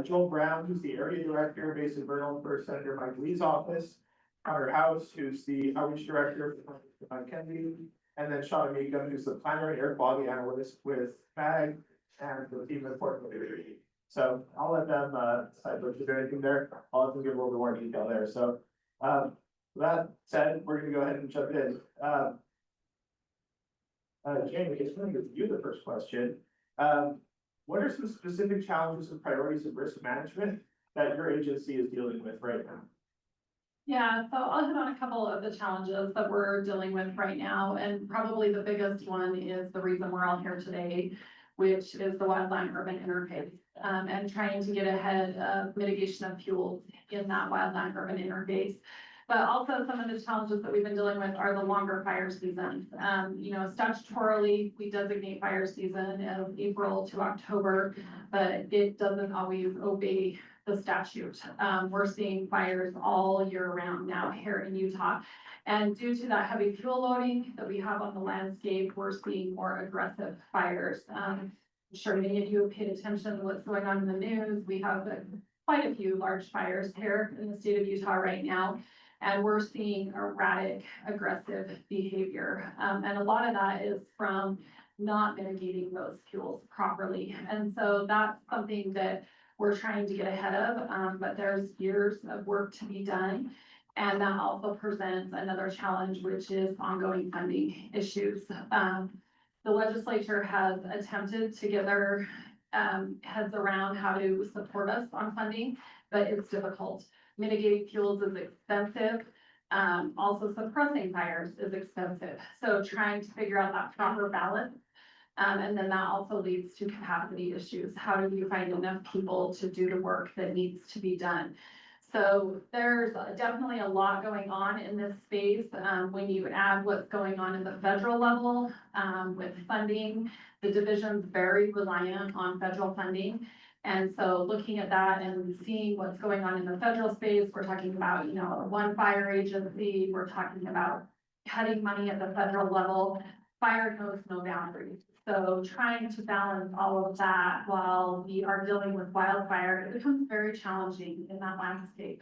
Joel Brown, who's the area director based in Vernal for Senator Mike Lee's office. Connor House, who's the outreach director for Mike Kennedy. And then Sean Gunn, who's the planner and air quality analyst with MAG and the team at Portland. So I'll let them decide if there's anything there. I'll let them give a little bit more detail there. So with that said, we're gonna go ahead and jump in. Jamie, it's going to give you the first question. What are some specific challenges and priorities of risk management that your agency is dealing with right now? Yeah, so I'll hit on a couple of the challenges that we're dealing with right now, and probably the biggest one is the reason we're all here today, which is the wildland urban interface, and trying to get ahead of mitigation of fuels in that wildland urban interface. But also some of the challenges that we've been dealing with are the longer fire seasons. You know, statutorily, we designate fire season as April to October, but it doesn't always obey the statute. We're seeing fires all year round now here in Utah. And due to that heavy fuel loading that we have on the landscape, we're seeing more aggressive fires. I'm sure many of you have paid attention to what's going on in the news. We have quite a few large fires here in the state of Utah right now. And we're seeing erratic, aggressive behavior. And a lot of that is from not mitigating those fuels properly. And so that's something that we're trying to get ahead of, but there's years of work to be done. And that also presents another challenge, which is ongoing funding issues. The legislature has attempted to get their heads around how to support us on funding, but it's difficult. Mitigating fuels is expensive. Also suppressing fires is expensive. So trying to figure out that proper balance. And then that also leads to capacity issues. How do you find enough people to do the work that needs to be done? So there's definitely a lot going on in this space. When you add what's going on in the federal level with funding, the division's very reliant on federal funding. And so looking at that and seeing what's going on in the federal space, we're talking about, you know, one fire agency, we're talking about cutting money at the federal level. Fire knows no boundaries. So trying to balance all of that while we are dealing with wildfire, it becomes very challenging in that landscape.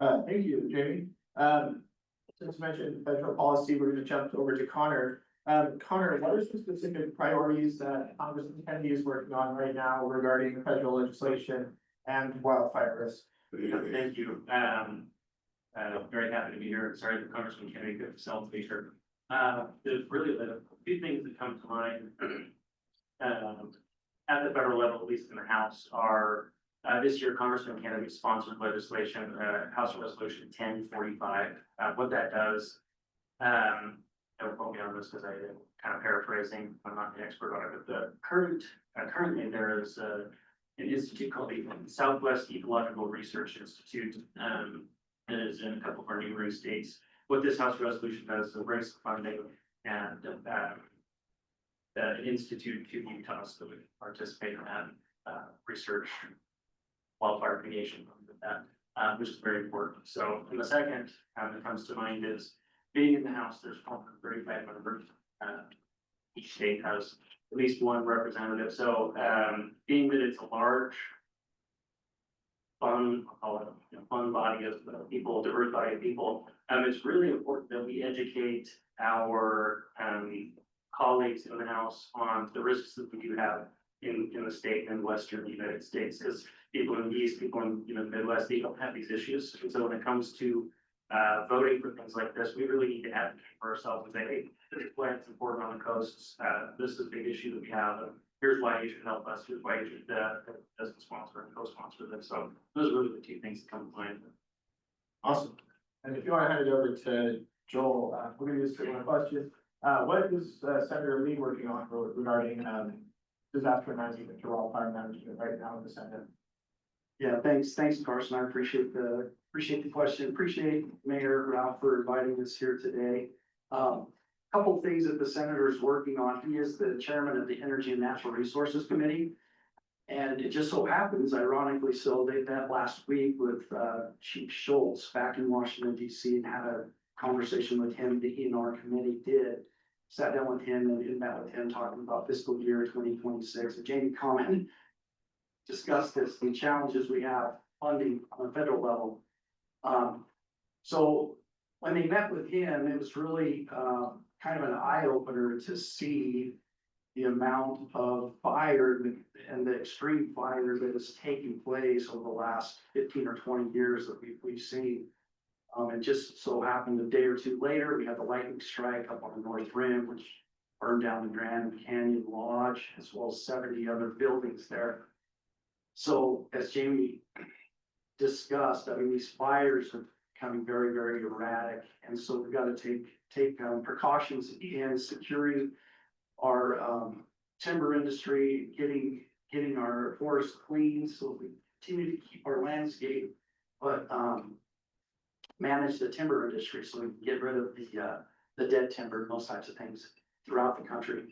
Thank you, Jamie. Since you mentioned federal policy, we're going to jump over to Connor. Connor, what are some specific priorities that Congressman Kennedy is working on right now regarding federal legislation and wildfire risk? Thank you. Very happy to be here. Sorry that Congressman Kennedy couldn't self-speaker. There's really a few things that come to mind at the federal level, at least in the House, are this year Congressman Kennedy sponsored legislation, House Resolution 1045. What that does, don't quote me on this because I'm kind of paraphrasing. I'm not the expert on it, but the currently there is an institute called the Southwest Ecological Research Institute. It is in a couple of our neighboring states. What this House resolution does is it brings funding and the institute to Utah so that we participate in that research, wildfire mitigation, which is very important. So, and the second that comes to mind is being in the House, there's 35 members. Each state has at least one representative. So, being that it's a large, fun body of people, diverse body of people, it's really important that we educate our colleagues in the House on the risks that we do have in the state and western United States, because people in the east, people in, the Midwest, they don't have these issues. And so when it comes to voting for things like this, we really need to advocate for ourselves and say, hey, this plant's important on the coasts. This is a big issue that we have. And here's why you should help us. Here's why you should as a sponsor and co-sponsor this. So those are really the two things that come to mind. Awesome. And if you want to hand it over to Joel, we're going to use one question. What is Senator Lee working on regarding disaster management and wildfire management right now in the Senate? Yeah, thanks, Karson. I appreciate the question. Appreciate Mayor Ralph for inviting us here today. Couple of things that the senator is working on. He is the chairman of the Energy and Natural Resources Committee. And it just so happens, ironically so, they met last week with Chief Schultz back in Washington, DC, and had a conversation with him. The ENR committee sat down with him and met with him talking about fiscal year 2026. And Jamie commented, discussed this, the challenges we have funding on the federal level. So when they met with him, it was really kind of an eye opener to see the amount of fire and the extreme fire that has taken place over the last 15 or 20 years that we've seen. It just so happened a day or two later, we had the lightning strike up on the North Rim, which burned down the Grand Canyon Lodge, as well as 70 other buildings there. So as Jamie discussed, I mean, these fires are becoming very, very erratic. And so we've got to take precautions in securing our timber industry, getting our forest clean so we continue to keep our landscape, but manage the timber industry so we can get rid of the dead timber and those types of things throughout the country.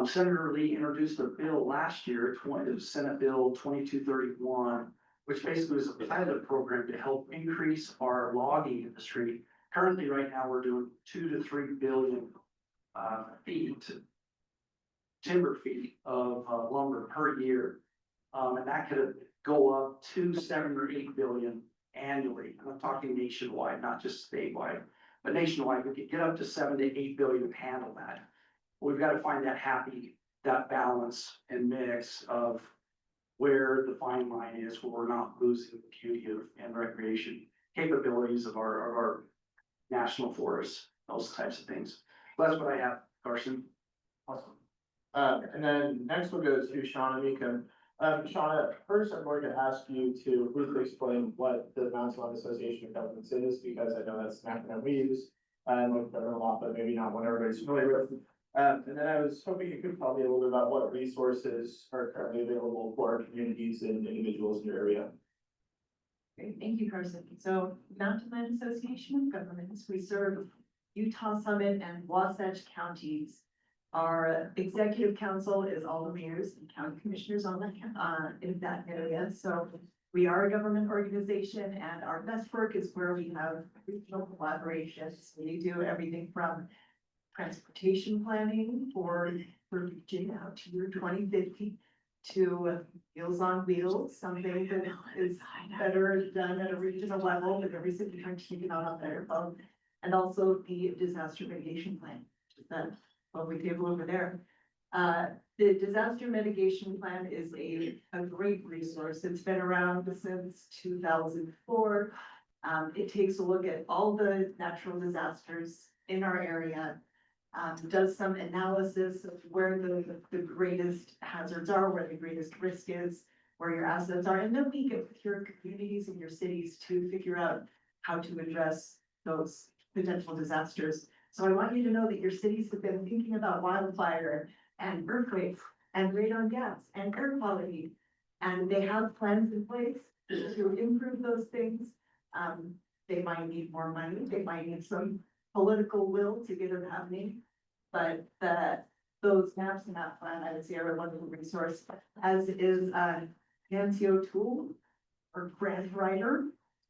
Senator Lee introduced a bill last year, it was Senate Bill 2231, which basically is a pilot program to help increase our logging industry. Currently, right now, we're doing 2 to 3 billion timber feet of lumber per year. And that could go up to 7 or 8 billion annually. And I'm talking nationwide, not just statewide, but nationwide, we could get up to 7 to 8 billion to handle that. We've got to find that balance and mix of where the fine line is, where we're not losing the beauty of and recreation capabilities of our national forests, those types of things. So that's what I have, Karson. Awesome. And then next we'll go to Shauna Meekum. Shauna, first I'm going to ask you to briefly explain what the Mountain Lawn Association of Governments is, because I know that's an acronym we use and look at a lot, but maybe not what everybody's familiar with. And then I was hoping you could tell me a little bit about what resources are currently available for our communities and individuals in your area. Great, thank you, Karson. So Mountain Land Association of Governments, we serve Utah Summit and Wasatch counties. Our executive council is all the mayors and county commissioners on that in that area. So we are a government organization, and our best work is where we have regional collaborations. We do everything from transportation planning for Virginia out to year 2050 to Meals on Wheels, something that is better done at a regional level, with every city trying to keep it on their phone, and also the disaster mitigation plan, which is that lovely table over there. The disaster mitigation plan is a great resource. It's been around since 2004. It takes a look at all the natural disasters in our area, does some analysis of where the greatest hazards are, where the greatest risk is, where your assets are, and then we get with your communities and your cities to figure out how to address those potential disasters. So I want you to know that your cities have been thinking about wildfire and earthquakes and radon gas and air quality, and they have plans in place to improve those things. They might need more money, they might need some political will to get it happening, but those maps in that plan, I would say, are a wonderful resource, as is Nancy O'Toole, or grant writer.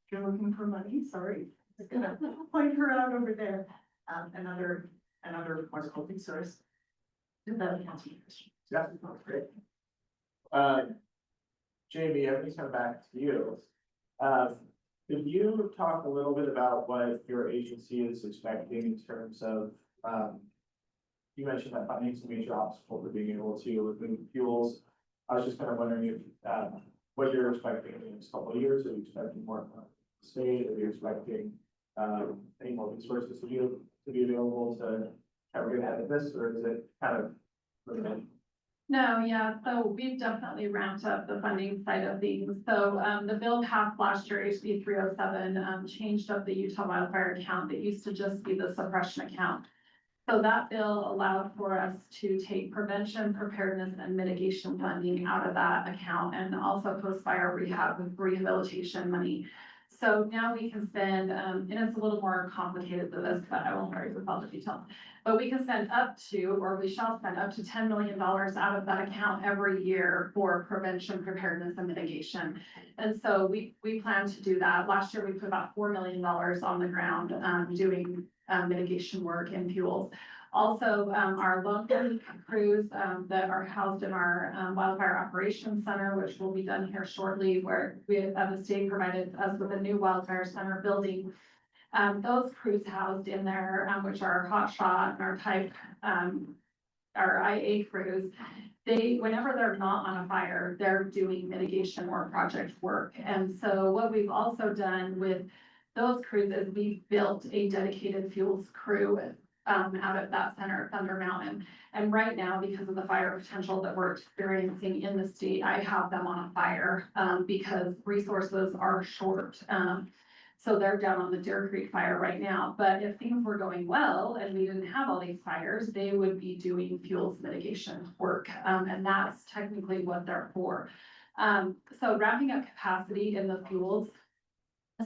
If you're looking for money, sorry, I'm gonna point her out over there. Another wonderful resource. Yeah, great. Jamie, I'm just coming back to you. Could you talk a little bit about what your agency is expecting in terms of, you mentioned that funding is a major obstacle for being able to remove fuels. I was just kind of wondering if, what you're expecting in the next couple of years, are you expecting more from the state, are you expecting, any more resources to be available to, are we gonna have this, or is it kind of limited? No, yeah, so we've definitely ramped up the funding side of things. So, the bill passed last year, HB 307, changed up the Utah wildfire account. It used to just be the suppression account. So that bill allowed for us to take prevention, preparedness, and mitigation funding out of that account, and also post-fire rehabilitation money. So now we can spend, and it's a little more complicated than this, but I won't worry with all the details. But we can spend up to, or we shall spend up to $10 million out of that account every year for prevention, preparedness, and mitigation. And so we plan to do that. Last year, we put about $4 million on the ground, doing mitigation work and fuels. Also, our local crews that are housed in our wildfire operations center, which will be done here shortly, where the state provided us with a new wildfire center building. Those crews housed in there, which are hot shot and our Pike, our IA crews, whenever they're not on a fire, they're doing mitigation or project work. And so what we've also done with those crews is we built a dedicated fuels crew out of that center at Thunder Mountain. And right now, because of the fire potential that we're experiencing in the state, I have them on a fire because resources are short. So they're down on the Deer Creek fire right now. But if things were going well and we didn't have all these fires, they would be doing fuels mitigation work. And that's technically what they're for. So ramping up capacity in the fuels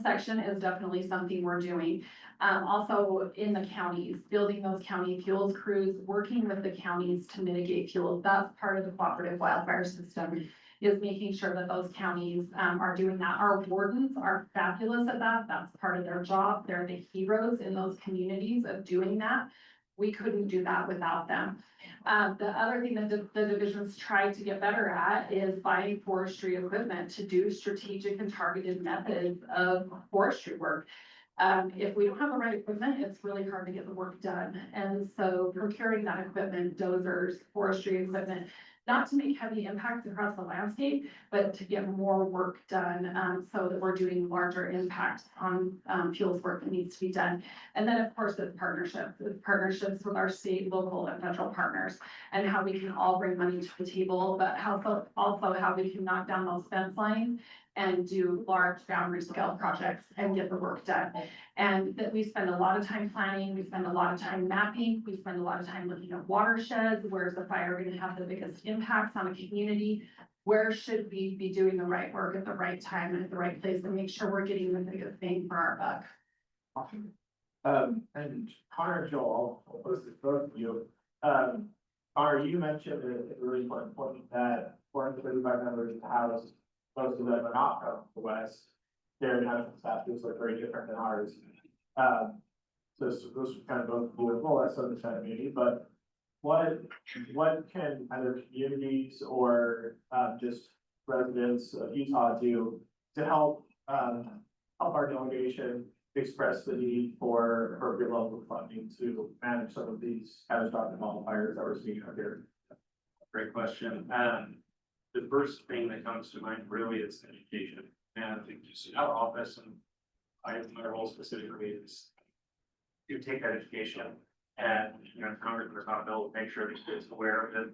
section is definitely something we're doing. Also in the counties, building those county fuels crews, working with the counties to mitigate fuels. That's part of the cooperative wildfire system, is making sure that those counties are doing that. Our wardens are fabulous at that. That's part of their job. They're the heroes in those communities of doing that. We couldn't do that without them. The other thing that the divisions try to get better at is buying forestry equipment to do strategic and targeted methods of forestry work. If we don't have the right equipment, it's really hard to get the work done. And so procuring that equipment, dozers, forestry equipment, not to make heavy impacts across the landscape, but to get more work done, so that we're doing larger impacts on fuels work that needs to be done. And then, of course, it's partnerships with our state, local, and federal partners, and how we can all bring money to the table, but also how we can knock down those fence lines and do large boundary scale projects and get the work done. And that we spend a lot of time planning, we spend a lot of time mapping, we spend a lot of time looking at watersheds, where's the fire gonna have the biggest impacts on a community? Where should we be doing the right work at the right time and at the right place, and make sure we're getting the biggest bang for our buck. And Connor and Joel, I'll pose this both of you. Connor, you mentioned a really important point that 435 members of the House, most of them are not from the West. Their national statues look very different than ours. So those kind of both beautiful, that's on the Senate community, but what can either communities or just residents of Utah do to help our delegation express the need for appropriate level of funding to manage some of these catastrophic wildfires that we're seeing out here? Great question. The first thing that comes to mind really is education. And I think just our office and my role specifically is to take that education and, Congress is not able to make sure that it's aware of it.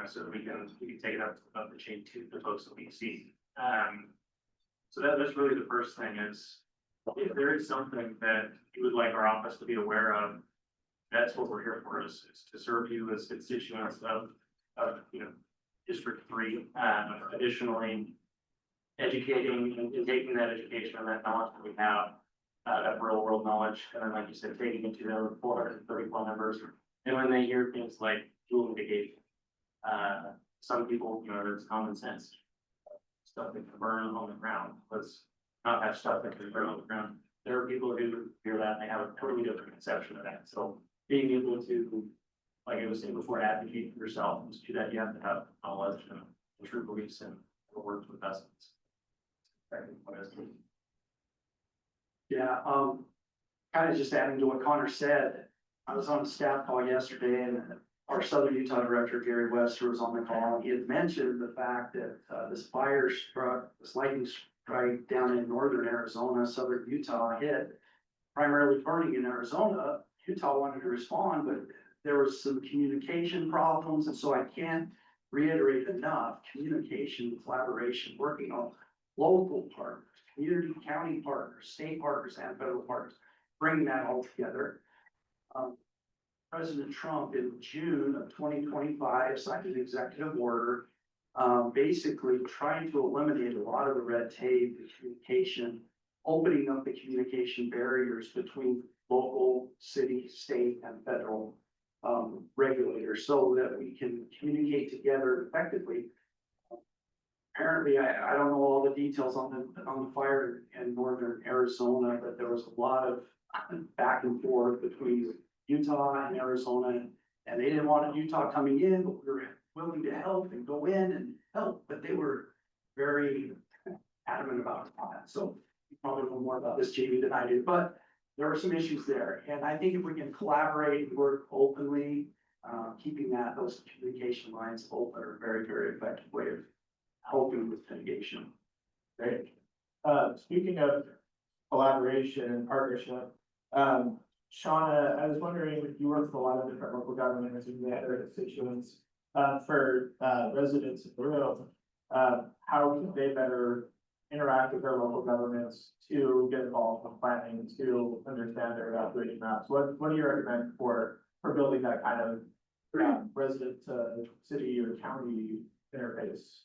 So that we can take it up the chain to the folks that we see. So that's really the first thing is, if there is something that you would like our office to be aware of, that's what we're here for, is to serve you as constituents of District 3. Additionally, educating and taking that education and that knowledge that we have, that real world knowledge, and then, like you said, taking it to the other 434 members. And when they hear things like fuel mitigation, some people, it's common sense. Stuff that can burn on the ground. Let's not have stuff that can burn on the ground. There are people who hear that and they have a totally different conception of that. So being able to, like I was saying before, advocate for yourself, and to do that, you have to have knowledge and true beliefs and work with us. Yeah, kind of just adding to what Connor said, I was on a staff call yesterday and our Southern Utah Director, Gary Webster, was on the call. He had mentioned the fact that, this lightning strike down in northern Arizona, southern Utah hit, primarily burning in Arizona. Utah wanted to respond, but there was some communication problems, and so I can't reiterate enough, communication, collaboration, working on local partners, community, county partners, state partners, and federal partners, bringing that all together. President Trump in June of 2025 signed an executive order, basically trying to eliminate a lot of the red tape, the communication, opening up the communication barriers between local, city, state, and federal regulators so that we can communicate together effectively. Apparently, I don't know all the details on the fire in northern Arizona, but there was a lot of back and forth between Utah and Arizona, and they didn't want Utah coming in, but we were willing to help and go in and help, but they were very adamant about that. So you probably know more about this, Jamie, than I do, but there are some issues there. And I think if we can collaborate and work openly, keeping those communication lines open are a very, very effective way of helping with mitigation. Great. Speaking of collaboration and partnership, Shauna, I was wondering if you work with a lot of different local governments and their constituents, for residents in the room, how can they better interact with their local governments to get involved in planning, to understand their evaluating maps? What do you recommend for building that kind of resident to city or county interface?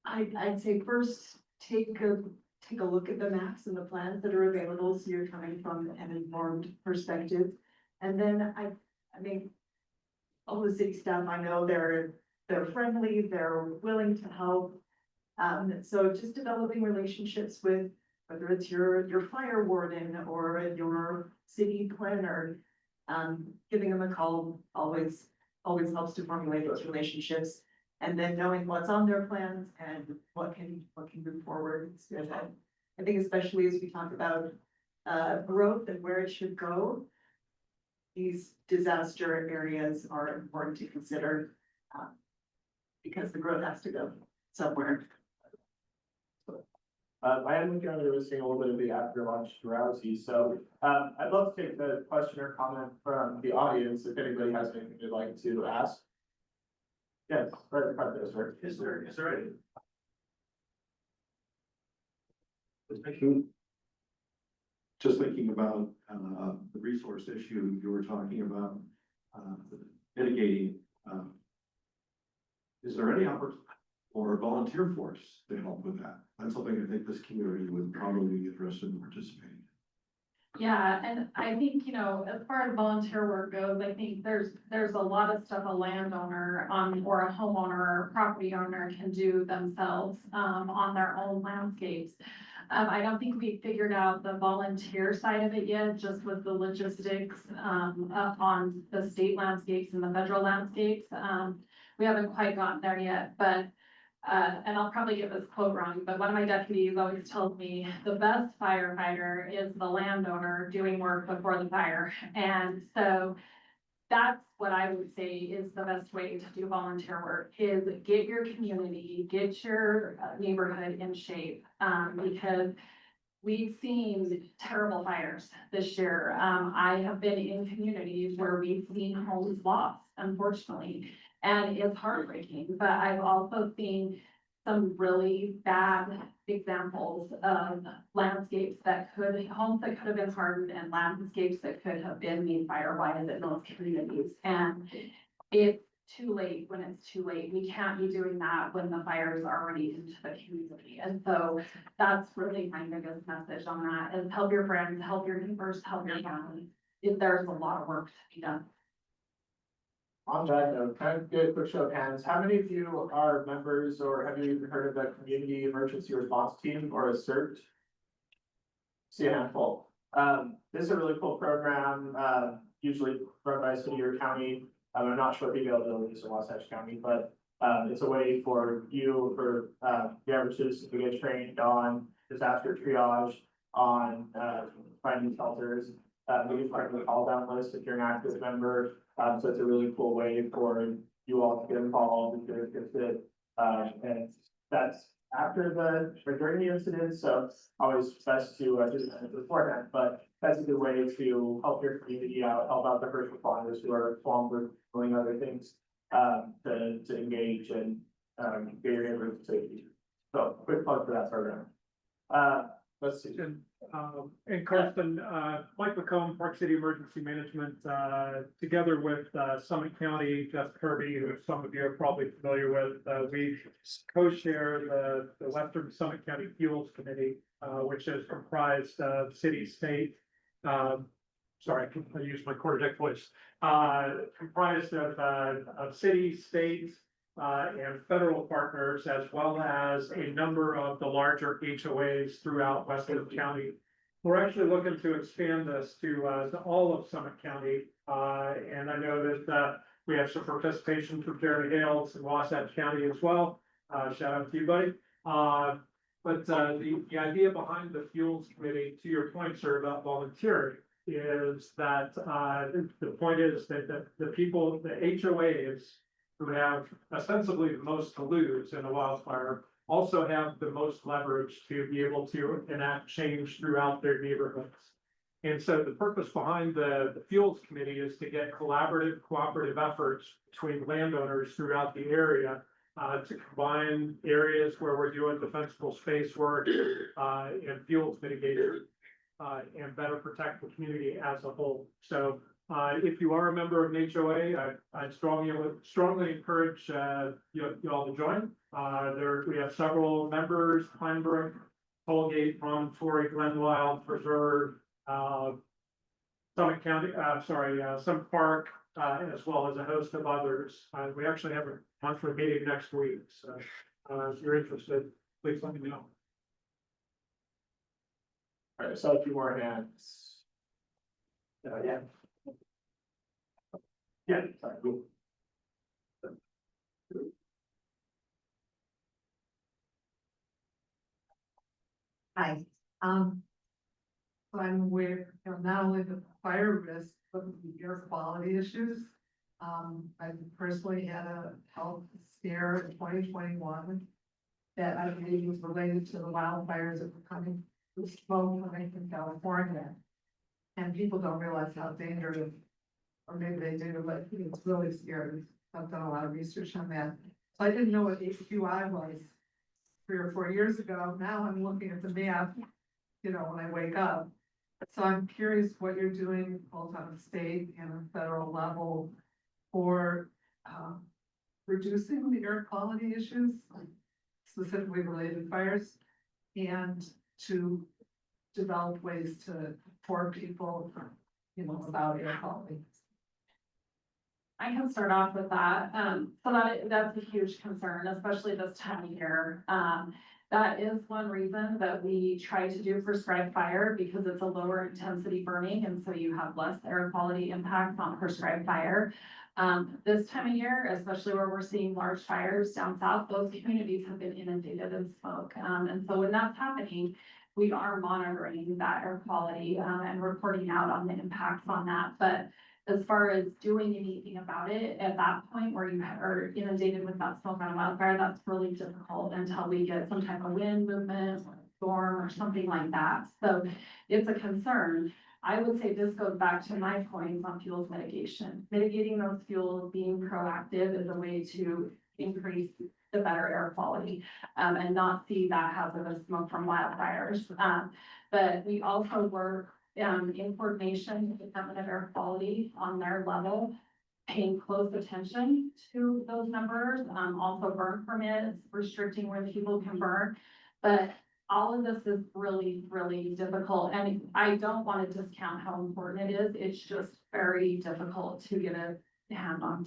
I'd say first, take a look at the maps and the plans that are available, so you're coming from an informed perspective. And then I mean, all the city staff, I know they're friendly, they're willing to help. So just developing relationships with, whether it's your fire warden or your city planner, giving them a call always helps to formulate those relationships. And then knowing what's on their plans and what can move forward. I think especially as we talk about growth and where it should go, these disaster areas are important to consider because the growth has to go somewhere. I am looking under this thing a little bit of the after lunch drowsy, so I'd love to take the question or comment from the audience if anybody has anything they'd like to ask. Yes, right in front of this, sir. Is there any? Just thinking about the resource issue you were talking about, mitigating. Is there any opportunity or volunteer force to help with that? That's something I think this community would probably be interested in participating. Yeah, and I think, you know, as far as volunteer work goes, I think there's a lot of stuff a landowner or a homeowner or property owner can do themselves on their own landscapes. I don't think we figured out the volunteer side of it yet, just with the logistics on the state landscapes and the federal landscapes. We haven't quite gotten there yet, but and I'll probably get this quote wrong, but one of my deputies always tells me the best firefighter is the landowner doing work before the fire. And so that's what I would say is the best way to do volunteer work, is get your community, get your neighborhood in shape, because we've seen terrible fires this year. I have been in communities where we've seen homes lost, unfortunately. And it's heartbreaking, but I've also seen some really bad examples of landscapes homes that could have been hardened and landscapes that could have been made fire-wise in those communities. And it's too late when it's too late. We can't be doing that when the fire is already into the community. And so that's really my biggest message on that, is help your friends, help your neighbors, help your family. There's a lot of work to be done. On that note, can I get a quick show of hands? How many of you are members or have you even heard of the Community Emergency Response Team or a CERT? See a handful. This is a really cool program, usually run by a city or county. I'm not sure what the availability is in Wasatch County, but it's a way for the average citizen to get trained on disaster triage, on finding shelters. we can find the call down list if you're an active member. So it's a really cool way for you all to get involved if you're interested. And that's after or during the incident, so always best to do that beforehand, but that's a good way to help your community out, help out the first responders who are swamped with doing other things, to engage and, get your neighborhood safety. So quick plug for that program. Let's see. And Karson, Mike McComb, Park City Emergency Management, together with Summit County, Jeff Kirby, who some of you are probably familiar with, we co-share the Western Summit County Fuels Committee, which is comprised of city, state, sorry, I used my Cortex voice, comprised of city, state, and federal partners, as well as a number of the larger HOAs throughout Western County. We're actually looking to expand this to all of Summit County. And I know that we have some participation from Jeremy Hales in Wasatch County as well. Shout out to you, buddy. But the idea behind the Fuels Committee, to your point, sir, about volunteering, is that the point is that the people, the HOAs, who have ostensibly the most to lose in a wildfire, also have the most leverage to be able to enact change throughout their neighborhoods. And so the purpose behind the Fuels Committee is to get collaborative, cooperative efforts between landowners throughout the area to combine areas where we're doing defensible space work and fuels mitigation and better protect the community as a whole. So if you are a member of an HOA, I strongly encourage you all to join. We have several members: Pinebrook, Colgate, Promontory, Glenwild, Preserve, Summit County, Summit Park, as well as a host of others. We actually have a monthly meeting next week, so if you're interested, please let me know. All right, so a few more hands. Yeah. Yeah, sorry. Cool. Hi, so I'm aware of not only the fire risk, but the air quality issues. I personally had a health scare in 2021 that I believe was related to the wildfires that were coming through smoke from California. And people don't realize how dangerous, or maybe they do, but it's really scary. I've done a lot of research on that. So I didn't know what AQI was 3 or 4 years ago. Now I'm looking at the map, when I wake up. So I'm curious what you're doing both on a state and a federal level for reducing the air quality issues, specifically related to fires, and to develop ways to inform people, about air quality. I can start off with that. So that's a huge concern, especially this time of year. That is one reason that we try to do prescribed fire, because it's a lower intensity burning, and so you have less air quality impacts on prescribed fire. This time of year, especially where we're seeing large fires down south, those communities have been inundated in smoke. And so when that's happening, we are monitoring that air quality and reporting out on the impacts on that. But as far as doing anything about it at that point where you are inundated with that smoke on a wildfire, that's really difficult until we get some type of wind movement or storm or something like that. So it's a concern. I would say this goes back to my points on fuels mitigation. Mitigating those fuels, being proactive, is a way to increase the better air quality and not see that hazardous smoke from wildfires. But we also work in coordination with the Department of Air Quality on their level, paying close attention to those numbers, also burn permits, restricting where people can burn. But all of this is really, really difficult. And I don't want to discount how important it is. It's just very difficult to get a hand on.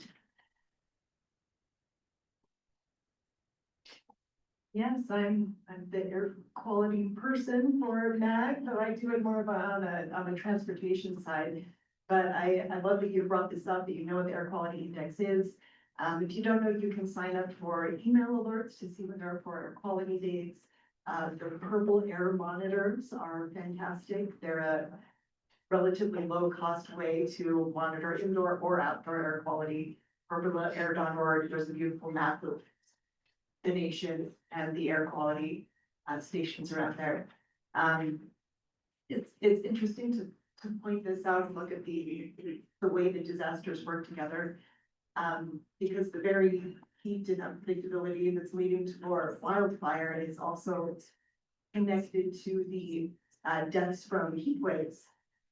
Yes, I'm the air quality person for MAG, but I do it more of on a transportation side. But I love that you brought this up, that you know what the air quality index is. If you don't know, you can sign up for email alerts to see when there are air quality dates. The purple air monitors are fantastic. They're a relatively low-cost way to monitor indoor or outdoor air quality. Air.org, there's a beautiful map of the nation and the air quality stations around there. It's interesting to point this out and look at the way the disasters work together. Because the very heat and unpredictability that's leading to more wildfire is also connected to the deaths from heat waves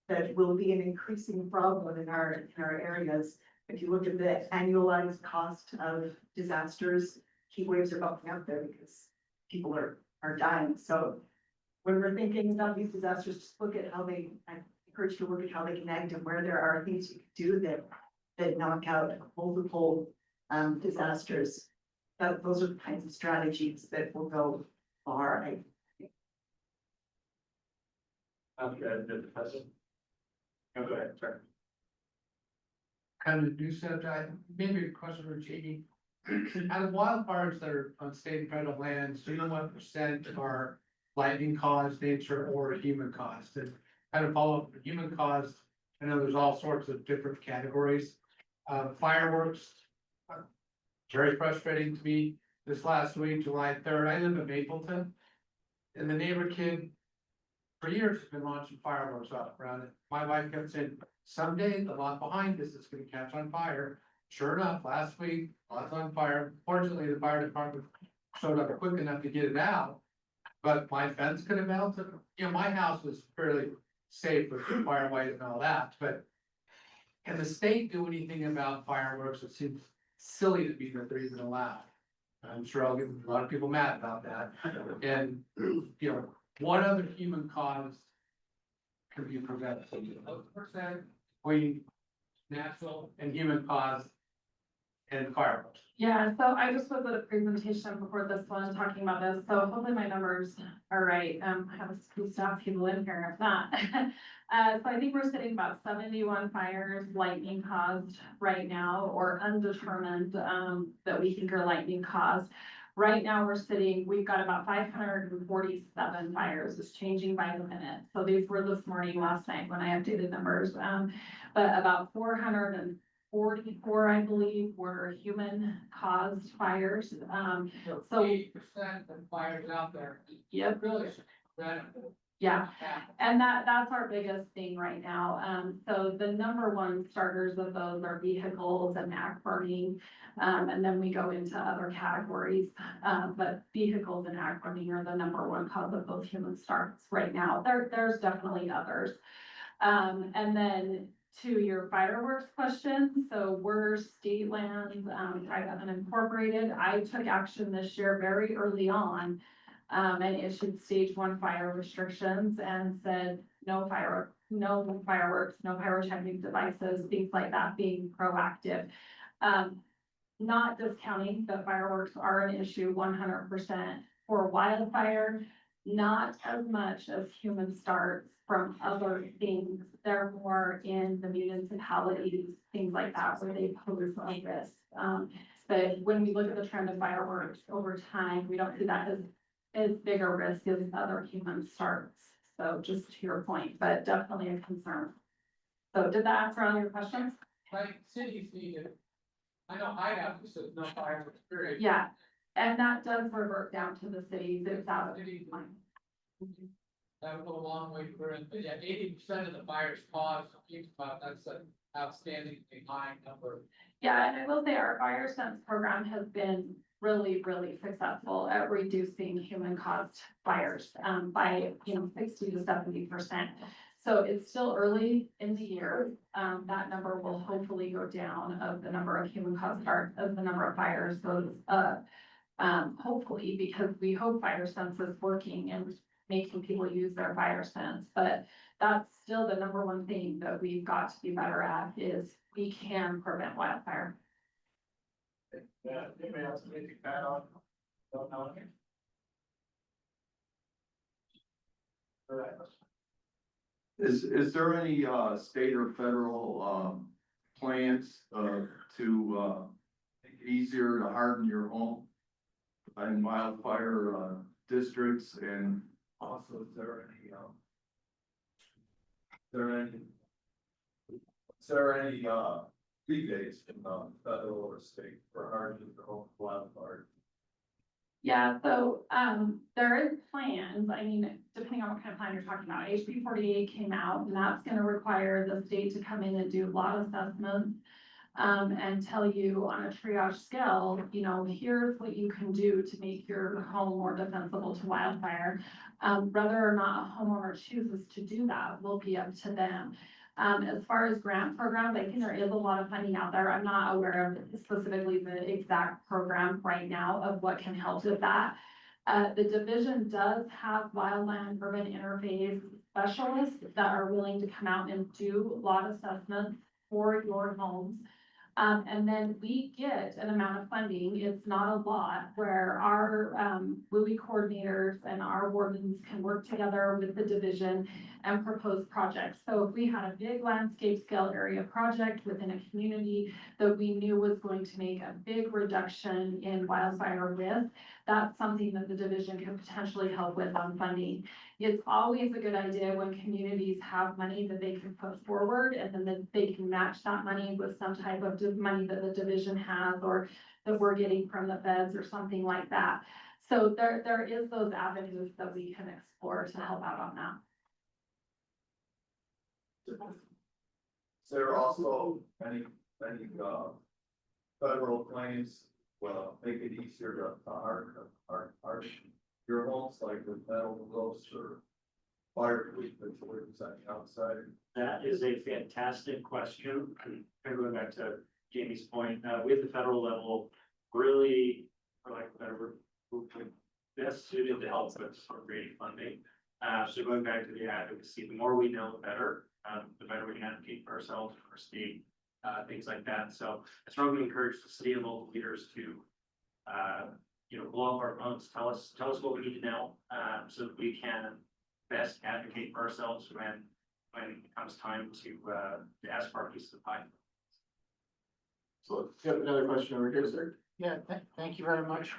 that will be an increasing problem in our areas. If you look at the annualized cost of disasters, heat waves are bumping up there because people are dying. So when we're thinking about these disasters, just look at how I encourage you to look at how they connect and where there are things you can do that knock out multiple disasters. Those are the kinds of strategies that will go far. Go ahead, sir. Kind of new subject, maybe a question for Jamie. Out of wildfires that are on state and federal lands, do you know what percent are lightning caused, nature, or human caused? And kind of follow up with human caused, I know there's all sorts of different categories. Fireworks, very frustrating to me. This last week, July 3rd, I live in Mapleton. And the neighbor kid, for years, has been launching fireworks up around it. My wife kept saying, someday the lot behind us is gonna catch on fire. Sure enough, last week, lots on fire. Fortunately, the fire department showed up quick enough to get it out. But my fence could have melted. You know, my house was fairly safe with fire white and all that, but can the state do anything about fireworks? It seems silly to me that they're even allowed. I'm sure I'll get a lot of people mad about that. And, you know, what other human cause can be prevented? 100% between natural and human cause and fireworks. Yeah, so I just was at a presentation before this one talking about this, so hopefully my numbers are right. I have a few staff people in here, if not. So I think we're sitting about 71 fires lightning caused right now, or undetermined, that we think are lightning caused. Right now, we've got about 547 fires. It's changing by the minute. So these were this morning, last night, when I updated numbers. But about 444, I believe, were human caused fires. So 80% of fires out there. Yep. Really. Yeah, and that's our biggest thing right now. So the number one starters of those are vehicles and ag burning. And then we go into other categories. But vehicles and ag burning are the number one cause of those human starts right now. There's definitely others. And then to your fireworks question, so we're state lands, private unincorporated. I took action this year very early on. And issued stage 1 fire restrictions and said no fireworks, no pyrotechnic devices, things like that, being proactive. Not discounting that fireworks are an issue 100% for wildfire, not as much as human starts from other things. They're more in the municipalities, things like that, where they pose a risk. But when we look at the trend of fireworks over time, we don't see that as bigger risk as other human starts. So just to your point, but definitely a concern. So did that answer all your questions? Like cities need it. I know Hideout says no fireworks period. Yeah, and that does revert down to the cities. It's out of line. That would go a long way for it, but yeah, 80% of the fires caused, that's an outstandingly high number. Yeah, and I will say our Fire Sense program has been really, really successful at reducing human caused fires by 60 to 70%. So it's still early in the year. That number will hopefully go down of the number of human caused starts as the number of fires goes up. Hopefully, because we hope Fire Sense is working and making people use their fire sense, but that's still the number one thing that we've got to be better at is we can prevent wildfire. Yeah, anybody else anything to add on? Don't know. Is there any state or federal plans to make it easier to harden your home in wildfire districts, and also is there any Is there any, rebates from the federal or state for hardening the home wildfire? Yeah, so, there is plans, I mean, depending on what kind of plan you're talking about, HB 48 came out, and that's gonna require the state to come in and do lot assessments. And tell you on a triage scale, you know, here's what you can do to make your home more defensible to wildfire. Whether or not a homeowner chooses to do that will be up to them. As far as grant programs, I think there is a lot of funding out there. I'm not aware of specifically the exact program right now of what can help with that. The division does have wildland urban interface specialists that are willing to come out and do lot assessments for your homes. And then we get an amount of funding, it's not a lot, where our WUI coordinators and our wardens can work together with the division and propose projects. So if we had a big landscape scale area project within a community that we knew was going to make a big reduction in wildfire risk, that's something that the division can potentially help with on funding. It's always a good idea when communities have money that they can put forward, and then they can match that money with some type of money that the division has or that we're getting from the feds or something like that. So there is those avenues that we can explore to help out on that. Is there also any, federal claims, well, make it easier to harden your homes, like with metal roofs or fire proof, is that outside? That is a fantastic question. And going back to Jamie's point, we at the federal level, really, for lack of a better word, we're best suited to help with appropriating funding. So going back to the advocacy, the more we know, the better. The better we can advocate for ourselves, for our state, things like that. So I strongly encourage the city and local leaders to, blow up our phones, tell us what we need to know, so that we can best advocate for ourselves when it comes time to ask for our piece of the pie. So, you have another question over here, sir? Yeah, thank you very much.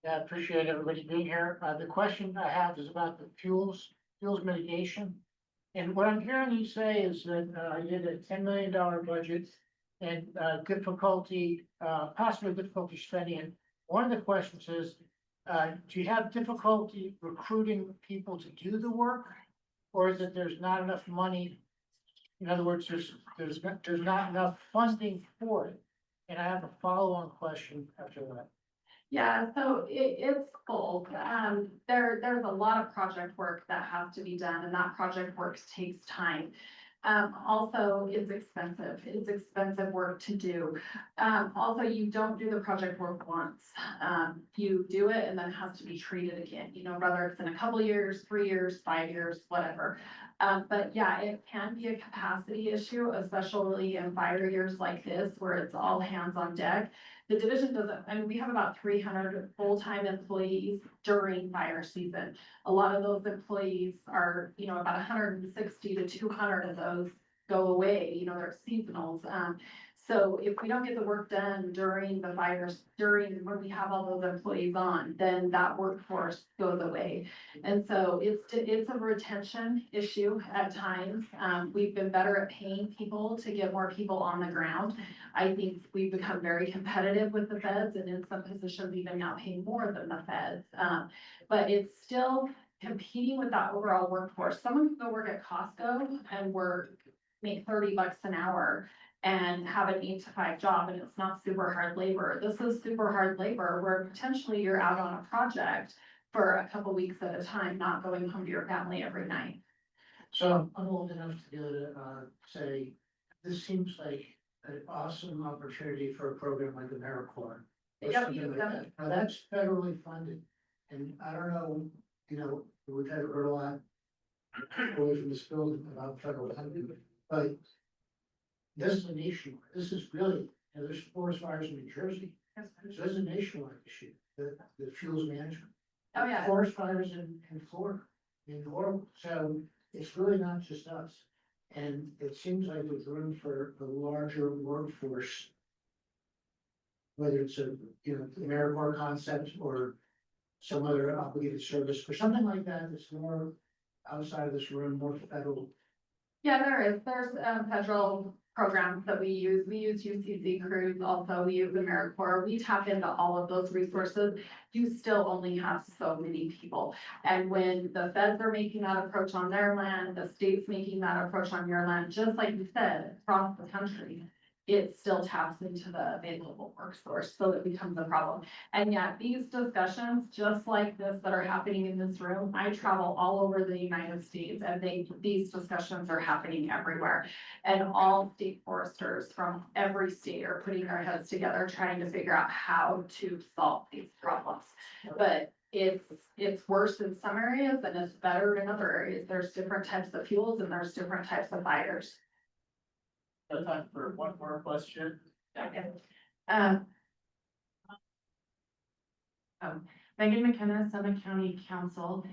Yeah, I appreciate everybody being here. The question I have is about the fuels mitigation. And what I'm hearing you say is that you did a $10 million budget and possibly difficulty spending it. One of the questions is, do you have difficulty recruiting people to do the work? Or is it there's not enough money? In other words, there's not enough funding for it. And I have a follow-on question after that. Yeah, so it's both. There's a lot of project work that has to be done, and that project work takes time. Also, it's expensive. It's expensive work to do. Also, you don't do the project work once. You do it and then it has to be treated again, whether it's in a couple years, 3 years, 5 years, whatever. But yeah, it can be a capacity issue, especially in fire years like this, where it's all hands on deck. The division doesn't, we have about 300 full-time employees during fire season. A lot of those employees are, about 160 to 200 of those go away, they're seasonals. So if we don't get the work done during the fires, when we have all those employees on, then that workforce goes away. And so it's a retention issue at times. We've been better at paying people to get more people on the ground. I think we've become very competitive with the feds, and in some positions even now paying more than the feds. But it's still competing with that overall workforce. Someone can go work at Costco and make $30 an hour and have an 8 to 5 job, and it's not super hard labor. This is super hard labor where potentially you're out on a project for a couple weeks at a time, not going home to your family every night. So I'm old enough to be able to say, this seems like an awesome opportunity for a program like AmeriCorps. Yeah, we use them. Now that's federally funded, and I don't know, we've had heard a lot away from this building about federal funding, but this is a nationwide, this is really, there's forest fires in New Jersey. So this is a nationwide issue, the fuels management. Oh, yeah. Forest fires in Florida, so it's really not just us. And it seems like there's room for a larger workforce. Whether it's the AmeriCorps concept or some other obligated service for something like that, that's more outside of this room, more federal? Yeah, there's federal programs that we use UCC crews, also we use AmeriCorps, we tap into all of those resources. You still only have so many people, and when the feds are making that approach on their land, the state's making that approach on your land, just like you said, across the country, it still taps into the available workforce, so it becomes a problem. And yet, these discussions, just like this that are happening in this room, I travel all over the United States, and these discussions are happening everywhere. And all state foresters from every state are putting their heads together, trying to figure out how to solve these problems. But it's worse in some areas and it's better in other areas. There's different types of fuels and there's different types of fires. Time for one more question. Okay. Megan McKenna, Summit County Council.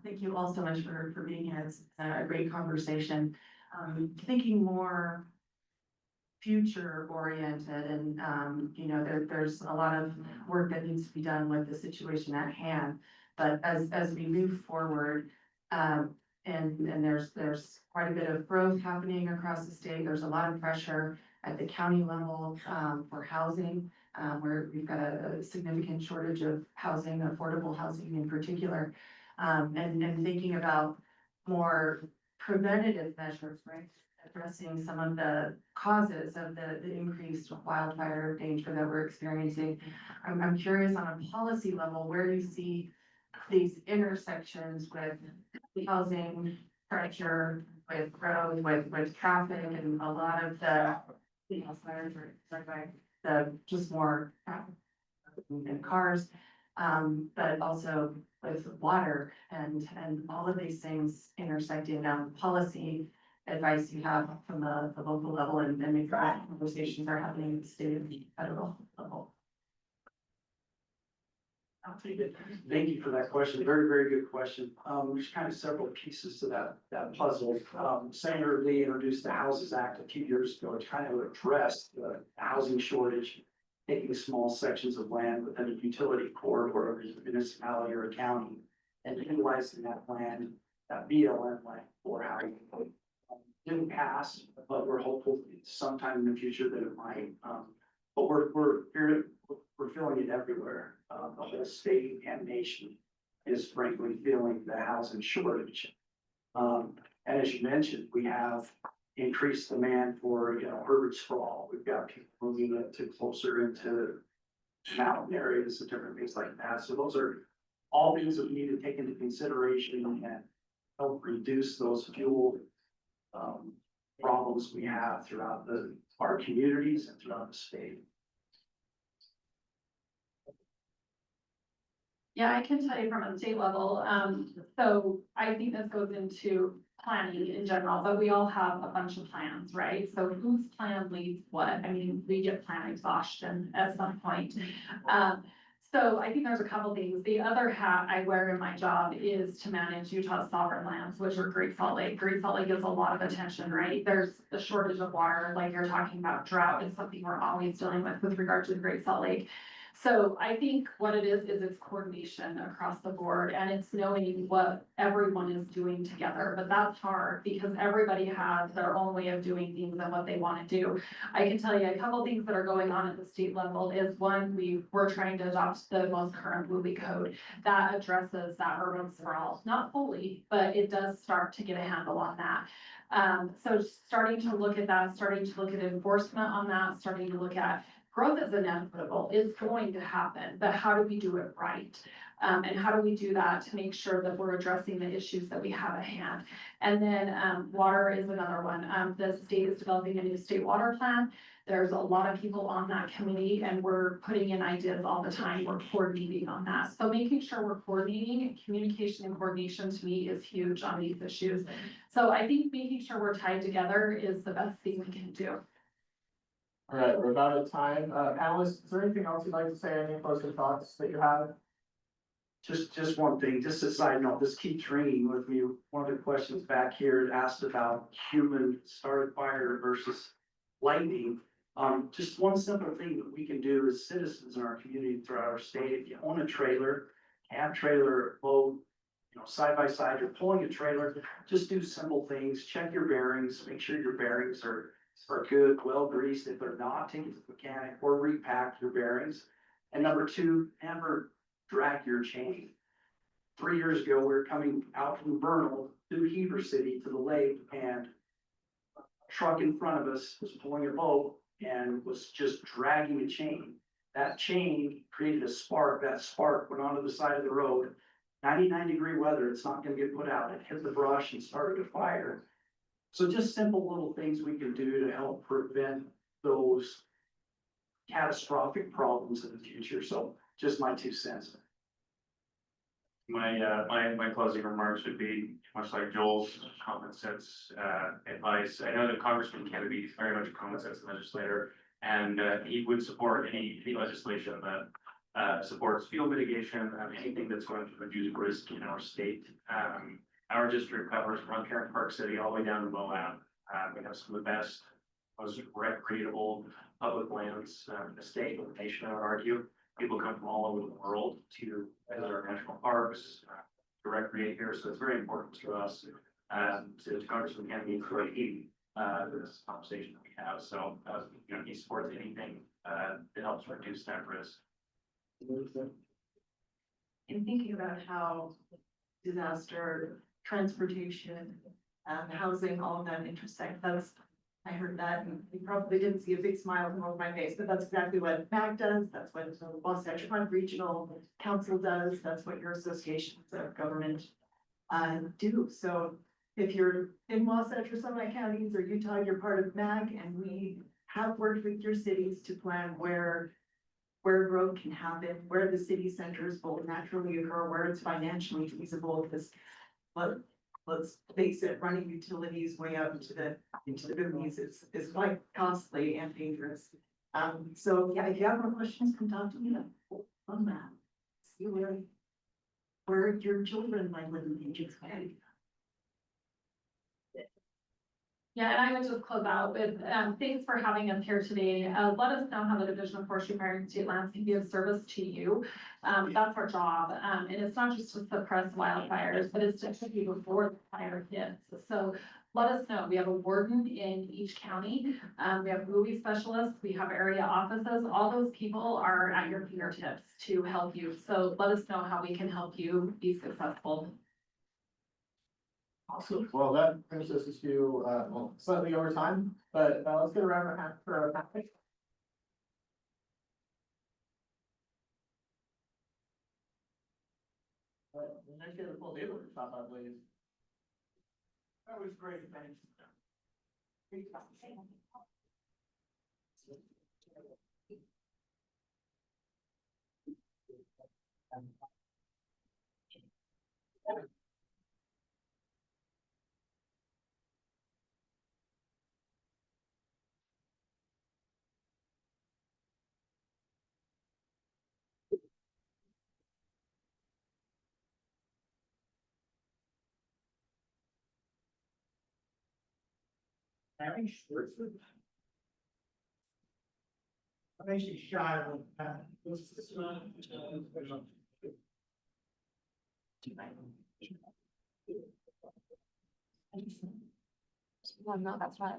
Thank you all so much for being here. It's a great conversation. Thinking more future oriented and, you know, there's a lot of work that needs to be done with the situation at hand. But as we move forward, and there's quite a bit of growth happening across the state. There's a lot of pressure at the county level for housing, where we've got a significant shortage of housing, affordable housing in particular. And thinking about more preventative measures, right? Addressing some of the causes of the increased wildfire danger that we're experiencing. I'm curious on a policy level, where you see these intersections with housing pressure, with growth, with traffic, and a lot of the, you know, fires are the just more traffic and cars, but also with water and all of these things intersecting. Policy advice you have from the local level and maybe conversations are happening at the state and federal level. I'll take it. Thank you for that question. Very, very good question. There's kind of several pieces to that puzzle. Senator Lee introduced the Houses Act a few years ago to kind of address the housing shortage, taking small sections of land within a utility corridor of a municipality or a county and utilizing that land, that BLM land for housing. Didn't pass, but we're hopeful sometime in the future that it might. But we're feeling it everywhere. The whole state and nation is frankly feeling the housing shortage. And as you mentioned, we have increased demand for, you know, urban sprawl. We've got people moving to closer into mountain areas and different things like that. So those are all things that we need to take into consideration and help reduce those fuel problems we have throughout our communities and throughout the state. Yeah, I can tell you from a state level, so I think this goes into planning in general, but we all have a bunch of plans, right? So whose plan leads what? I mean, we get plan exhaustion at some point. So I think there's a couple things. The other hat I wear in my job is to manage Utah's sovereign lands, which are Great Salt Lake. Great Salt Lake gets a lot of attention, right? There's a shortage of water, like you're talking about. Drought is something we're always dealing with regard to the Great Salt Lake. So I think what it is it's coordination across the board, and it's knowing what everyone is doing together. But that's hard because everybody has their own way of doing things and what they want to do. I can tell you a couple things that are going on at the state level is one, we're trying to adopt the most current WUI code that addresses that urban sprawl. Not fully, but it does start to get a handle on that. So starting to look at that, starting to look at enforcement on that, starting to look at growth is inevitable, it's going to happen, but how do we do it right? And how do we do that to make sure that we're addressing the issues that we have at hand? And then water is another one. The state is developing a new state water plan. There's a lot of people on that committee and we're putting in ideas all the time. We're coordinating on that. So making sure we're coordinating, communication and coordination to me is huge on these issues. So I think making sure we're tied together is the best thing we can do. All right, we're about at time. Panelists, is there anything else you'd like to say? Any closing thoughts that you have? Just one thing, just a side note, this keeps ringing with me. One of the questions back here asked about human started fire versus lightning. Just one simple thing that we can do as citizens in our community throughout our state. If you own a trailer, camp trailer, boat, side by side, you're pulling a trailer, just do simple things, check your bearings, make sure your bearings are good, well greased. If they're not, take it to the mechanic or repack your bearings. And number two, never drag your chain. 3 years ago, we were coming out from Vernal through Heber City to the lake, and a truck in front of us was pulling a boat and was just dragging a chain. That chain created a spark. That spark went onto the side of the road. 99-degree weather, it's not gonna get put out. It hit the brush and started a fire. So just simple little things we can do to help prevent those catastrophic problems in the future. So just my 2 cents. My closing remarks would be much like Joel's common sense, advice. I know that Congressman Kennedy is very much a common sense legislator, and, he would support any legislation that, supports field mitigation, anything that's going to reduce risk in our state. Our district covers from here in Park City all the way down to Moab. We have some of the best, most recreatable public lands, in the state, in the nation, I would argue. People come from all over the world to visit our national parks, to recreate here, so it's very important to us, to Congressman Kennedy, for this conversation that we have, so, he supports anything, that helps reduce that risk. In thinking about how disaster, transportation, housing, all of that intersect, I heard that, and you probably didn't see a big smile come over my face, but that's exactly what MAC does, that's what the Wasatch Front Regional Council does, that's what your associations of government do. So if you're in Wasatch or Summit counties or Utah, you're part of MAC, and we have worked with your cities to plan where growth can happen, where the city centers will naturally occur, where it's financially feasible, because let's face it, running utilities way out into the boonies is quite costly and dangerous. So yeah, if you have more questions, come talk to me on that. See where your children might live in the Aegis County. Yeah, and I would just close out with, thanks for having us here today. Let us know how the Division of Forestry, Fire and State Lands can be of service to you. That's our job. And it's not just to suppress wildfires, but it's to protect you before the fire hits. So let us know. We have a warden in each county. We have movie specialists. We have area offices. All those people are at your fingertips to help you. So let us know how we can help you be successful. Awesome. Well, that brings us to, slightly over time, but let's get around for a topic. The next year, the full day workshop, I believe. That was great, thanks. I'm actually shy of Well, no, that's right.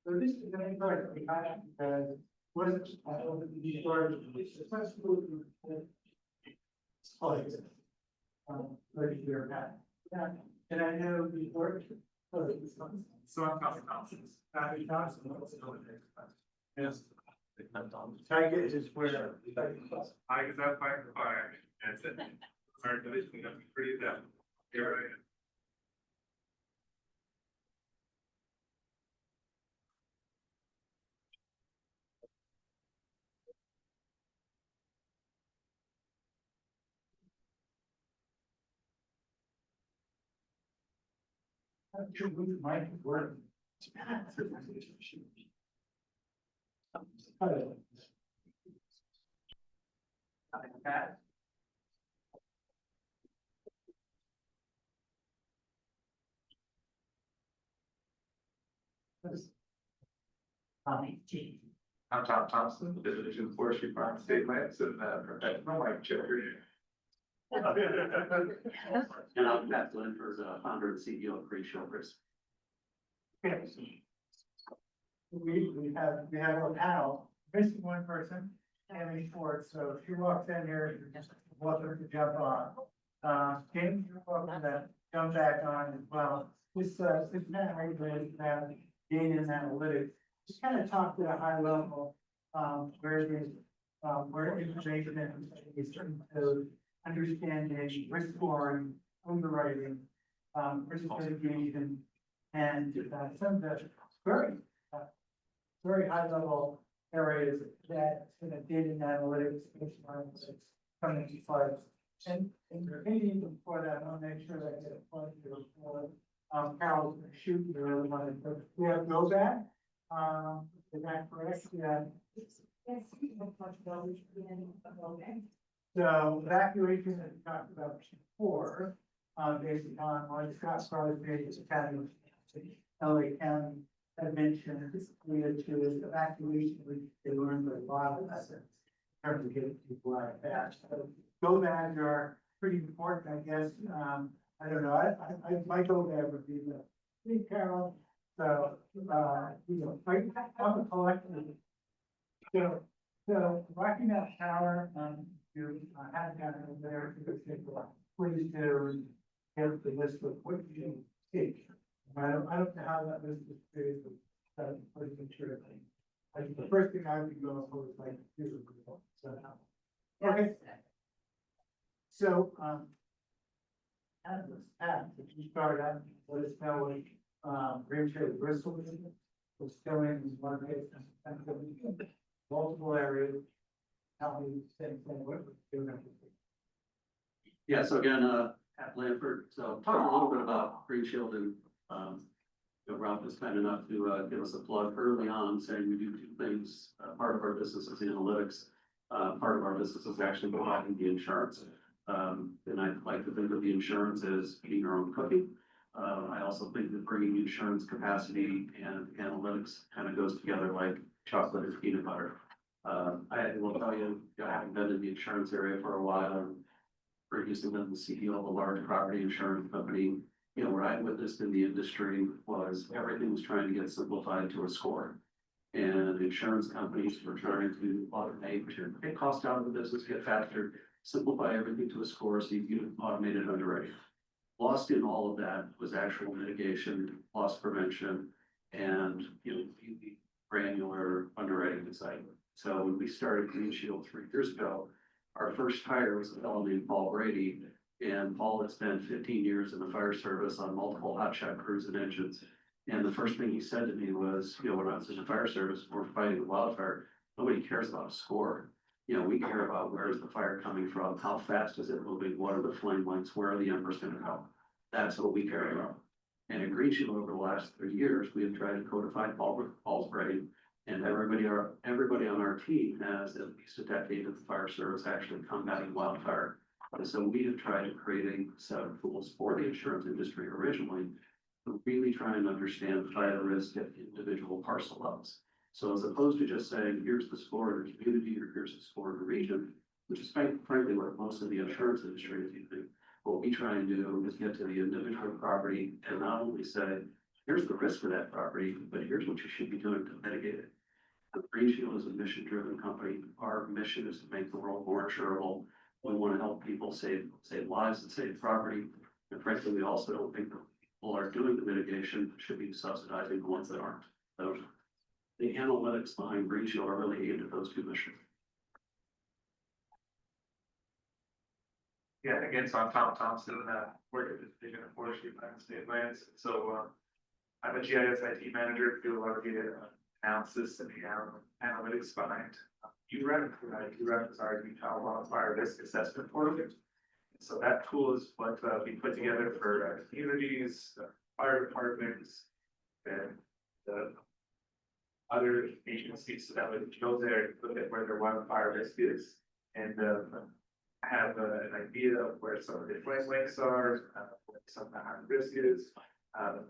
So this is an important, what is, the storage, successful. Ready to your path. Yeah, and I know the work. So I'm Thompson. Yes. Tiger is where. I guess that's fire. That's it. Our division, that's pretty depth. Here I am. Mike work. I'm Tom Thompson, the Division of Forestry Farm State Lands and professional like Jeffrey. And I'm Matt Glenford, founder and CEO of Green Shelters. We have a panel, missing one person, Amy Ford, so if she walks in here, welcome to jump on. James, you're welcome to jump back on as well. This panel is about data and analytics. Just kind of talk at a high level, where information is to understanding, risk scoring, underwriting, risk mitigation, and some of the very high level areas that data and analytics, coming to slides. And maybe even before that, I want to make sure that I get a point here for Carol's shoot. You really want to, we have go back. Is that correct? Yeah. So evacuation that we talked about before, based on what Scott Crosby is Academy of LA County had mentioned, related to his evacuation, which they learned a lot of lessons in terms of getting people out of that. So go bags are pretty important, I guess. I don't know, I my go bag would be the big Carol. So, right on the collective. So Rocky Mountain Tower, you had down over there, please do give the list of what you take. I don't know how that list is created, but pretty mature thing. I think the first thing I would go for is like, okay. So, if you start out, let us know what, Green Tree Bristol is, was still in one case, and multiple areas. How we say, what we're doing. Yeah, so again, at Blanford, so talk a little bit about Green Shield and, Ralph was kind enough to, give us a plug early on saying we do two things. Part of our business is analytics. Part of our business is actually providing the insurance. And I like to think of the insurance as eating your own cooking. I also think that bringing insurance capacity and analytics kind of goes together like chocolate and peanut butter. I will tell you, having been in the insurance area for a while, and previously been the CEO of a large property insurance company, what I witnessed in the industry was everything was trying to get simplified to a score. And insurance companies were trying to automate, to take cost out of the business, get faster, simplify everything to a score so you can automated underwriting. Lost in all of that was actual mitigation, loss prevention, and granular underwriting design. So when we started Green Shield 3 years ago, our first hire was a fellow named Paul Brady, and Paul had spent 15 years in the fire service on multiple hot shot crews and engines. And the first thing he said to me was, when I was in the fire service, we're fighting a wildfire, nobody cares about a score. We care about where is the fire coming from, how fast is it moving, what are the flame lengths, where are the embers going to go? That's what we care about. And at Green Shield over the last 3 years, we have tried to codify Paul's brain, and everybody on our team has at least a decade of the fire service actually combating wildfire. And so we have tried to create a set of tools for the insurance industry originally to really try and understand fire risk at individual parcel levels. So as opposed to just saying, here's the score in the community or here's the score in the region, which is frankly what most of the insurance industry is using, what we try and do is get to the individual property and not only say, here's the risk of that property, but here's what you should be doing to mitigate it. The Green Shield is a mission-driven company. Our mission is to make the world more insurable. We want to help people save lives and save property. And frankly, we also don't think that people are doing the mitigation should be subsidizing the ones that aren't. So the analytics behind Green Shield are really aimed at those two missions. Yeah, again, so I'm Tom Thompson, work at the Division of Forestry and State Lands. So I'm a GIS IT manager, do a lot of data analysis and the analytics behind UREP. UREP is our Utah Wildfire Risk Assessment Portal. So that tool is what we put together for communities, fire departments, and the other agencies so that would go there and look at where their wildfire risk is and have an idea of where some of the flame lengths are, what some of the high risk is,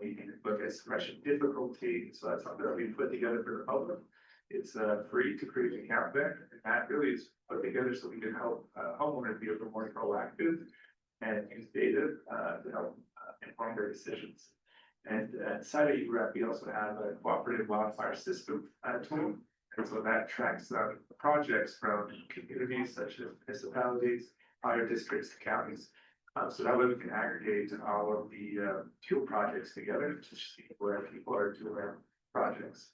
We can look at suppression difficulty, so that's something that we put together for the public. It's free to create an account there, and that really is put together so we can help homeowners be a little more proactive and use data to help inform their decisions. And inside of UREP, we also have a cooperative wildfire system tool. And so that tracks projects from communities such as municipalities, fire districts, counties. So that way we can aggregate all of the fuel projects together to see where people are doing their projects.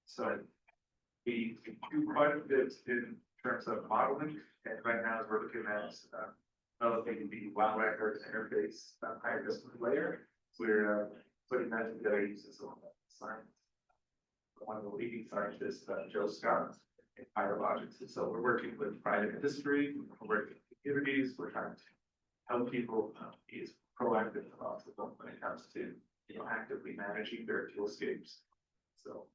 So we do quite a bit in terms of modeling, and right now we're looking at developing the wild record interface higher distance layer. We're putting that together using some science. One of the leading scientists, Joe Scott, in biologics. And so we're working with private industry, we're working with communities, we're trying to help people be as proactive as possible when it comes to, actively managing their fuelscapes. So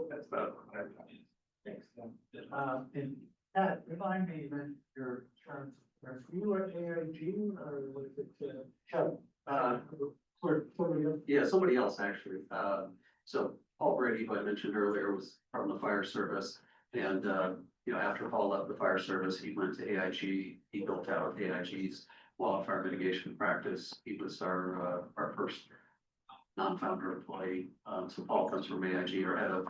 that's about what I've done. Thanks. And Pat, remind me when your terms, were you at AIG or was it, Chubb? Yeah, somebody else actually. So Paul Brady, who I mentioned earlier, was from the fire service. And, after Paul left the fire service, he went to AIG. He built out AIG's wildfire mitigation practice. He was our first non-founder employee. So Paul comes from AIG, our head of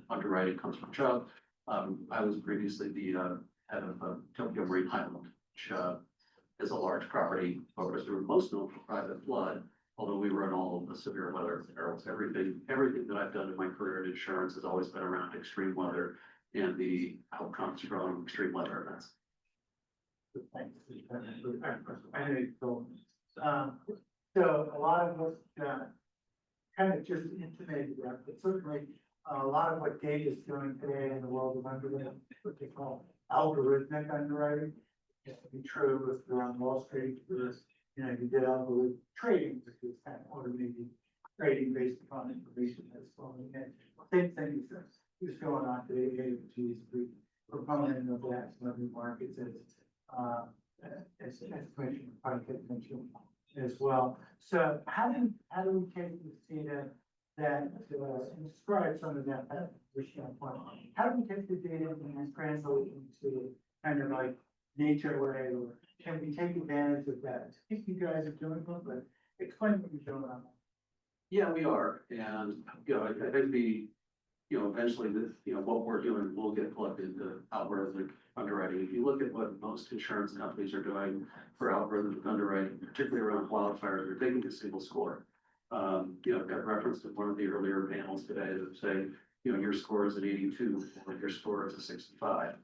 underwriting comes from Chubb. I was previously the head of Tokyo Marine Highland, which is a large property focused. We were most known for private flood, although we run all of the severe weather perils. Everything that I've done in my career in insurance has always been around extreme weather and the outcomes from extreme weather events. Thanks. So a lot of what kind of just intimated that, but certainly a lot of what Dave is doing today in the world of underwriting, what they call algorithmic underwriting, is to be true if you're on Wall Street, because you did algorithmic trading, which is kind of automated trading based upon information that's flowing in. Same thing is going on today. AIG is a proponent of that in other markets as Commissioner Pike had mentioned as well. So how do we take this data that and describe some of that point? How do we take the data and translate it into kind of like nature way, or can we take advantage of that? I think you guys are doing it, but explain what you're doing on that. Yeah, we are. And, I think eventually what we're doing will get plugged into algorithmic underwriting. If you look at what most insurance companies are doing for algorithmic underwriting, particularly around wildfires, they're taking a single score. Got referenced in one of the earlier panels today that say, your score is an 82, or your score is a 65.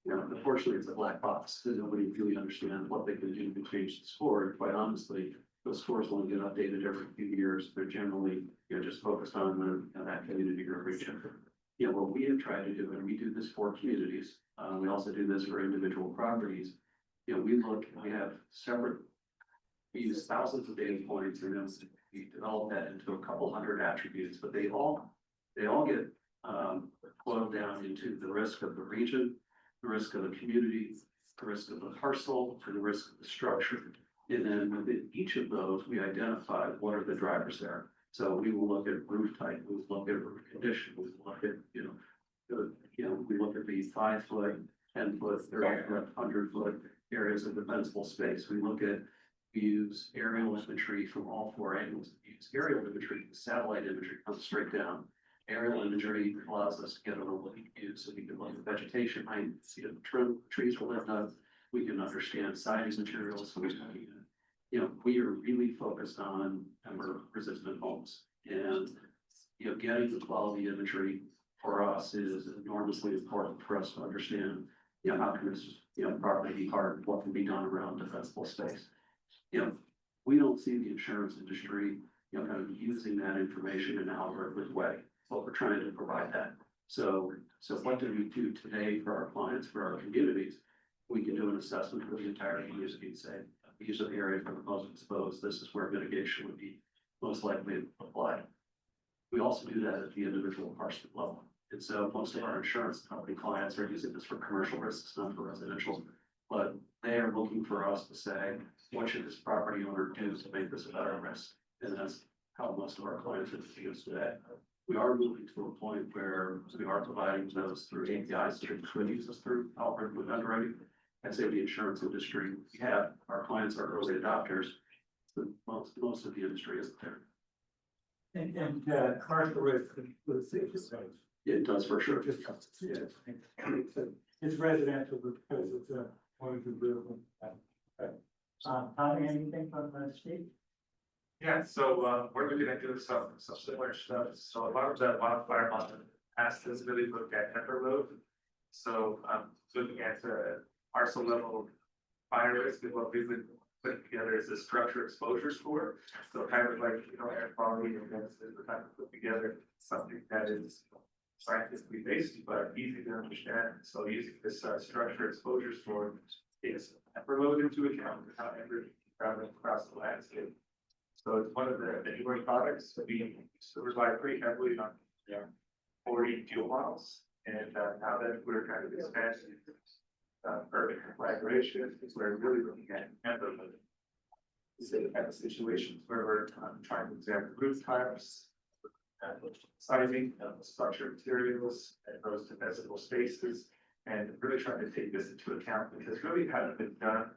Unfortunately, it's a black box, because nobody really understands what they can do to change the score. And quite honestly, those scores only get updated every few years. They're generally, just focused on that community or region. What we have tried to do, and we do this for communities, we also do this for individual properties. We have separate, we use thousands of data points, and then we develop that into a couple hundred attributes, but they all get boiled down into the risk of the region, the risk of the community, the risk of the parcel, and the risk of the structure. And then within each of those, we identify what are the drivers there. So we will look at roof type, we will look at roof condition, we will look at, we look at the 5 foot, 10 foot, 30 foot, 100 foot areas of defensible space. We use aerial imagery from all 4 angles. We use aerial imagery, satellite imagery comes straight down. Aerial imagery allows us to get an overview view, so we can look at vegetation height, see if the trees are lit up. We can understand siding materials, so we are really focused on resistant homes, and getting the quality imagery for us is enormously important for us to understand how can this property be hardened, what can be done around defensible space. We don't see the insurance industry kind of using that information in an algorithmic way, but we're trying to provide that. So what do we do today for our clients, for our communities? We can do an assessment for the entire community and say, these are the areas that are most exposed. This is where mitigation would be most likely applied. We also do that at the individual parcel level. And so most of our insurance company clients are using this for commercial risks, not for residential. But they are looking for us to say, what should this property owner do to make this a better risk? And that's how most of our clients are seeing us today. We are moving to a point where we are providing those through APIs that could use us through Alfred with underwriting. And say the insurance industry, we have, our clients are early adopters. So most of the industry is there. And commercial risk with safety sites. It does for sure. Just, yeah, it's residential because it's a one of the real. Tommy, anything from the state? Yeah, so, we're looking at doing some similar stuff. So a lot of that wildfire monitoring has this really look at temper load. So, looking at, parcel level fire risk and what we've been putting together is a structure exposure score. So kind of like, air quality index is the type of put together something that is scientifically based, but easy to understand. So using this, structure exposure score is temper load into account, how energy traveling across the landscape. So it's one of the newer products that we rely pretty heavily on, 40 fuel models. And now that we're kind of expanding urban collaboration, we're really looking at the kind of situations where we're trying to examine roof types, sizing, structure materials, and those defensible spaces, and really trying to take this into account because really it hasn't been done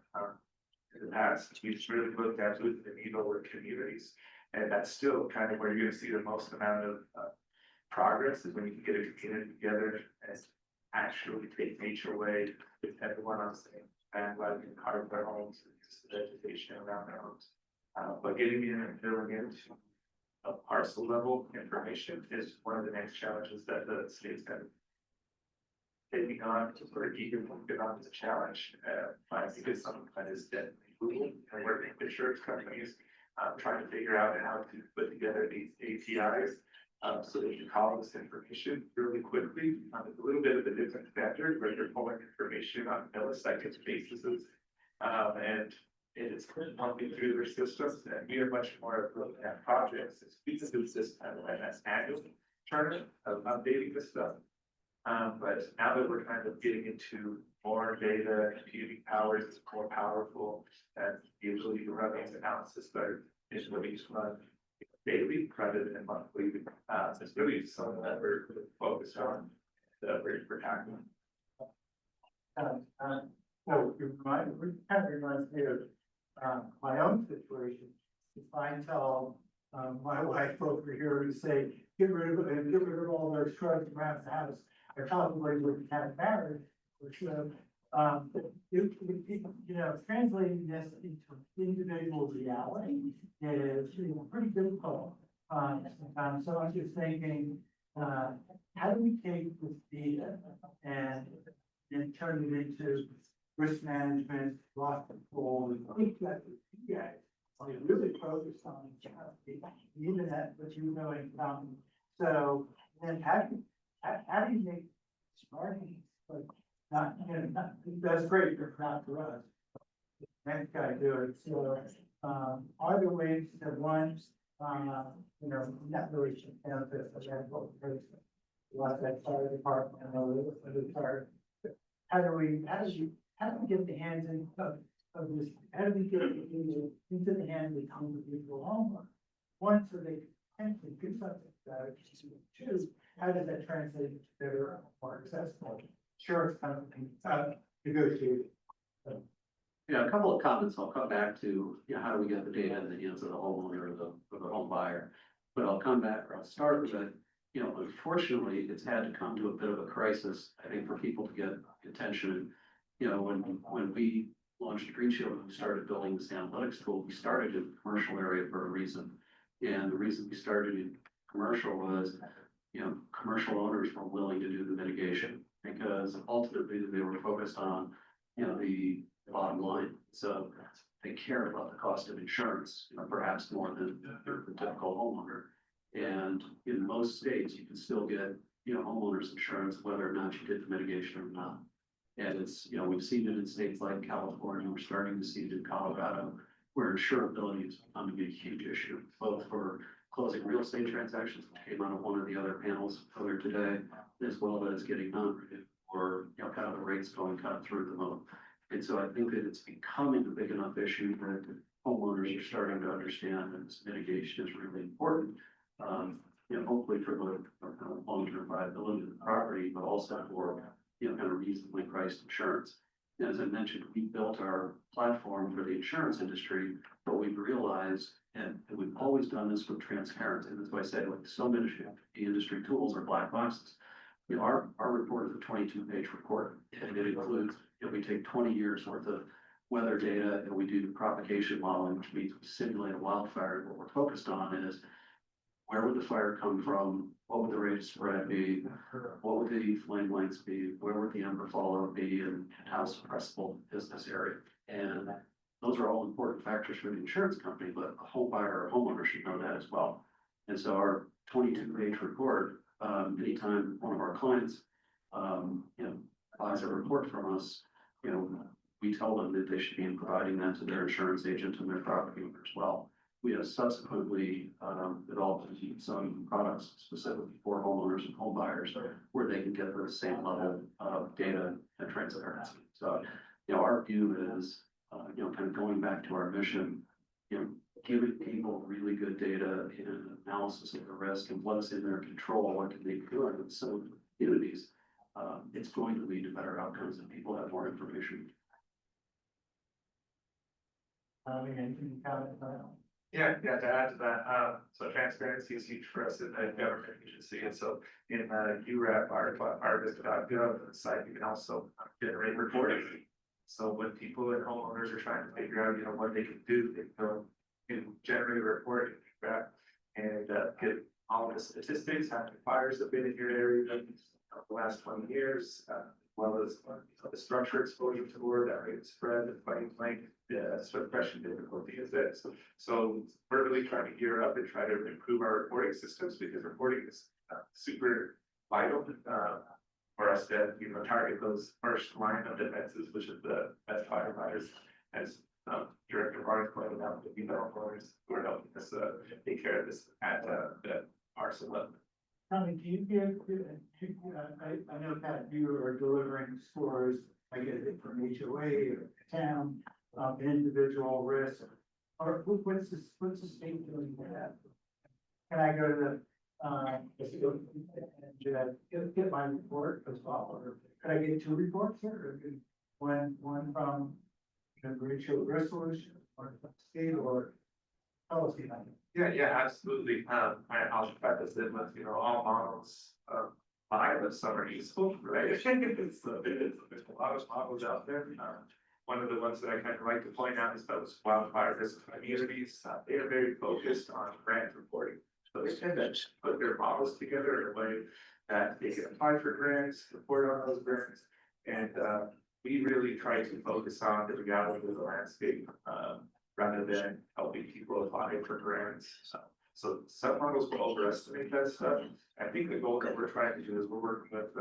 in the past. We've really looked at moving the needle with communities, and that's still kind of where you're going to see the most amount of progress is when you can get a community together and actually take nature away with everyone on the same bandwagon, carve their homes, and use the vegetation around their homes. But getting in and filling into a parcel level information is one of the next challenges that the state's kind of taking on to sort of keep it on as a challenge. I think it's something that is definitely moving, and we're the insurance companies trying to figure out how to put together these APIs so that you call this information really quickly. It's a little bit of a different standard where you're pulling information on millisecond basis, and it is pumping through their systems. And we are much more looking at projects. We can do this kind of an annual turn of updating this stuff. But now that we're kind of getting into more data, computing powers is more powerful, and the ability to run these analysis better is what we just run daily rather than monthly. It's really something that we're focused on, that we're tackling. So it kind of reminds me of my own situation. If I tell my wife over here to say, get rid of all those shrubs around the house, I probably wouldn't have married, which translating this into individual reality is pretty difficult. So I'm just thinking, how do we take this data and turn it into risk management, loss control, and I think that's what you guys are really focused on, even at what you're doing. So then how do you make smart, like, that's great, but not for us. Next guy do it. So, are there ways that one, not really benefit of that whole person, like that fire department and other fire. How do we get the hands of this? How do we get it into the hands of the individual homeowner? One, so they can do something about it. Two, how does that translate into better, more accessible? Sure, it's kind of negotiated. Yeah, a couple of comments. I'll come back to, how do we get the data in the hands of the homeowner or the home buyer? But I'll start with it. Unfortunately, it's had to come to a bit of a crisis, I think, for people to get attention. When we launched Green Shield and we started building this analytics tool, we started in the commercial area for a reason. And the reason we started in commercial was, commercial owners were willing to do the mitigation because ultimately they were focused on, the bottom line. So they care about the cost of insurance, perhaps more than the typical homeowner. And in most states, you can still get, homeowners insurance, whether or not you did the mitigation or not. And it's, we've seen it in states like California, we're starting to see it in Colorado, where insurability is becoming a huge issue, both for closing real estate transactions, which came out of one of the other panels earlier today, as well as getting non-renewed or, kind of the rates going kind of through the moon. And so I think that it's becoming a big enough issue that homeowners are starting to understand that this mitigation is really important. Hopefully for the kind of long-term viability of the property, but also for, kind of reasonably priced insurance. As I mentioned, we built our platform for the insurance industry, but we've realized, and we've always done this with transparency, and that's why I say, like, so many of the industry tools are black boxes. Our report is a 22-page report, and it includes, we take 20 years worth of weather data, and we do propagation modeling, which means we simulate a wildfire. What we're focused on is, where would the fire come from? What would the rate of spread be? What would the flame lengths be? Where would the ember fallout be? And how suppressible is this area? And those are all important factors for the insurance company, but a home buyer or homeowner should know that as well. And so our 22-page report, anytime one of our clients, buys a report from us, we tell them that they should be providing that to their insurance agent and their property owner as well. We have subsequently developed some products specifically for homeowners and home buyers where they can get the same level of data and transparency. So, our view is, kind of going back to our mission, giving people really good data and analysis of the risk and what's in their control, what can they be doing with some of the communities. It's going to lead to better outcomes if people have more information. Anything to comment on that? Yeah, to add to that, so transparency is huge for us in the government agency, and so in URAP, firebusiness.gov, the site, you can also generate reporting. So when people and homeowners are trying to figure out, what they can do, they can generate a report and get all the statistics, how many fires have been in your area in the last 20 years, as well as the structure exposure to board, that rate of spread, the fighting length, the suppression difficulty is it. So we're really trying to gear up and try to improve our reporting systems, because reporting is super vital for us to target those first line of defenses, which is the best firefighters, as Director Barnes pointed out, the homeowners who are helping us take care of this at the arson level. Tommy, do you give, I know that you are delivering scores, I get it from HOA or town, individual risk, or what's the state doing for that? Can I go to and get my report as well, or could I get 2 reports here? Or one from the Rachel Risk Solution, or from the state, or policy? Yeah, absolutely. I'll preface it with, all models of some are useful, right? There's a lot of models out there. One of the ones that I kind of like to point out is those wildfire risk communities. They are very focused on grant reporting. So they tend to put their models together in a way that they can apply for grants, report on those grants, and we really try to focus on the reality of the landscape rather than helping people apply for grants. So some models will overestimate that stuff. I think the goal that we're trying to do is we're working with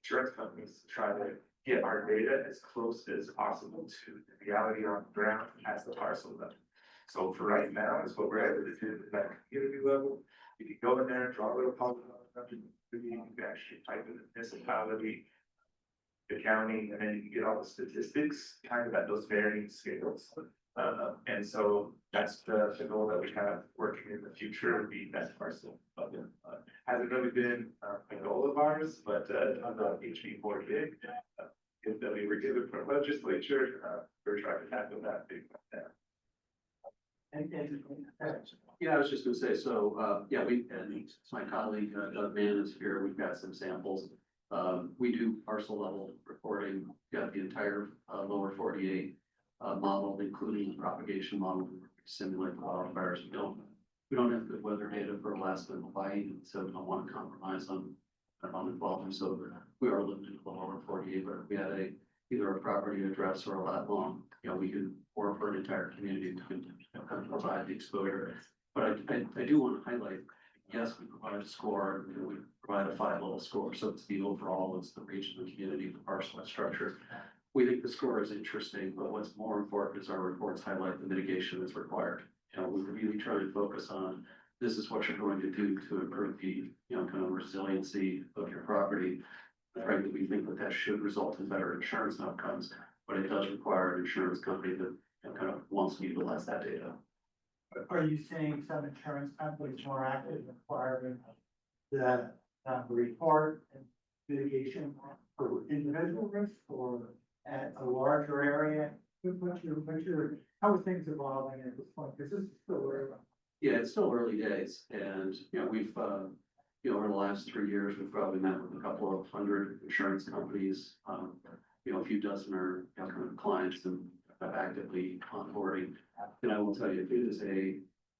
insurance companies to try to get our data as close as possible to the reality on the ground as the parcel level. So for right now, is what we're able to do at that community level. You can go in there and draw a little polygon, you can actually type in the municipality, the county, and then you can get all the statistics kind of at those varying scales. And so that's the goal that we have working in the future, be that parcel. Hasn't really been a goal of ours, but on the HB4 gig, that we were given from legislature, we're trying to tackle that big now. Yeah, I was just gonna say, so, and my colleague, Doug Mann is here, we've got some samples. We do parcel level reporting, got the entire lower 48 model, including the propagation model to simulate the wildfires. We don't have good weather data for Alaska and Hawaii, so we don't want to compromise on the volume. So we are limited to the lower 48, but if we had either a property address or a lat long, we could, or for an entire community to kind of provide the exposure. But I do want to highlight, yes, we provide a score, we provide a 5-level score. So it's the overall, it's the region, the community, the parcel structure. We think the score is interesting, but what's more important is our reports highlight the mitigation that's required. We really try to focus on, this is what you're going to do to improve the, kind of resiliency of your property. Frankly, we think that should result in better insurance outcomes, but it does require an insurance company to kind of wants to utilize that data. Are you seeing some insurance companies more active in acquiring the report and mitigation for individual risk or at a larger area? How are things evolving at this point? Because this is still early. Yeah, it's still early days, and, we've, over the last 3 years, we've probably met with a couple of hundred insurance companies. A few dozen are, kind of clients and actively onboarding. And I will tell you, it is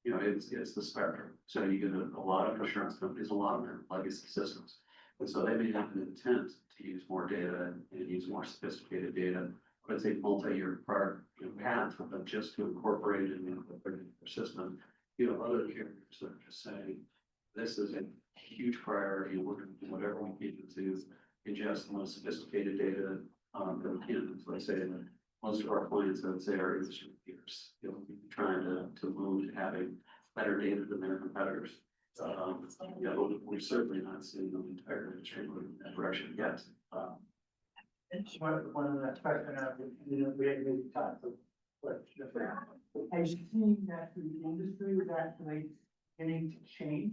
it's the spectrum. So you get a lot of insurance companies, a lot of them are legacy systems. And so they may have an intent to use more data and use more sophisticated data, but it's a multi-year path for them just to incorporate it into their system. Other carriers that are just saying, this is a huge priority, we're going to do whatever we need to ingest the most sophisticated data that we can. So I say that most of our clients, I would say, are industry peers, trying to move to having better data than their competitors. We're certainly not seeing the entire industry move in that direction yet. One of the questions, we had maybe talked of what, have you seen that the industry is actually beginning to change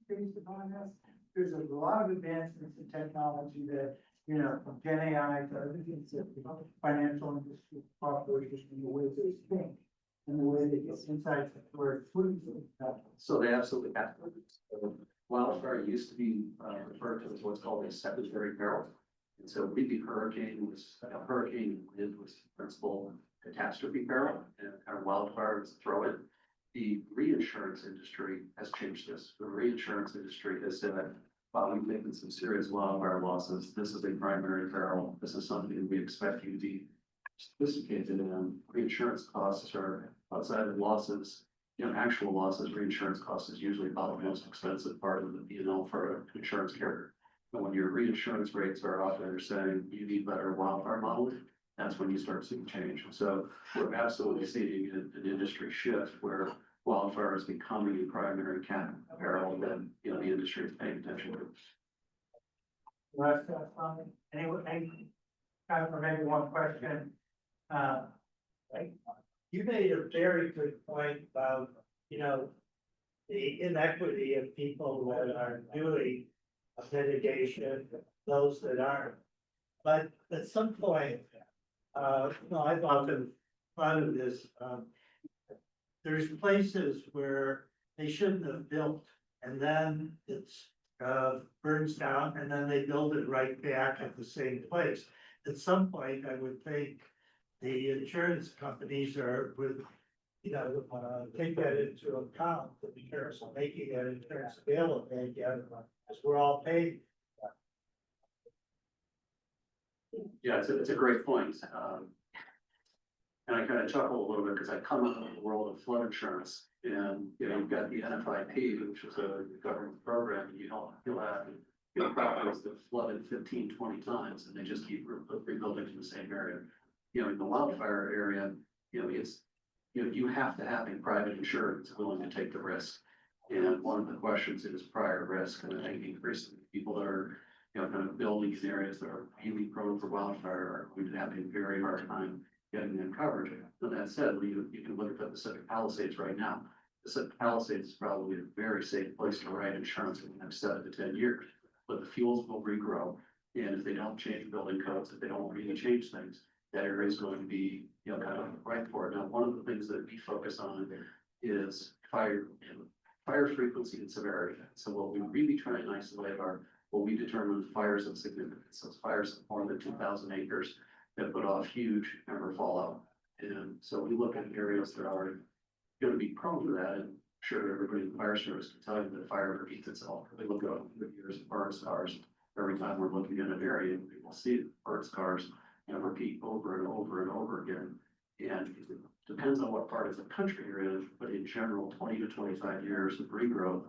based upon this? There's a lot of advancements in technology that, from Gen AI to other things that the financial industry, corporations, and the way they think, and the way they get insights into where it's putting stuff. So they absolutely have to. So wildfire used to be referred to as what's called a secondary peril. And so hurricane was wind was the principal catastrophe peril, and kind of wildfire was throw in. The reinsurance industry has changed this. The reinsurance industry has said, while we've taken some serious wildfire losses, this is a primary peril. This is something we expect you to be sophisticated in. Reinsurance costs are outside of losses, actual losses. Reinsurance costs is usually about the most expensive part of the P&L for an insurance carrier. But when your reinsurance rates are off, they're saying you need better wildfire modeling. That's when you start seeing change. So we're absolutely seeing an industry shift where wildfire is becoming a primary cat peril that the industry is paying attention to. Any time for maybe one question? You made a very good point about, the inequity of people that are doing mitigation, those that aren't. But at some point, I've often thought of this, there's places where they shouldn't have built, and then it's burns down, and then they build it right back at the same place. At some point, I would think the insurance companies would take that into account in terms of making that insurance available again, as we're all paid. Yeah, it's a great point. And I kind of chuckle a little bit because I come out of the world of flood insurance, and you've got the NFIP, which is a government program, and you'll have properties that flooded 15, 20 times, and they just keep rebuilding in the same area. In the wildfire area, you have to have a private insurer that's willing to take the risk. And one of the questions is prior risk, and I think increasingly people that are kind of building in areas that are really prone for wildfire are going to have a very hard time getting them coverage. So that said, you can look at the Pacific Palisades right now. The Pacific Palisades is probably a very safe place to write insurance in the next 7 to 10 years. But the fuels will regrow, and if they don't change building codes, if they don't really change things, that area is going to be kind of right for it. Now, one of the things that we focus on is fire frequency and severity. So what we really try and isolate are what we determine fires of significance. Those fires of more than 2,000 acres that put off huge member fallout. And so we look at areas that are going to be prone to that. And I'm sure everybody in the fire service can tell you that fire repeats itself. We look at 100 years of burn scars. Every time we're looking at an area, we will see burn scars repeat over and over and over again. And it depends on what part of the country you're in, but in general, 20 to 25 years of regrowth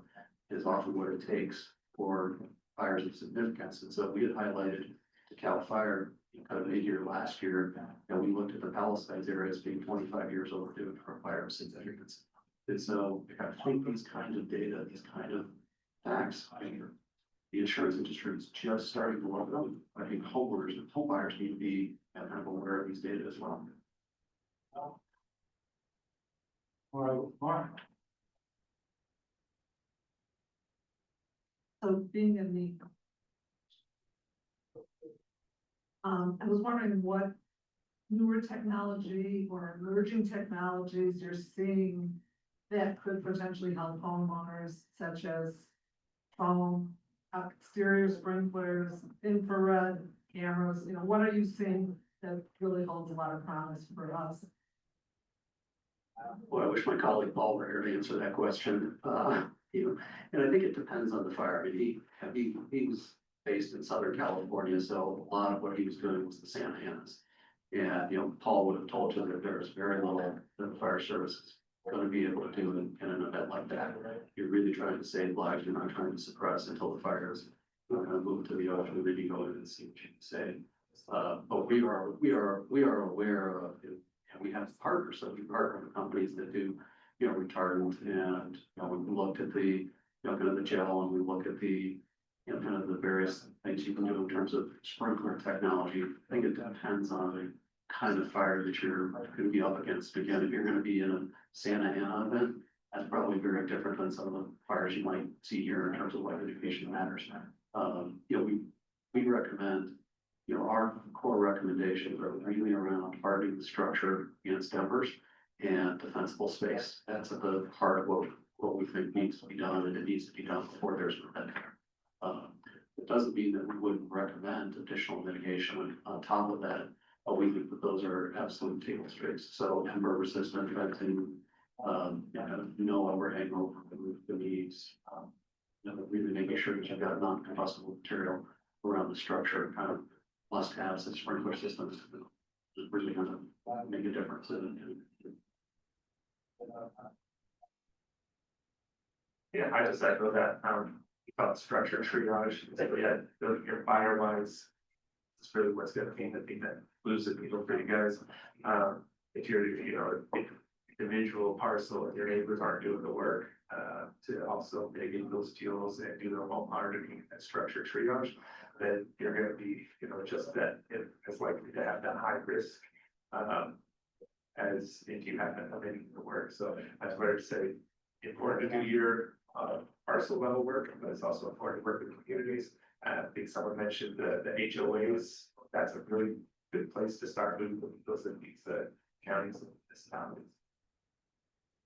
is often what it takes for fires of significance. And so we had highlighted to CAL FIRE kind of mid-year last year, and we looked at the Palisades area as being 25 years overdue for fire of significance. And so I think these kinds of data, these kind of facts, the insurance industry is just starting to look them. I think homeowners and home buyers need to be kind of aware of these data as well. Or Mark. So being in the. I was wondering what newer technology or emerging technologies you're seeing that could potentially help homeowners, such as foam, exterior sprinklers, infrared cameras, you know, what are you seeing that really holds a lot of promise for us? Well, I wish my colleague Paul were here to answer that question. And I think it depends on the fire. I mean, he was based in Southern California, so a lot of what he was doing was the Santa Anas. And, Paul would have told you that there's very little that the fire service is going to be able to do in an event like that. You're really trying to save lives. You're not trying to suppress until the fire is moved to the ocean, and then you go in and see what you can say. But we are aware of, and we have partners, so we partner with companies that do, retardant, and, we looked at the, kind of the gel, and we look at the, kind of the various things you can do in terms of sprinkler technology. I think it depends on the kind of fire that you're going to be up against. Again, if you're going to be in a Santa Ana event, that's probably very different than some of the fires you might see here in terms of why education matters. We recommend, our core recommendations are really around hardening the structure against embers and defensible space. That's at the heart of what we think needs to be done, and it needs to be done before there's an event. It doesn't mean that we wouldn't recommend additional mitigation on top of that, but we think that those are absolute table stakes. So ember resistant fencing, no overhang over the needs, really making sure that you've got non-combustible material around the structure, kind of must-haves and sprinkler systems is really going to make a difference Yeah, I just echo that, we call it structure triage, so yeah, your fire wise, it's really what's gonna be the thing that moves the needle for you guys. If you're, if individual parcel and your neighbors aren't doing the work, to also dig in those deals and do their home hardening and structure triage, then you're gonna be, just that, it's likely to have that high risk, as if you haven't come in the work. So that's where I'd say important to do your parcel level work, but it's also important to work with communities. I think someone mentioned the HOAs. That's a really good place to start moving those in these counties and municipalities.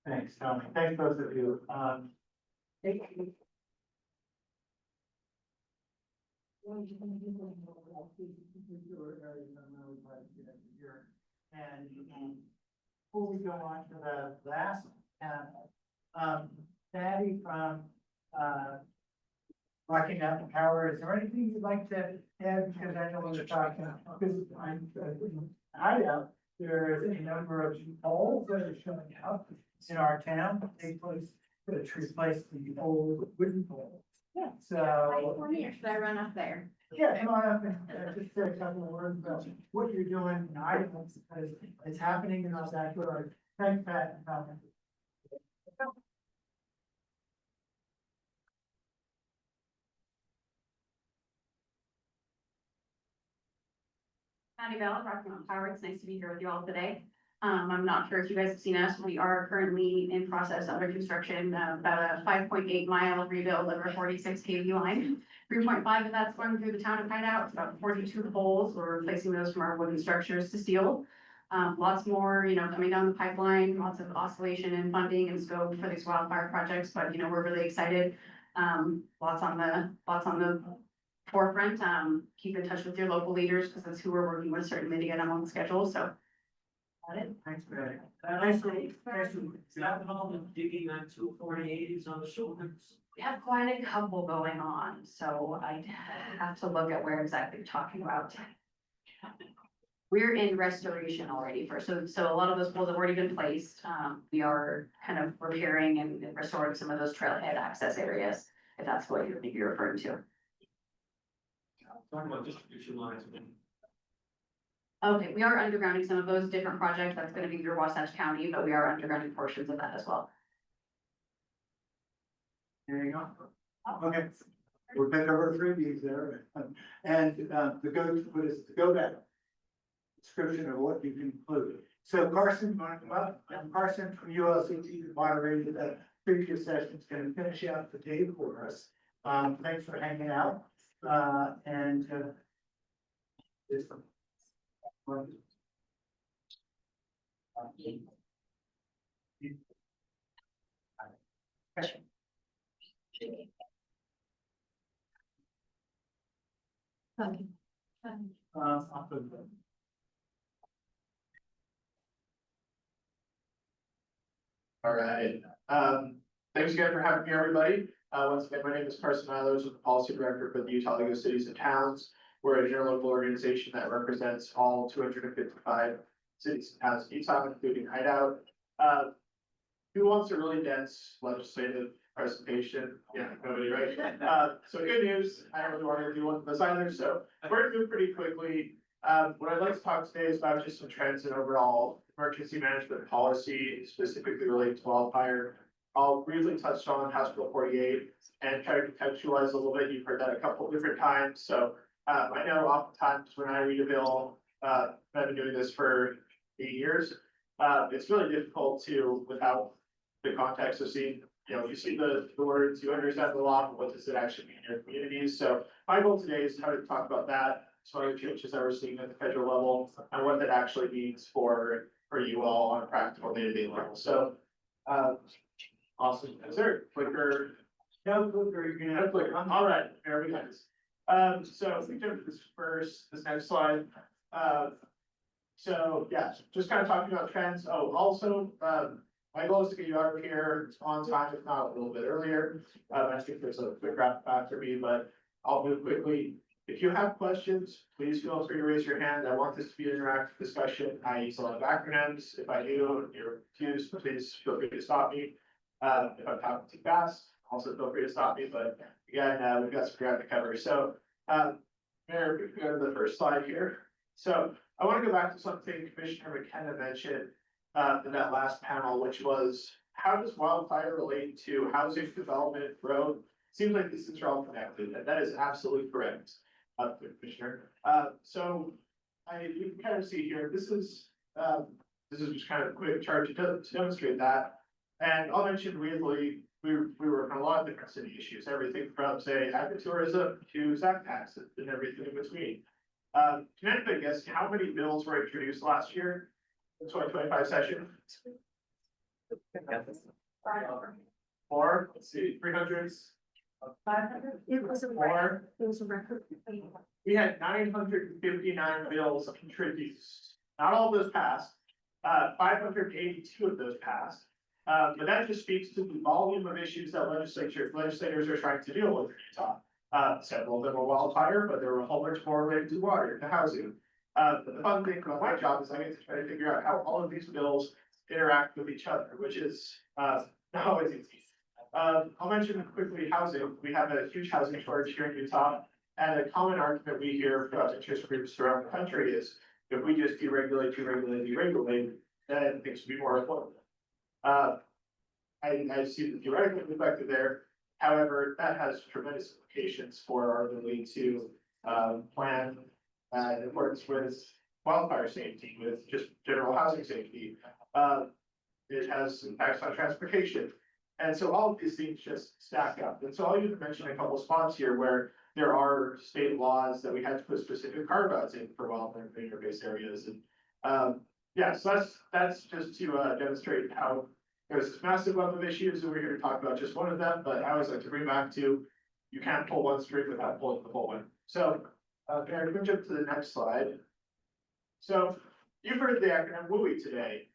Thanks, Tony. Thanks, both of you. And before we go on to the last panel, Patty from Rocky Mountain Power, is there anything you'd like to add? Because I know when you're talking, because I'm Hideout, there is a number of poles that are showing up in our town. They replace the old wooden poles. Yeah. So. Should I run up there? Yeah, come on up and just say a couple of words about what you're doing in Idaho, because it's happening in our backyard. Thanks, Pat. Patty Bell, Rocky Mountain Power. It's nice to be here with you all today. I'm not sure if you guys have seen us. We are currently in process under construction, about a 5.8 mile rebuild of our 46 kV line. 3.5 of that's going through the town of Hideout. It's about 42 poles. We're replacing those from our wooden structures to steel. Lots more, coming down the pipeline, lots of oscillation and funding and scope for these wildfire projects, but we're really excited. Lots on the forefront. Keep in touch with your local leaders because that's who we're working with certainly to get them on the schedule. So. Thanks, Patty. Digging on 248s on the shoulders. We have quite a couple going on, so I have to look at where exactly you're talking about. We're in restoration already so a lot of those poles have already been placed. We are kind of repairing and restoring some of those trailhead access areas, if that's what you're referring to. Talking about distribution lines. Okay, we are undergrounding some of those different projects. That's gonna be through Wasatch County, but we are undergrounding portions of that as well. There you go. Okay, we'll pick over freebies there. And the go back description of what you can include. So Karson, you want to come up? And Karson from ULCT moderated the previous session, is going to finish out the day for us. Thanks for hanging out. This one. I'll put it. All right, thanks again for having me, everybody. Once again, my name is Karson Eilers, I'm the Policy Director for the Utah League of Cities and Towns. We're a interlocal organization that represents all 255 cities and towns in Utah, including Hideout. Who wants a really dense legislative presentation? Yeah, nobody, right? So good news, I don't really want to do one of those either, so we're gonna move pretty quickly. What I'd like to talk today is about just some trends in overall emergency management policy, specifically related to wildfire. I'll briefly touch on House Bill 48 and try to contextualize a little bit. You've heard that a couple of different times. So I know oftentimes when I read a bill, I've been doing this for 8 years. It's really difficult to, without the context of seeing, you see the words, you understand the law, but what does it actually mean in your communities? So my goal today is how to talk about that, some other changes that we're seeing at the federal level, and what that actually means for you all on a practical day-to-day level. So, awesome. Is there a clicker? No clicker, you're gonna No clicker. All right, there we go. So if we jump to this next slide. So yeah, just kind of talking about trends. Oh, also, my goal is to get you out here on time, if not a little bit earlier. I think there's a quick wrap after me, but I'll move quickly. If you have questions, please feel free to raise your hand. I want this to be an interactive discussion. I use a lot of acronyms. If I do, and you're confused, please feel free to stop me. If I'm talking too fast, also feel free to stop me, but again, we've got some ground to cover. So, Mayor, we can go to the first slide here. So I want to go back to something Commissioner McKenna mentioned in that last panel, which was how does wildfire relate to housing development, road? Seems like these things are all connected, and that is absolutely correct, Commissioner. So you can kind of see here, this is just kind of a quick chart to demonstrate that. And I'll mention briefly, we work on a lot of different city issues, everything from, say, agritourism to SAC taxes and everything in between. Can anybody guess how many bills were introduced last year? The 2025 session? More, let's see, 300s. 500. It was a More. It was a record. We had 959 bills introduced. Not all of those passed. 582 of those passed. But that just speaks to the volume of issues that legislators are trying to deal with in Utah. Several of them were wildfire, but there were a whole bunch more related to water, to housing. The fun thing about my job is I get to try to figure out how all of these bills interact with each other, which is not always easy. I'll mention quickly housing. We have a huge housing shortage here in Utah, and a common argument we hear from interest groups around the country is if we just deregulate, then things will be more affordable. I see the theoretical perspective there. However, that has tremendous implications for our ability to plan in accordance with wildfire safety, with just general housing safety. It has impacts on transportation. And so all of these things just stack up. And so I'll even mention a couple spots here where there are state laws that we had to put specific carve outs in for wildfire interface areas. And yeah, so that's just to demonstrate how there's this massive web of issues, and we're here to talk about just one of them, but I always like to bring back to you can't pull one string without pulling the whole one. So Karen, we jump to the next slide. So you've heard the acronym WUI today.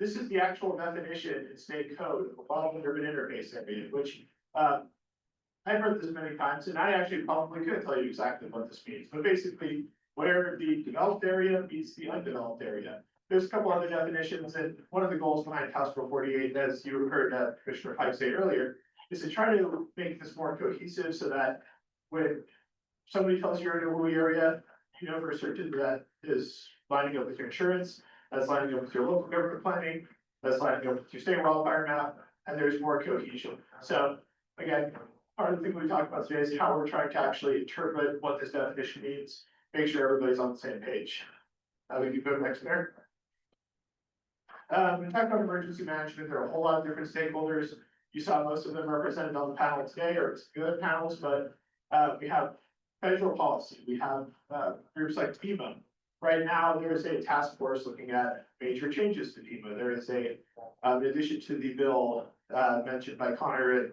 This is the actual definition in state code of a wildland urban interface area, which I've heard this many times, and I actually probably couldn't tell you exactly what this means, but basically where the developed area meets the undeveloped area. There's a couple other definitions, and one of the goals behind House Bill 48, as you heard Commissioner Pike say earlier, is to try to make this more cohesive so that when somebody tells you you're in a WUI area, you know for certain that is lining up with your insurance, that's lining up with your local government planning, that's lining up with your state wildfire map, and there's more cohesion. So again, part of the thing we talked about today is how we're trying to actually interpret what this definition means, make sure everybody's on the same page. We can go next there. we talked about emergency management, there are a whole lot of different stakeholders. You saw most of them represented on the panel today, or it's good panels, but, we have federal policy, we have, groups like FEMA. Right now, there is a task force looking at major changes to FEMA. There is a, in addition to the bill, mentioned by Connor and,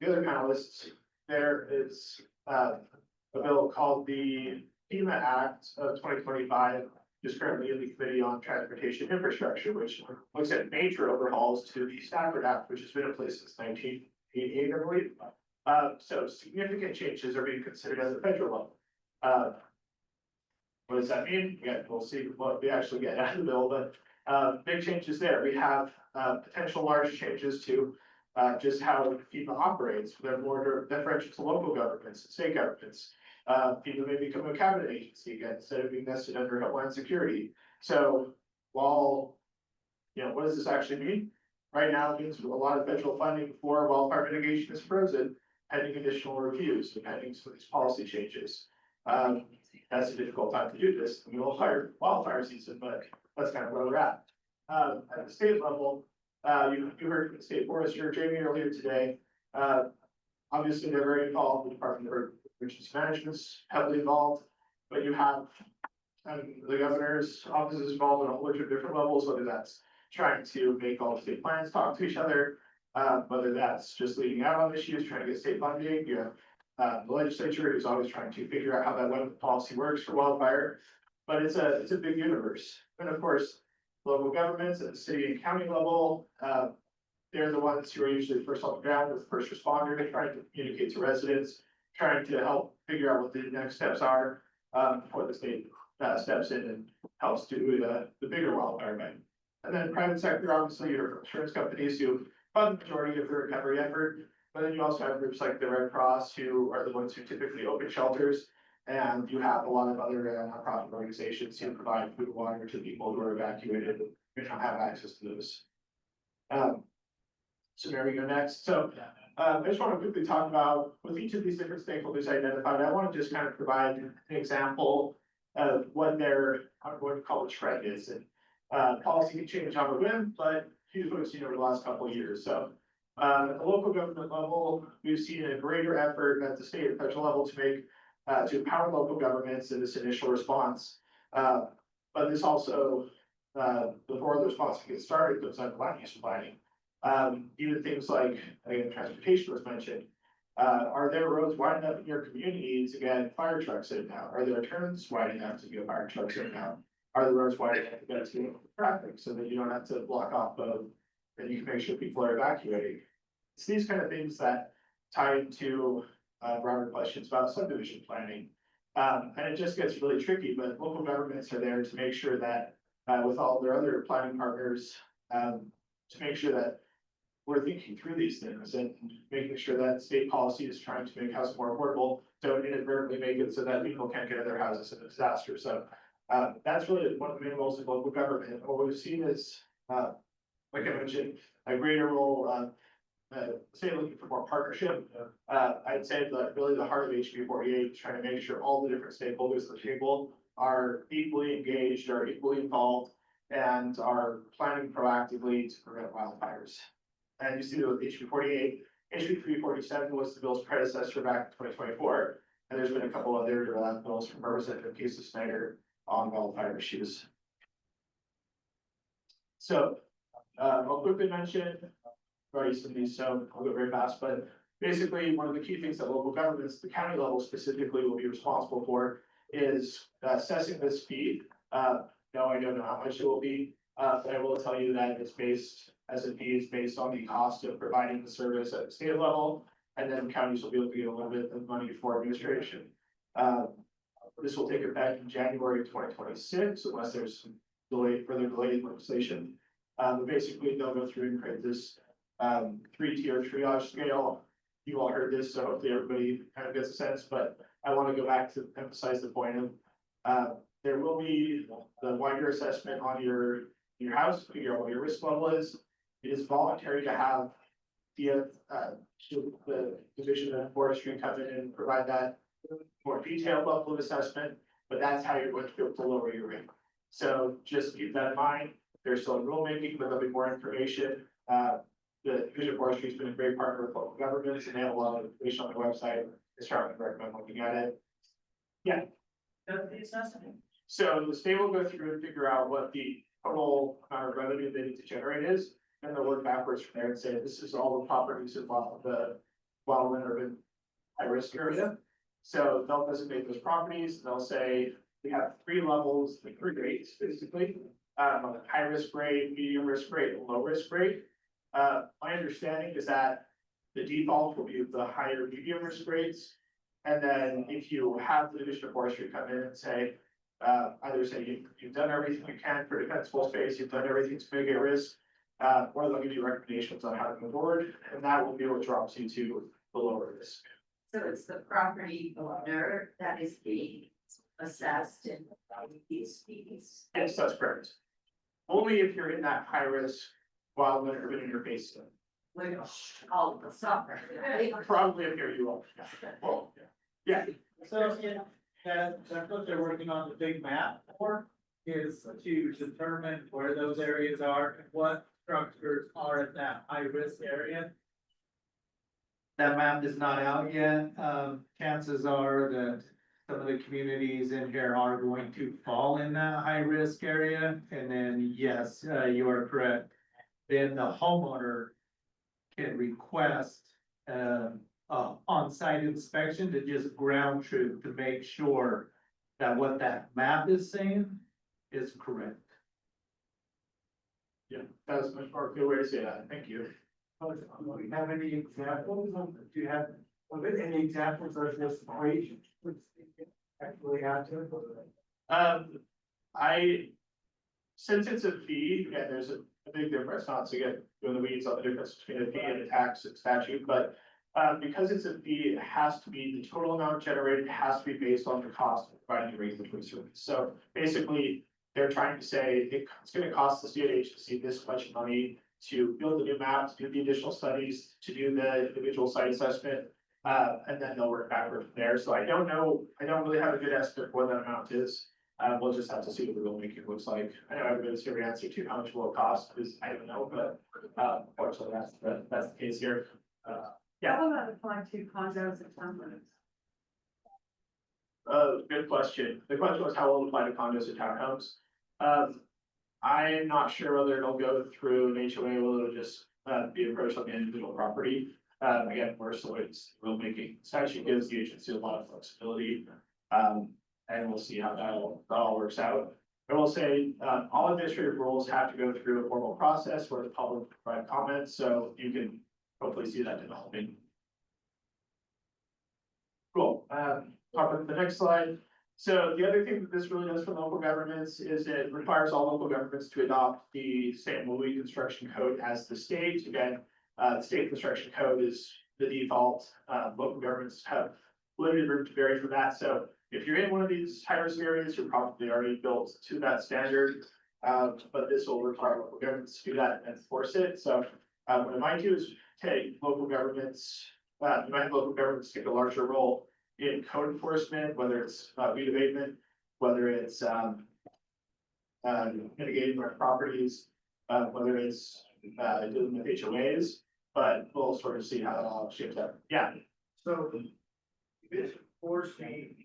the other panelists, there is, a bill called the FEMA Act of 2025, is currently in the Committee on Transportation Infrastructure, which looks at major overhauls to the Stafford Act, which has been in place since 1988, I believe. So significant changes are being considered at the federal level. What does that mean? Yeah, we'll see what we actually get out of the bill, but big changes there. We have potential large changes to just how FEMA operates. They're more deferential to local governments and state governments. FEMA may become a cabinet agency again, instead of being nested under Homeland Security. So while, what does this actually mean? Right now, it means a lot of federal funding for wildfire mitigation is frozen, pending additional reviews, pending some of these policy changes. That's a difficult time to do this. We will hire wildfire season, but that's kind of where we're at. At the state level, you heard from the state forester, Jamie, earlier today. Obviously, they're very involved. The Department of Emergency Management's heavily involved, but you have the governor's office is involved on a whole bunch of different levels, whether that's trying to make all the state plans talk to each other, whether that's just leading out on issues, trying to get state funding. You have the legislature who's always trying to figure out how that web policy works for wildfire, but it's a big universe. And of course, local governments at the city and county level, they're the ones who are usually first on the ground with first responder, trying to communicate to residents, trying to help figure out what the next steps are before the state steps in and helps do the bigger wildfire event. And then private sector, obviously, your insurance companies who fund the majority of the recovery effort. But then you also have groups like the Red Cross, who are the ones who typically open shelters. And you have a lot of other nonprofit organizations who provide food and water to people who are evacuated and don't have access to those. So there we go next. So I just want to quickly talk about with each of these different stakeholders identified. I want to just kind of provide an example of what I'm going to call the trend is. And policy can change on a whim, but here's what we've seen over the last couple of years. So at the local government level, we've seen a greater effort at the state and federal level to empower local governments in this initial response. But this also, before the response gets started, goes on land use planning. Even things like, again, transportation was mentioned. Are there roads wide enough in your community to get fire trucks in now? Are there turns wide enough to get fire trucks in now? Are the roads wide enough to get to traffic so that you don't have to block off both, and you can make sure people are evacuating? It's these kind of things that tie into broader questions about subdivision planning. And it just gets really tricky, but local governments are there to make sure that with all their other planning partners, to make sure that we're thinking through these things and making sure that state policy is trying to make housing more affordable, don't inadvertently make it so that people can't get in their houses in a disaster. So that's really one of the main roles of local government. What we've seen is, like I mentioned, a greater role, say looking for more partnership. I'd say that really the heart of HB 48 is trying to make sure all the different stakeholders at the table are equally engaged, are equally involved, and are planning proactively to prevent wildfires. And you see that with HB 48, HB 347 was the bill's predecessor back in 2024, and there's been a couple other bills from Representative Casey Snyder on wildfire issues. So I'll quickly mention, I've already seen these, so I'll go very fast, but basically one of the key things that local governments, the county level specifically, will be responsible for is assessing this fee. No, I don't know how much it will be, but I will tell you that it's based, as a fee is based on the cost of providing the service at the state level, and then counties will be able to get a little bit of money for administration. This will take effect in January of 2026, unless there's some further delayed legislation. But basically, they'll go through and create this 3-tier triage scale. You all heard this, so hopefully everybody kind of gets a sense, but I want to go back to emphasize the point of there will be the wider assessment on your house, figure out what your risk level is. It is voluntary to have the Division of Forestry come in and provide that more detailed level of assessment, but that's how you're going to be able to lower your rate. So just keep that in mind. they're still in rulemaking, but there'll be more information. The Division of Forestry has been a great partner with local governments, and they have a lot of information on their website. I strongly recommend looking at it. Yeah. So the state will go through and figure out what the total amount of revenue they need to generate is, and they'll work backwards from there and say, this is all the properties involved, the wildland urban high-risk area. So they'll designate those properties, they'll say, we have 3 levels, like 3 grades, basically. High risk grade, medium risk grade, and low risk grade. My understanding is that the default will be the higher medium risk grades. And then if you have the Division of Forestry come in and say, either say you've done everything you can for defensible space, you've done everything to mitigate risk, or they'll give you recommendations on how to move forward, and that will be what drops you to the lower risk. So it's the property owner that is being assessed and these fees. Yes, that's correct. Only if you're in that high risk wildland urban interface. Which all the suffer. Probably if you're you all. Well, yeah. So, that's what they're working on the big map for, is to determine where those areas are and what structures are at that high risk area. That map is not out yet. Chances are that some of the communities in here are going to fall in that high risk area. And then, yes, you are correct. Then the homeowner can request on-site inspection to just ground truth to make sure that what that map is saying is correct. Yeah, that's much more good way to say that. Thank you. Do you have any examples any examples of this equation? Actually have to. Since it's a fee, yeah, there's a big difference, not to get in the weeds on the difference between a fee and a tax and statute, but because it's a fee, it has to be, the total amount generated has to be based on the cost of providing a regulatory service. So basically, they're trying to say it's gonna cost the state agency this much money to build the new maps, do the additional studies, to do the individual site assessment, and then they'll work backward from there. So I don't know, I don't really have a good estimate of what that amount is. We'll just have to see what the rulemaking looks like. I know everybody's here to answer to how much will it cost, because I don't know, but unfortunately, that's the case here. Yeah. How about applying to condos and townhomes? Good question. The question was how will it apply to condos and townhomes? I'm not sure whether it'll go through an HOA, or it'll just be approached on the individual property. Again, worse, so it's rulemaking statute gives the agency a lot of flexibility. And we'll see how that all works out. I will say, all administrative rules have to go through a formal process where the public provide comments, so you can hopefully see that developing. Cool, talk about the next slide. So the other thing that this really does for local governments is it requires all local governments to adopt the same Louis construction code as the state. Again, the state construction code is the default. Local governments have limited room to vary from that. So if you're in one of these high-risk areas, you're probably already built to that standard. But this will require local governments to do that and enforce it. So what it might do is take local governments, you might have local governments take a larger role in code enforcement, whether it's weed abatement, whether it's mitigating our properties, whether it's dealing with HOAs, but we'll sort of see how it all shapes up. Yeah. So this forestry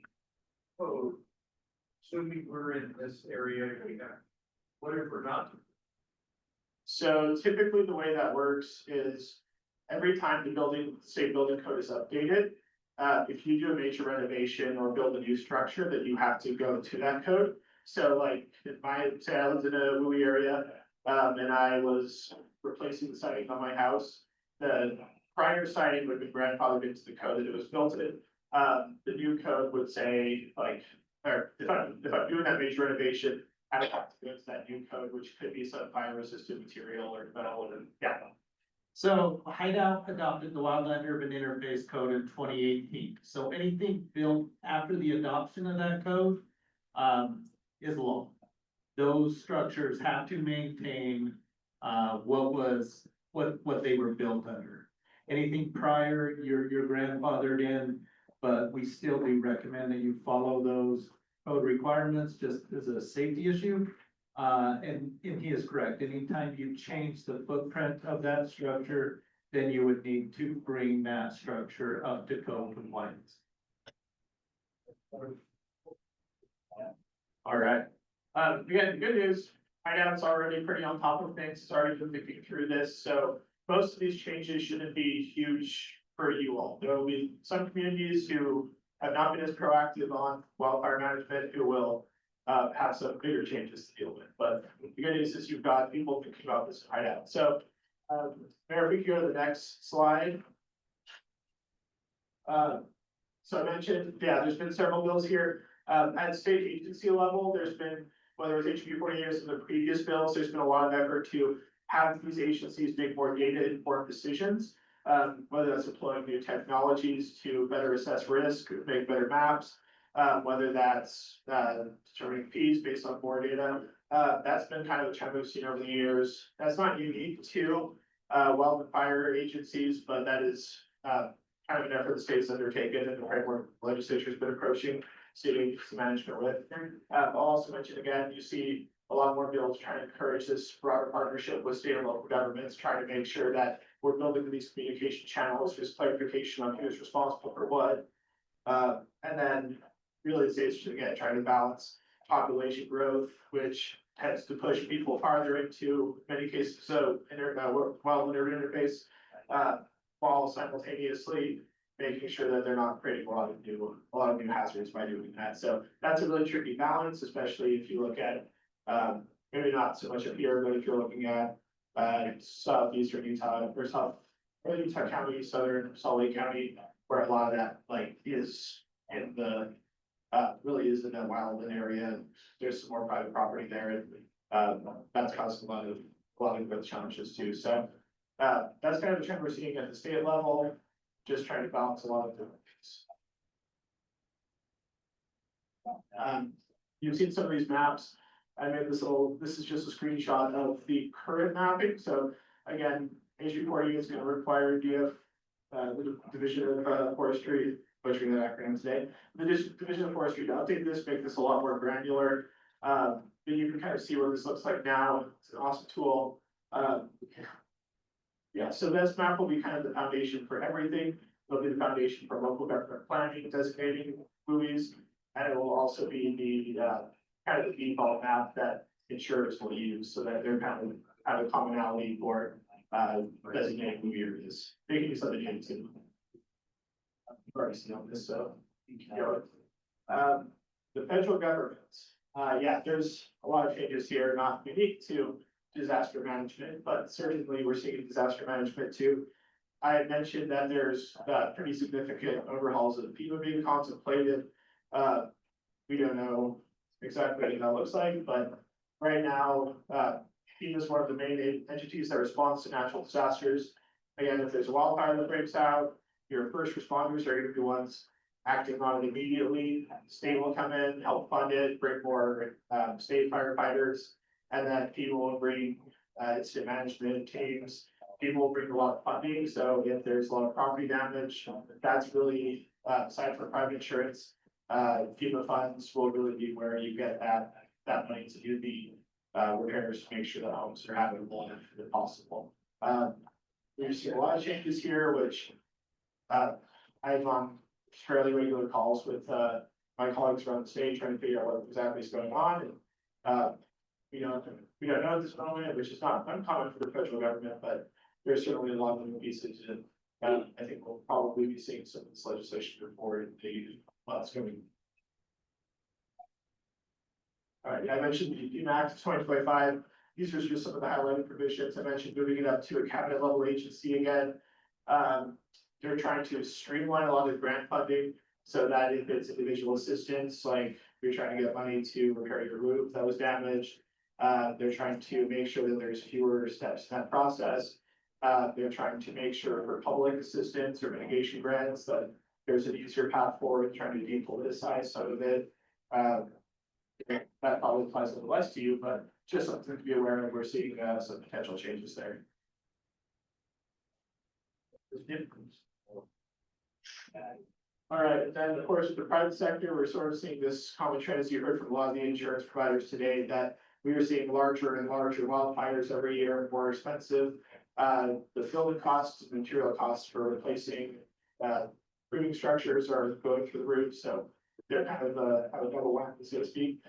code, assuming we're in this area, whatever not. So typically the way that works is every time the state building code is updated, if you do a major renovation or build a new structure, that you have to go to that code. So like, say I lived in a Louis area, and I was replacing the siding on my house, the prior siding would be grandfathered into the code that it was built in. The new code would say like, or if I'm doing that major renovation, I would have to go to that new code, which could be some fire resistant material or metal, and yeah. So Hideout adopted the Wildland Urban Interface Code in 2018. So anything built after the adoption of that code is law. Those structures have to maintain what they were built under. Anything prior, you're grandfathered in, but we recommend that you follow those code requirements just as a safety issue. And he is correct. Anytime you change the footprint of that structure, then you would need to bring that structure up to code compliance. All right. Again, good news, Hideout's already pretty on top of things, it's already been thinking through this, so most of these changes shouldn't be huge for you all. There will be some communities who have not been as proactive on wildfire management who will have some bigger changes to deal with, but the good news is you've got people thinking about this in Hideout. So, Mayor, if we could go to the next slide. So I mentioned, yeah, there's been several bills here. At state agency level, there's been, whether it's HB 40 years in the previous bills, there's been a lot of effort to have these agencies make more data-informed decisions. Whether that's employing new technologies to better assess risk, make better maps, whether that's determining fees based on more data. That's been kind of a trend we've seen over the years. That's not unique to wildfire agencies, but that is kind of an effort the state's undertaken and the framework legislature's been approaching state agency management with. I'll also mention again, you see a lot more bills trying to encourage this broader partnership with state and local governments, trying to make sure that we're building these communication channels, just clarification on who's responsible for what. And then really the state's again trying to balance population growth, which tends to push people farther into many cases, so wildland urban interface, while simultaneously making sure that they're not creating a lot of new hazards by doing that. So that's a really tricky balance, especially if you look at maybe not so much up here, but if you're looking at southeastern Utah or southern Utah County, southern Salt Lake County, where a lot of that is in the really is in that wildland area. There's some more private property there, and that's causing a lot of growth challenges too. So that's kind of the trend we're seeing at the state level, just trying to balance a lot of different things. You've seen some of these maps. I made this is just a screenshot of the current mapping. So again, HB 40 is going to require DF, the Division of Forestry, butchering that acronym today, the Division of Forestry to update this, make this a lot more granular. But you can kind of see what this looks like now. It's an awesome tool. Yeah, so this map will be kind of the foundation for everything. It'll be the foundation for local government planning, designating movies, and it will also be the kind of the default map that insurers will use, so that they're kind of have a commonality for designating movie areas. They can use other things too. I've already seen on this, so you can know it. The federal government, yeah, there's a lot of changes here, not unique to disaster management, but certainly we're seeing disaster management too. I had mentioned that there's pretty significant overhauls of the FEMA being contemplated. We don't know exactly what that looks like, but right now, FEMA is one of the main entities that responds to natural disasters. Again, if there's a wildfire that breaks out, your first responders are going to be the ones acting on it immediately. The state will come in, help fund it, bring more state firefighters, and then people will bring incident management teams. People will bring a lot of funding. So if there's a lot of property damage, that's really aside from private insurance, FEMA funds will really be where you get that money to do the repairs to make sure that homes are habitable if possible. We've seen a lot of changes here, which I'm on fairly regular calls with my colleagues around the state trying to figure out what exactly is going on. And we don't know at this moment, which is not uncommon for the federal government, but there's certainly a lot of moving pieces, and I think we'll probably be seeing some of this legislation before the months coming. All right, I mentioned the UT Act 2025. These are just some of the highlighted provisions. I mentioned moving it up to a cabinet level agency again. They're trying to streamline a lot of grant funding so that if it's individual assistance, like you're trying to get money to repair your roof that was damaged, they're trying to make sure that there's fewer steps in that process. They're trying to make sure for public assistance or mitigation grants that there's an easier path forward, trying to depoliticize some of it. That probably applies a little less to you, but just something to be aware of. We're seeing some potential changes there. All right, and then of course, with the private sector, we're sort of seeing this common trend, as you heard from a lot of the insurance providers today, that we are seeing larger and larger wildfires every year, more expensive. The filling costs, material costs for replacing, pruning structures are going through the roof, so they're kind of have a double whammy, so to speak,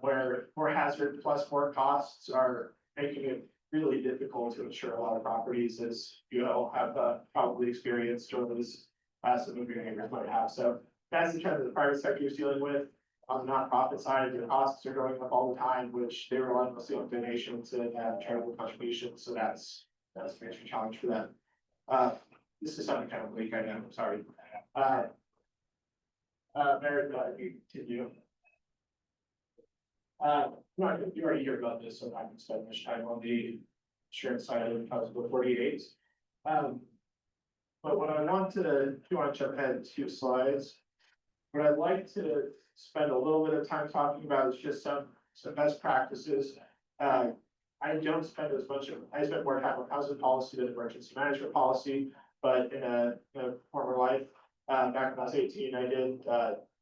where more hazard plus more costs are making it really difficult to insure a lot of properties, as you all have probably experienced, or at least some of your neighbors might have. So that's the trend that the private sector is dealing with. On the nonprofit side, their costs are going up all the time, which they rely mostly on donations and charitable contributions, so that's a major challenge for them. This is something kind of bleak, I know, I'm sorry. Mary, you continue. No, you already heard about this, so I'm not gonna spend much time on the insurance side of it because of the 48. But what I want to jump ahead 2 slides. What I'd like to spend a little bit of time talking about is just some best practices. I don't spend as much, I spend more time on housing policy than emergency management policy, but in a former life, back when I was 18, I did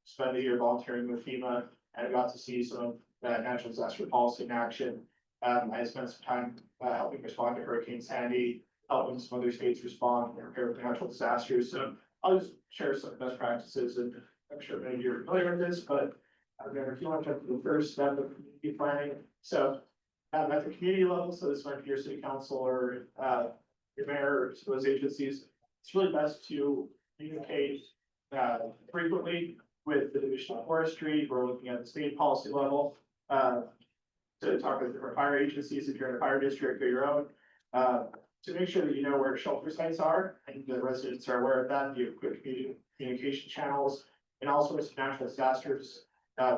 spend a year volunteering with FEMA and got to see some of that natural disaster policy in action. I spent some time helping respond to Hurricane Sandy, helping some other states respond and prepare for natural disasters. So I'll just share some best practices, and I'm sure many of you are familiar with this, but if you want to jump to the first step of community planning. So at the community level, so this might be your city council or your mayor or those agencies, it's really best to communicate frequently with the Division of Forestry. We're looking at the state policy level to talk with different fire agencies if you're in a fire district or your own, to make sure that you know where shelter sites are and the residents are aware of that. You have quick communication channels and all sorts of natural disasters.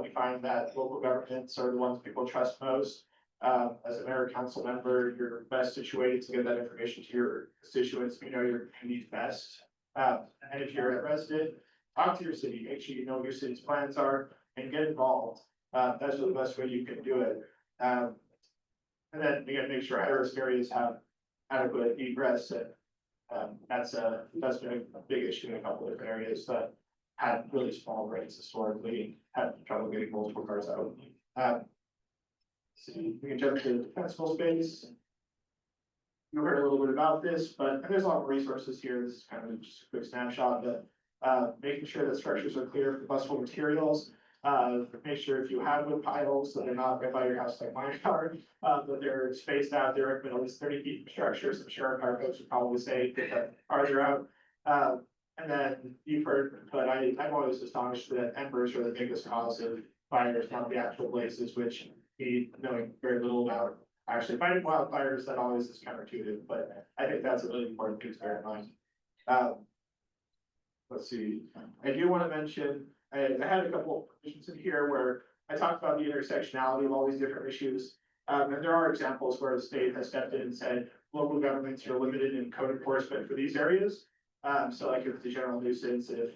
We find that local governments are the ones people trust most. As a mayor council member, you're best situated to get that information to your constituents. You know your community's best. And if you're a resident, talk to your city, make sure you know what your city's plans are and get involved. That's the best way you can do it. And then again, make sure high-risk areas have adequate egress. And that's been a big issue in a couple of different areas that had really small rates historically, had trouble getting multiple cars out. So we can jump to defensible space. You heard a little bit about this, but there's a lot of resources here. This is kind of just a quick snapshot, but making sure that structures are clear of combustible materials. Make sure if you have wood piles that they're not right by your house like mine are, that they're spaced out. They're at least 30 feet from structures. I'm sure our fire folks would probably say get the farther out. And then you've heard, but I'm always astonished that embers are the biggest cause of fires, not the actual blazes, which we knowing very little about. Actually, fighting wildfires, that always is counterintuitive, but I think that's a really important thing to bear in mind. Let's see, I do want to mention, I had a couple of provisions in here where I talked about the intersectionality of all these different issues. And there are examples where the state has stepped in and said, local governments are limited in code enforcement for these areas. So like if it's a general nuisance, if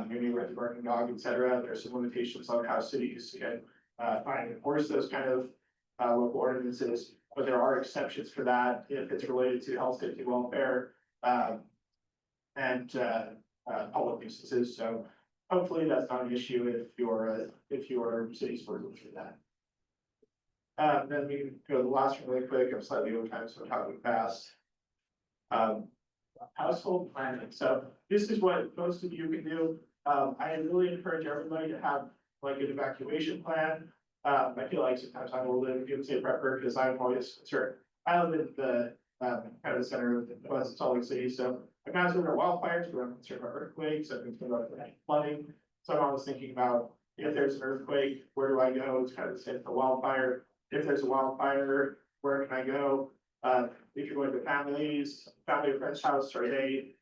maybe with the barking dog, et cetera, there's some limitations on how cities can find and enforce those kind of local ordinances. But there are exceptions for that if it's related to health, safety, welfare, and public nuisances. So hopefully that's not an issue if your city's working through that. Then we can go to the last one really quick. I'm slightly over time, so I'm talking fast. Household planning. So this is what most of you can do. I really encourage everybody to have like an evacuation plan. I feel like sometimes I'm a little bit of a prepper because I'm always concerned. I live in the kind of the center of the West Salt Lake City, so I'm not concerned about wildfires, but I'm concerned about earthquakes. I'm concerned about flooding. So I'm always thinking about if there's an earthquake, where do I go? It's kind of the same for wildfire. If there's a wildfire, where can I go? If you're going to family or friend's house, are they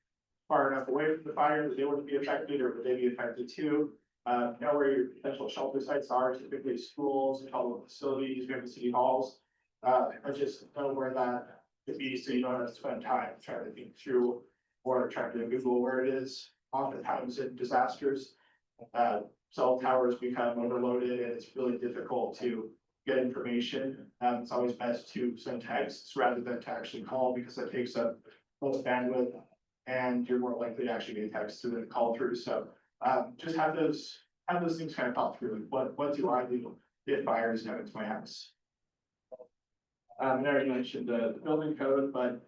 far enough away from the fire that they wouldn't be affected, or would they be affected too? Know where your potential shelter sites are, typically schools, public facilities, maybe city halls. And just know where that could be so you don't have to spend time trying to think through or trying to Google where it is. Oftentimes in disasters, cell towers become overloaded and it's really difficult to get information. It's always best to send texts rather than to actually call, because that takes up most bandwidth and you're more likely to actually get a text than a call through. So just have those things kind of pop through. What do I do if fires come into my house? And I already mentioned the building code, but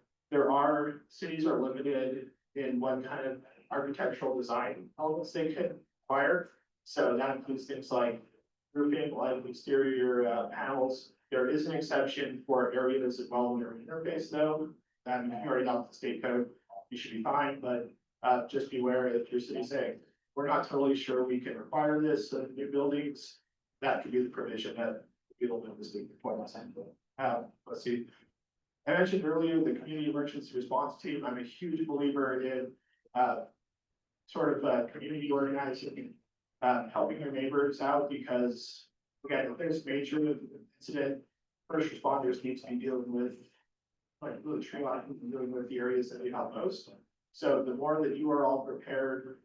cities are limited in what kind of architectural design elements they can require. So that includes things like roofing, light, exterior panels. There is an exception for areas of well-known interface though. If you already got the state code, you should be fine, but just be aware if your city saying, we're not totally sure we can require this in new buildings, that could be the provision that we don't know the state requirements. Let's see. I mentioned earlier the community emergency response team. I'm a huge believer in community organizing, helping your neighbors out because again, if there's a major incident, first responders need to be dealing with like really tree line and dealing with the areas that need help most. So the more that you are all prepared,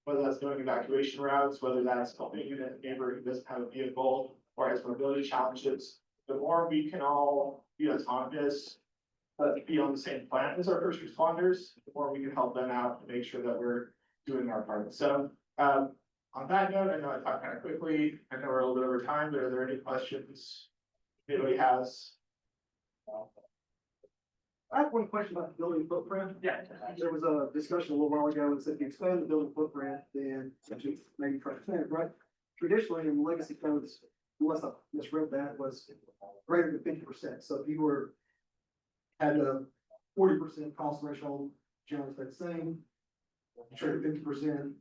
whether that's doing evacuation routes, whether that's helping a neighbor who doesn't have a vehicle or has mobility challenges, the more we can all be autonomous, but be on the same plan as our first responders, the more we can help them out to make sure that we're doing our part. So on that note, I know I talked kind of quickly. I know we're a little bit over time, but are there any questions anybody has? I have one question about the building footprint. Yeah. There was a discussion a little while ago that said if you expand the building footprint, then maybe try to expand it, right? Traditionally in legacy codes, unless I misread that, was greater than 50%. So if you had a 40% cost threshold, generally stayed the same. Trade 50%,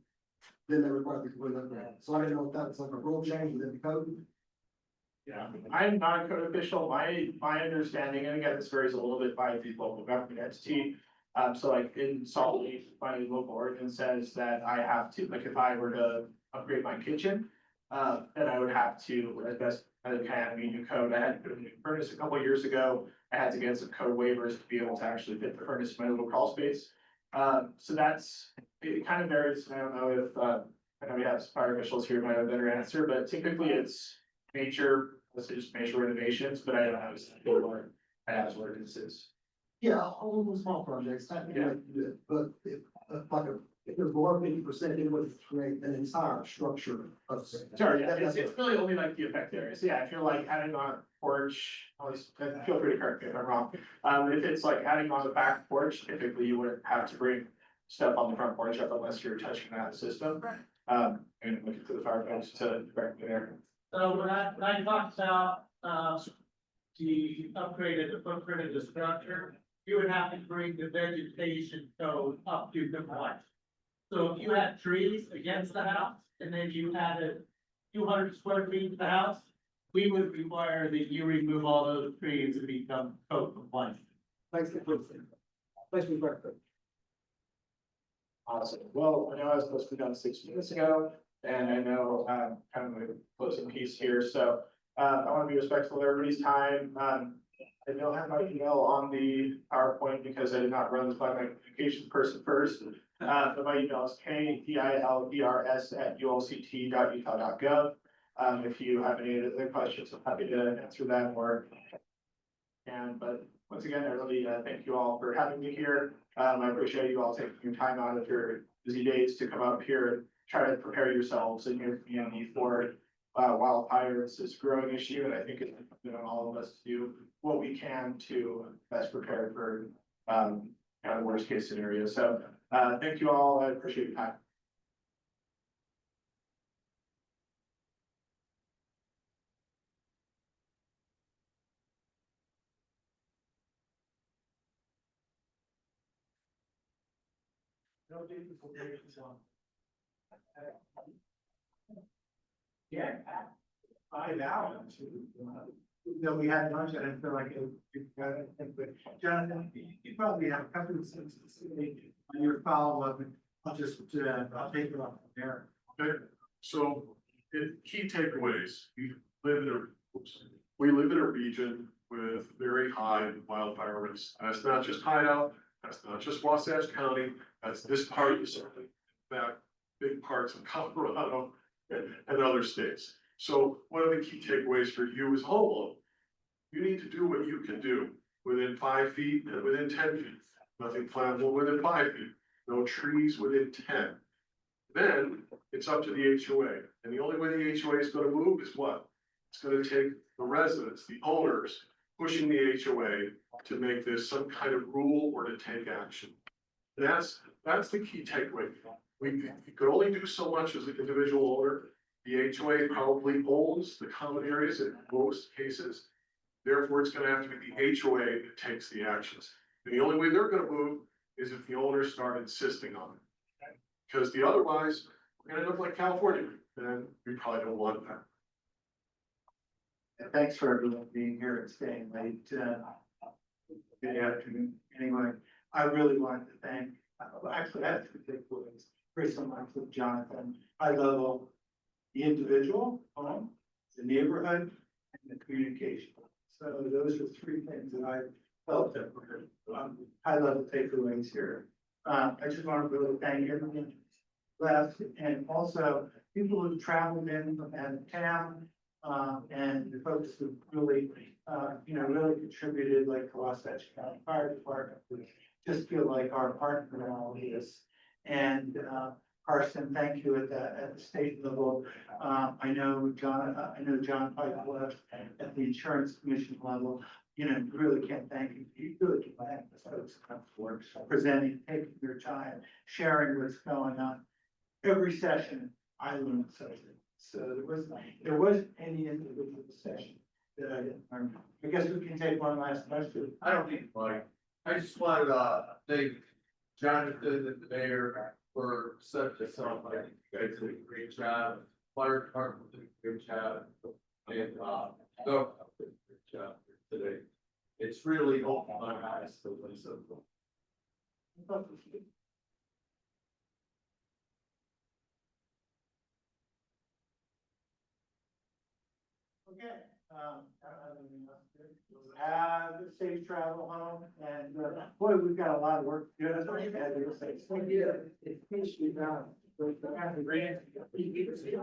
then they require the complete upgrade. So I didn't know if that was like a rule change within the code. Yeah, I'm not a code official. My understanding, and again, this varies a little bit by the local government entity. So like in Salt Lake, my local ordinance says that I have to, like if I were to upgrade my kitchen, then I would have to, as best as I can, meet new code. I had to put a new furnace a couple of years ago. I had to get some code waivers to be able to actually fit the furnace in my little crawl space. So it kind of varies. I don't know if, I know we have fire officials here who might have a better answer, but typically it's major, let's say just major renovations, but I don't have I have ordinances. Yeah, all of the small projects, that may like to do it, but if if it was below 50%, it would create an entire structure of. Sorry, yeah, it's really only like the effect areas. Yeah, if you're like adding on a porch, at least feel free to correct me if I'm wrong. If it's like adding on the back porch, typically you wouldn't have to bring stuff on the front porch up unless you're touching that system. And looking to the fire folks to correct me there. So when I talked about, the upgraded footprint of the structure, you would have to bring the vegetation code up to compliance. So if you had trees against the house, and then you added 200 square feet to the house, we would require that you remove all those trees and become code compliant. Thanks for the Awesome. Well, I know I was supposed to be done 6 minutes ago, and I know kind of a closing piece here, so I want to be respectful of everybody's time. I don't have my email on the PowerPoint because I did not run this by my communications person first. But my email is ktilers@ulct.utah.gov. If you have any other questions, I'm happy to answer them but once again, I really thank you all for having me here. I appreciate you all taking your time out of your busy days to come up here and try to prepare yourselves and your community for wildfire. It's a growing issue, and I think it's on all of us to do what we can to best prepare for kind of worst case scenario. So thank you all. I appreciate your time. Yeah. 5 hours. No, we had lunch and I feel like but Jonathan, you probably have a couple of sentences on your follow-up. I'll take it off from there. Okay, so key takeaways, we live in a region with very high wildfire risk. That's not just Hideout, that's not just Wasatch County, that's this part of the state, in fact, big parts of Colorado and other states. So one of the key takeaways for you as a homeowner, you need to do what you can do within 5 feet and within 10 feet. Nothing flammable within 5 feet, no trees within 10. Then it's up to the HOA. And the only way the HOA is going to move is what? It's going to take the residents, the owners, pushing the HOA to make this some kind of rule or to take action. That's the key takeaway. We could only do so much as an individual owner. The HOA probably owns the common areas in most cases. Therefore, it's gonna have to be the HOA that takes the actions. And the only way they're gonna move is if the owners start insisting on it. Because otherwise, we're gonna end up like California, and we probably don't want that. And thanks for everyone being here and staying late. Good afternoon. Anyway, I really wanted to thank, actually, I have two takeaways. Chris and Mike with Jonathan. I love the individual, the neighborhood, and the communication. So those are three things that I felt that were high level takeaways here. I just want to really thank everyone left, and also people who traveled in from out of town, and the folks who really, really contributed, like the Wasatch County Fire Department, who just feel like our partner in all of this. And Karson, thank you at the state level. I know John Pike left at the insurance commission level. Really can't thank you. You really can thank the folks for presenting, taking their time, sharing what's going on. Every session, I learned something. So there wasn't any individual session that I didn't learn. I guess we can take one last question. I don't need Mike. I just wanted to thank Jonathan and the mayor for such a celebration. You guys did a great job. Fire department did a good job. And government did a good job today. It's really opened my eyes to what's so cool. Okay, have safe travel home, and boy, we've got a lot of work to do. That's what you gotta do. It's